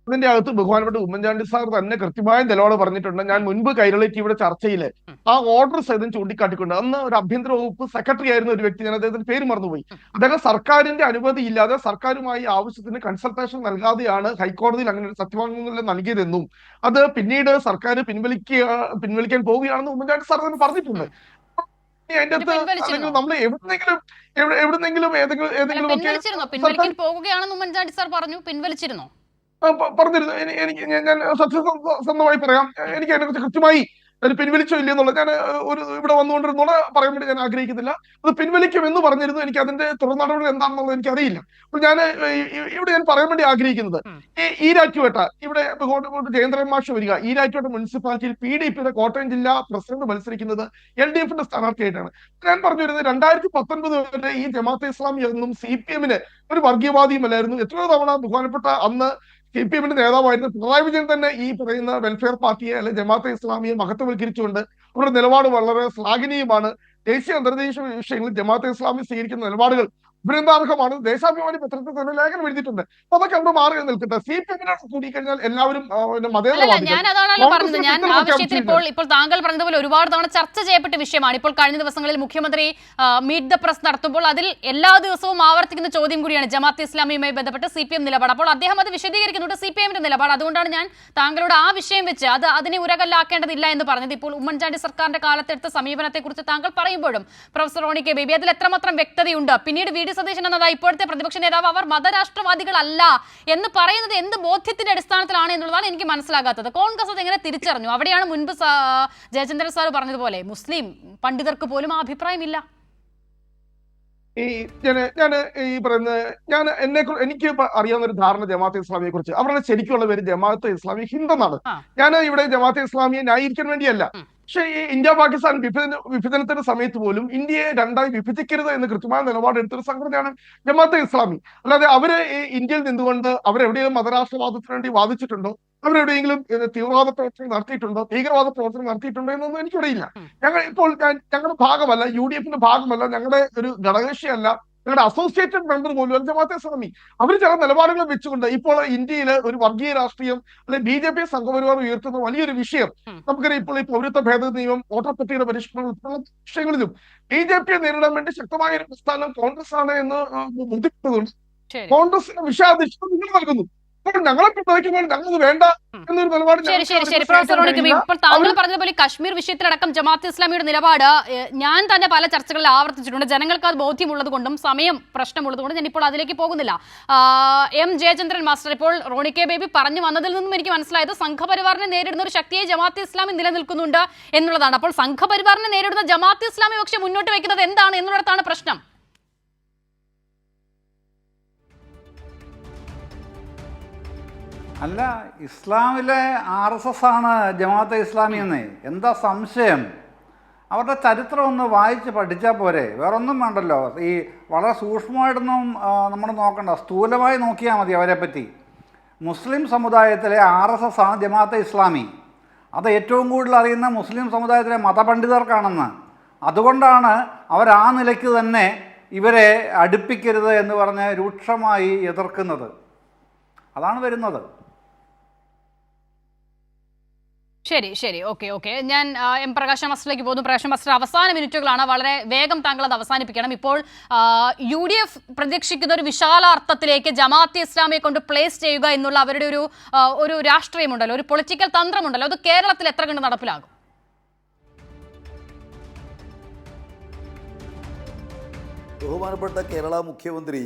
അതിന്റെ അകത്ത് ബഹുമാനപ്പെട്ട ഉമ്മൻചാണ്ടി സാർ തന്നെ കൃത്യമായ നിലപാട് പറഞ്ഞിട്ടുണ്ട്. ഞാൻ മുൻപ് കൈരളി ടിവിയുടെ ചർച്ചയില് ആ ഓർഡർ സഹിതം ചൂണ്ടിക്കാട്ടിക്കൊണ്ട്, അന്ന് ഒരു ആഭ്യന്തര വകുപ്പ് സെക്രട്ടറി ആയിരുന്ന ഒരു വ്യക്തി, ഞാൻ അദ്ദേഹത്തിന്റെ പേര് മറന്നുപോയി, അദ്ദേഹം സർക്കാരിന്റെ അനുമതി ഇല്ലാതെ സർക്കാരുമായി ആവശ്യത്തിന് കൺസൾട്ടേഷൻ നൽകാതെയാണ് ഹൈക്കോടതിയിൽ അങ്ങനെ ഒരു സത്യവാങ്മൂലം നൽകിയതെന്നും അത് പിന്നീട് സർക്കാർ പിൻവലിക്കാൻ പോവുകയാണെന്ന് ഉമ്മൻചാണ്ടി സാർ തന്നെ പറഞ്ഞിട്ടുണ്ട്. അതിന്റെ അകത്ത് നമ്മൾ എവിടുന്നെങ്കിലും പോകുകയാണെന്ന് ഉമ്മൻചാണ്ടി സാർ പറഞ്ഞു, പിൻവലിച്ചിരുന്നോ? പറഞ്ഞിരുന്നു. എനിക്ക് ഞാൻ സത്യസന്ധമായി പറയാം, എനിക്ക് അതിനെക്കുറിച്ച് കൃത്യമായി അത് പിൻവലിച്ചോ ഇല്ലെന്നുള്ളത് ഞാൻ ഇവിടെ വന്നുകൊണ്ടിരുന്നോളെ പറയാൻ വേണ്ടി ഞാൻ ആഗ്രഹിക്കുന്നില്ല. അത് പിൻവലിക്കുമെന്ന് പറഞ്ഞിരുന്നു. എനിക്ക് അതിന്റെ തുടർ നടപടി എന്താണെന്നുള്ളത് എനിക്ക് അറിയില്ല. അപ്പോൾ ഇവിടെ ഞാൻ പറയാൻ വേണ്ടി ആഗ്രഹിക്കുന്നത്, ഈ ഈരാറ്റുപേട്ട, ഇവിടെ ജയേന്ദ്രൻ മാഷ് വരിക, ഈരാറ്റുപേട്ട മുനിസിപ്പാലിറ്റിയിൽ PDPയുടെ കോട്ടയം ജില്ലാ പ്രസിഡന്റ് മത്സരിക്കുന്നത് LDF-ന്റെ സ്ഥാനാർത്ഥിയായിട്ടാണ്. ഞാൻ പറഞ്ഞു വരുന്നത് 2019 വരെ ഈ ജമാഅത്തെ ഇസ്ലാമി എന്നും CPM-ന് ഒരു വർഗീയവാദിയുമല്ലായിരുന്നു. എത്രയോ തവണ ബഹുമാനപ്പെട്ട അന്ന് CPM-ന്റെ നേതാവായിരുന്ന പിണറായി വിജയൻ തന്നെ ഈ പറയുന്ന വെൽഫെയർ പാർട്ടിയെ അല്ലെങ്കിൽ ജമാഅത്തെ ഇസ്ലാമിയെ മഹത്വവൽക്കരിച്ചുകൊണ്ട് അവരുടെ നിലപാട് വളരെ ശ്ലാഘനീയമാണ്. ദേശീയ അന്തർദേശീയ വിഷയങ്ങളിൽ ജമാഅത്തെ ഇസ്ലാമി സ്വീകരിക്കുന്ന നിലപാടുകൾ അഭിനന്ദാർഹമാണ്. ദേശാഭിമാനി പത്രത്തിൽ തന്നെ ലേഖനം എഴുതിയിട്ടുണ്ട്. അപ്പൊ അതൊക്കെ അവിടെ മാറി നിൽക്കട്ടെ. CPM-നോട് കൂടിക്കഴിഞ്ഞാൽ എല്ലാവരും ഞാൻ അതാണല്ലോ പറഞ്ഞത്. ഞാൻ ആ വിഷയത്തിൽ ഇപ്പോൾ താങ്കൾ പറഞ്ഞതുപോലെ ഒരുപാട് തവണ ചർച്ച ചെയ്യപ്പെട്ട വിഷയമാണ്. ഇപ്പോൾ കഴിഞ്ഞ ദിവസങ്ങളിൽ മുഖ്യമന്ത്രി മീറ്റ് ദ പ്രസ് നടത്തുമ്പോൾ അതിൽ എല്ലാ ദിവസവും ആവർത്തിക്കുന്ന ചോദ്യം കൂടിയാണ് ജമാഅത്തെ ഇസ്ലാമിയുമായി ബന്ധപ്പെട്ട് CPM നിലപാട്. അപ്പോൾ അദ്ദേഹം അത് വിശദീകരിക്കുന്നുണ്ട്, CPM-ന്റെ നിലപാട്. അതുകൊണ്ടാണ് ഞാൻ താങ്കളോട് ആ വിഷയം വെച്ച് അതിനെ ഉരകല്ലാക്കേണ്ടതില്ല എന്ന് പറഞ്ഞത്. ഇപ്പോൾ ഉമ്മൻചാണ്ടി സർക്കാരിന്റെ കാലത്തെടുത്ത സമീപനത്തെ കുറിച്ച് താങ്കൾ പറയുമ്പോഴും പ്രൊഫസർ റോണി കെ ബേബി, അതിൽ എത്രമാത്രം വ്യക്തതയുണ്ട്? പിന്നീട് VD സതീശൻ എന്നത് ഇപ്പോഴത്തെ പ്രതിപക്ഷ നേതാവ് അവർ മതരാഷ്ട്രവാദികളല്ല എന്ന് പറയുന്നത് എന്ത് ബോധ്യത്തിന്റെ അടിസ്ഥാനത്തിലാണ് എന്നുള്ളതാണ് എനിക്ക് മനസ്സിലാകാത്തത്. കോൺഗ്രസ് അത് എങ്ങനെ തിരിച്ചറിഞ്ഞു? അവിടെയാണ് മുൻപ് ജയചന്ദ്രൻ സാർ പറഞ്ഞതുപോലെ മുസ്ലിം പണ്ഡിതർക്ക് പോലും ആ അഭിപ്രായമില്ല. ഞാൻ ഈ പറയുന്നത് എനിക്ക് അറിയാവുന്ന ഒരു ധാരണ ജമാഅത്തെ ഇസ്ലാമിയെ കുറിച്ച്, അവരുടെ ശരിക്കുള്ള പേര് ജമാഅത്തെ ഇസ്ലാമി ഹിന്ദ് എന്നാണ്. ഞാൻ ഇവിടെ ജമാഅത്തെ ഇസ്ലാമിയെ ന്യായീകരിക്കാൻ വേണ്ടിയല്ല. പക്ഷേ ഈ ഇന്ത്യ പാകിസ്ഥാൻ വിഭജനത്തിന്റെ സമയത്ത് പോലും ഇന്ത്യയെ രണ്ടായി വിഭജിക്കരുത് എന്ന് കൃത്യമായ നിലപാടെടുത്തൊരു സംഘടനയാണ് ജമാഅത്തെ ഇസ്ലാമി. അല്ലാതെ അവര് ഈ ഇന്ത്യയിൽ നിന്നുകൊണ്ട് അവരെവിടെയെങ്കിലും മതരാഷ്ട്രവാദത്തിന് വേണ്ടി വാദിച്ചിട്ടുണ്ടോ, അവരെവിടെയെങ്കിലും തീവ്രവാദ പ്രവർത്തനം നടത്തിയിട്ടുണ്ടോ, ഭീകരവാദ പ്രവർത്തനം നടത്തിയിട്ടുണ്ടോ എന്നൊന്നും എനിക്കിടയില്ല. ഞങ്ങളുടെ ഭാഗമല്ല, UDF-ന്റെ ഭാഗമല്ല, ഞങ്ങളുടെ ഒരു ഘടകകക്ഷിയല്ല, ഞങ്ങളുടെ അസോസിയേറ്റഡ് മെമ്പർ പോലും ജമാഅത്തെ ഇസ്ലാമി. അവർ ചില നിലപാടുകൾ വെച്ചുകൊണ്ട് ഇപ്പോൾ ഇന്ത്യയിൽ ഒരു വർഗീയ രാഷ്ട്രീയം അല്ലെങ്കിൽ BJP സംഘപരിവാർ ഉയർത്തുന്ന വലിയൊരു വിഷയം നമുക്കറിയാം. ഇപ്പോൾ ഈ പൗരത്വ ഭേദഗതി നിയമം, വോട്ടർ പട്ടികയുടെ പരിഷ്കരണം ഉൾപ്പെടെ വിഷയങ്ങളിലും BJP-യെ നേരിടാൻ വേണ്ടി ശക്തമായ ഒരു പ്രസ്ഥാനം കോൺഗ്രസ് ആണ് എന്ന് ബോധ്യപ്പെട്ടതുകൊണ്ട് കോൺഗ്രസിന് വിഷയാധിഷ്ഠിതം നിങ്ങൾ നൽകുന്നു. ഞങ്ങളെ പിന്തുണയ്ക്കുമ്പോൾ ഞങ്ങൾക്ക് വേണ്ട എന്നൊരു നിലപാട്. ശരി പ്രൊഫസർ റോണിക്ക്, ഇപ്പോൾ താങ്കൾ പറഞ്ഞതുപോലെ കശ്മീർ വിഷയത്തിലടക്കം ജമാഅത്തെ ഇസ്ലാമിയുടെ നിലപാട് ഞാൻ തന്നെ പല ചർച്ചകളിൽ ആവർത്തിച്ചിട്ടുണ്ട്. ജനങ്ങൾക്ക് അത് ബോധ്യമുള്ളത് കൊണ്ടും സമയം പ്രശ്നമുള്ളത് കൊണ്ടും ഞാൻ ഇപ്പോൾ അതിലേക്ക് പോകുന്നില്ല. M. ജയചന്ദ്രൻ മാസ്റ്റർ, ഇപ്പോൾ റോണി കെ ബേബി പറഞ്ഞു വന്നതിൽ നിന്നും എനിക്ക് മനസ്സിലായത് സംഘപരിവാറിനെ നേരിടുന്ന ഒരു ശക്തിയെ ജമാഅത്തെ ഇസ്ലാമി നിലനിൽക്കുന്നുണ്ട് എന്നുള്ളതാണ്. അപ്പോൾ സംഘപരിവാറിനെ നേരിടുന്ന ജമാഅത്തെ ഇസ്ലാമി പക്ഷേ മുന്നോട്ട് വയ്ക്കുന്നത് എന്താണ് എന്നുള്ളതാണ് പ്രശ്നം. അല്ല, ഇസ്ലാമിലെ RSS ആണ് ജമാഅത്തെ ഇസ്ലാമി എന്ന് എന്താ സംശയം? അവരുടെ ചരിത്രം ഒന്ന് വായിച്ച് പഠിച്ചാൽ പോരെ, വേറൊന്നും വേണ്ടല്ലോ. ഈ വളരെ സൂക്ഷ്മമായിട്ടൊന്നും നമ്മൾ നോക്കണ്ട, സ്ഥൂലമായി നോക്കിയാൽ മതി അവരെ പറ്റി. മുസ്ലിം സമുദായത്തിലെ RSS ആണ് ജമാഅത്തെ ഇസ്ലാമി. അത് ഏറ്റവും കൂടുതൽ അറിയുന്ന മുസ്ലിം സമുദായത്തിലെ മതപണ്ഡിതർക്കാണെന്ന്. അതുകൊണ്ടാണ് അവർ ആ നിലയ്ക്ക് തന്നെ ഇവരെ അടുപ്പിക്കരുത് എന്ന് പറഞ്ഞ് രൂക്ഷമായി എതിർക്കുന്നത്. അതാണ് വരുന്നത്. ശരി ഓക്കെ ഞാൻ M. പ്രകാശ് മാസ്റ്ററിലേക്ക് പോകുന്നു. പ്രകാശ് മാസ്റ്റർ, അവസാന മിനിറ്റുകളാണ്, വളരെ വേഗം താങ്കൾ അത് അവസാനിപ്പിക്കണം. ഇപ്പോൾ UDF പ്രതീക്ഷിക്കുന്ന ഒരു വിശാല അർത്ഥത്തിലേക്ക് ജമാഅത്തെ ഇസ്ലാമിയെ കൊണ്ട് പ്ലേസ് ചെയ്യുക എന്നുള്ള അവരുടെ ഒരു രാഷ്ട്രീയമുണ്ടല്ലോ, ഒരു പൊളിറ്റിക്കൽ തന്ത്രമുണ്ടല്ലോ, അത് കേരളത്തിൽ എത്ര കണ്ട് നടപ്പിലാകും? ബഹുമാനപ്പെട്ട കേരള മുഖ്യമന്ത്രി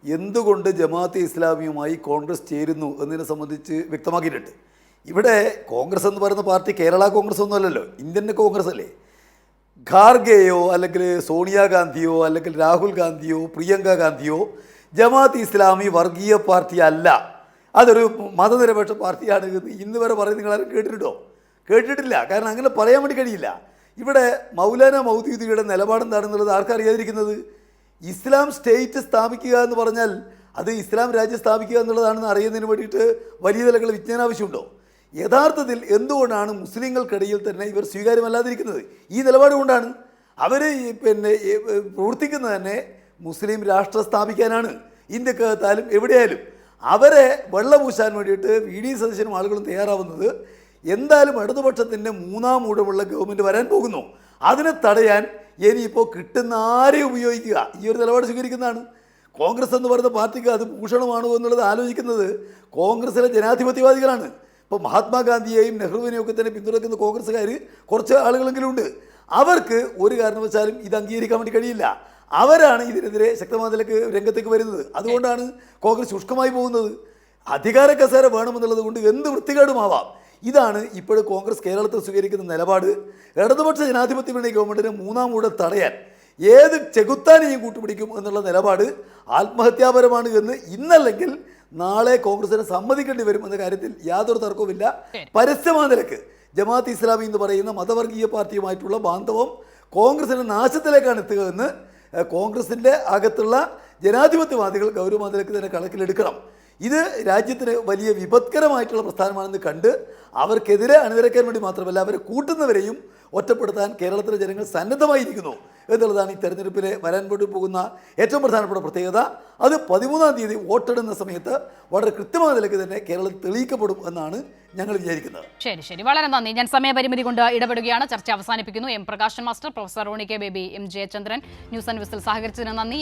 എന്തുകൊണ്ട് ജമാഅത്തെ ഇസ്ലാമിയുമായി കോൺഗ്രസ് ചേരുന്നു എന്നതിനെ സംബന്ധിച്ച് വ്യക്തമാക്കിയിട്ടുണ്ട്. ഇവിടെ കോൺഗ്രസ് എന്ന് പറയുന്ന പാർട്ടി കേരള കോൺഗ്രസ് ഒന്നുമല്ലല്ലോ, ഇന്ത്യൻ കോൺഗ്രസ് അല്ലേ. ഖാർഗെയോ അല്ലെങ്കിൽ സോണിയാഗാന്ധിയോ അല്ലെങ്കിൽ രാഹുൽ ഗാന്ധിയോ പ്രിയങ്ക ഗാന്ധിയോ ജമാഅത്ത് ഇസ്ലാമി വർഗീയ പാർട്ടി അല്ല, അതൊരു മതനിരപേക്ഷ പാർട്ടിയാണ് എന്ന് ഇന്ന് വരെ പറയും. നിങ്ങളാരും കേട്ടിട്ടുണ്ടോ? കേട്ടിട്ടില്ല. കാരണം അങ്ങനെ പറയാൻ വേണ്ടി കഴിയില്ല. ഇവിടെ മൗലാന മൗദൂദിയുടെ നിലപാടെന്താണെന്നുള്ളത് ആർക്കറിയാതിരിക്കുന്നത്? ഇസ്ലാം സ്റ്റേറ്റ് സ്ഥാപിക്കുക എന്ന് പറഞ്ഞാൽ അത് ഇസ്ലാം രാജ്യം സ്ഥാപിക്കുക എന്നുള്ളതാണെന്ന് അറിയുന്നതിന് വേണ്ടിയിട്ട് വലിയ നിലകൾ വിജ്ഞാനാവശ്യമുണ്ടോ? യഥാർത്ഥത്തിൽ എന്തുകൊണ്ടാണ് മുസ്ലിങ്ങൾക്കിടയിൽ തന്നെ ഇവർ സ്വീകാര്യമല്ലാതിരിക്കുന്നത്? ഈ നിലപാട് കൊണ്ടാണ്. അവർ പ്രവർത്തിക്കുന്നത് തന്നെ മുസ്ലിം രാഷ്ട്രം സ്ഥാപിക്കാനാണ്. ഇന്ത്യക്കകത്താലും എവിടെയായാലും അവരെ വെള്ളപൂശാൻ വേണ്ടിയിട്ട് VD സതീശനും ആളുകളും തയ്യാറാവുന്നത് എന്തായാലും ഇടതുപക്ഷത്തിൻ്റെ മൂന്നാം ഊഴമുള്ള ഗവൺമെൻറ് വരാൻ പോകുന്നു. അതിനെ തടയാൻ ഇനിയിപ്പോൾ കിട്ടുന്ന ആരെയും ഉപയോഗിക്കുക, ഈ ഒരു നിലപാട് സ്വീകരിക്കുന്നതാണ്. കോൺഗ്രസ് എന്ന് പറയുന്ന പാർട്ടിക്ക് അത് ഭൂഷണമാണോ എന്നുള്ളത് ആലോചിക്കുന്നത് കോൺഗ്രസിലെ ജനാധിപത്യവാദികളാണ്. ഇപ്പോൾ മഹാത്മാഗാന്ധിയെയും നെഹ്റുവിനെയും ഒക്കെ തന്നെ പിന്തുണയ്ക്കുന്ന കോൺഗ്രസ്സുകാർ കുറച്ച് ആളുകളെങ്കിലും ഉണ്ട്. അവർക്ക് ഒരു കാരണവശാലും ഇത് അംഗീകരിക്കാൻ വേണ്ടി കഴിയില്ല. അവരാണ് ഇതിനെതിരെ ശക്തമായ നിലക്ക് രംഗത്തേക്ക് വരുന്നത്. അതുകൊണ്ടാണ് കോൺഗ്രസ് ശുഷ്കമായി പോകുന്നത്. അധികാര കസേര വേണമെന്നുള്ളത് കൊണ്ട് എന്ത് വൃത്തികേടുമാവാം. ഇതാണ് ഇപ്പോൾ കോൺഗ്രസ് കേരളത്തിൽ സ്വീകരിക്കുന്ന നിലപാട്. ഇടതുപക്ഷ ജനാധിപത്യ മുന്നണി ഗവൺമെൻറ്റിന് മൂന്നാം ഊഴം തടയാൻ ഏത് ചെകുത്താനെയും കൂട്ടുപിടിക്കും എന്നുള്ള നിലപാട് ആത്മഹത്യാപരമാണ് എന്ന് ഇന്നല്ലെങ്കിൽ നാളെ കോൺഗ്രസിന് സമ്മതിക്കേണ്ടി വരും എന്ന കാര്യത്തിൽ യാതൊരു തർക്കവുമില്ല. പരസ്യമായ നിലക്ക് ജമാഅത്ത് ഇസ്ലാമി എന്ന് പറയുന്ന മതവർഗീയ പാർട്ടിയുമായിട്ടുള്ള ബാന്ധവം കോൺഗ്രസിൻ്റെ നാശത്തിലേക്കാണ് എത്തുക എന്ന് കോൺഗ്രസിൻ്റെ അകത്തുള്ള ജനാധിപത്യവാദികൾ ഗൗരവമായ നിലക്ക് തന്നെ കണക്കിലെടുക്കണം. ഇത് രാജ്യത്തിന് വലിയ വിപത്കരമായിട്ടുള്ള പ്രസ്ഥാനമാണെന്ന് കണ്ട് അവർക്കെതിരെ അണിനിരക്കാൻ വേണ്ടി മാത്രമല്ല അവരെ കൂട്ടുന്നവരെയും ഒറ്റപ്പെടുത്താൻ കേരളത്തിലെ ജനങ്ങൾ സന്നദ്ധമായിരിക്കുന്നു എന്നുള്ളതാണ് ഈ തെരഞ്ഞെടുപ്പിലെ വരാൻ വേണ്ടി പോകുന്ന ഏറ്റവും പ്രധാനപ്പെട്ട പ്രത്യേകത. അത് 13-ാം തീയതി വോട്ടെടുന്ന സമയത്ത് വളരെ കൃത്യമായ നിലയ്ക്ക് തന്നെ കേരളത്തിൽ തെളിയിക്കപ്പെടും എന്നാണ് ഞങ്ങൾ വിചാരിക്കുന്നത്. ശരി, വളരെ നന്ദി. ഞാൻ സമയപരിമിതി കൊണ്ട് ഇടപെടുകയാണ്. ചർച്ച അവസാനിപ്പിക്കുന്നു. M. Prakashan master, professor Roni K Baby, M. Jayachandran, news and whistle സഹകരിച്ചതിന് നന്ദി.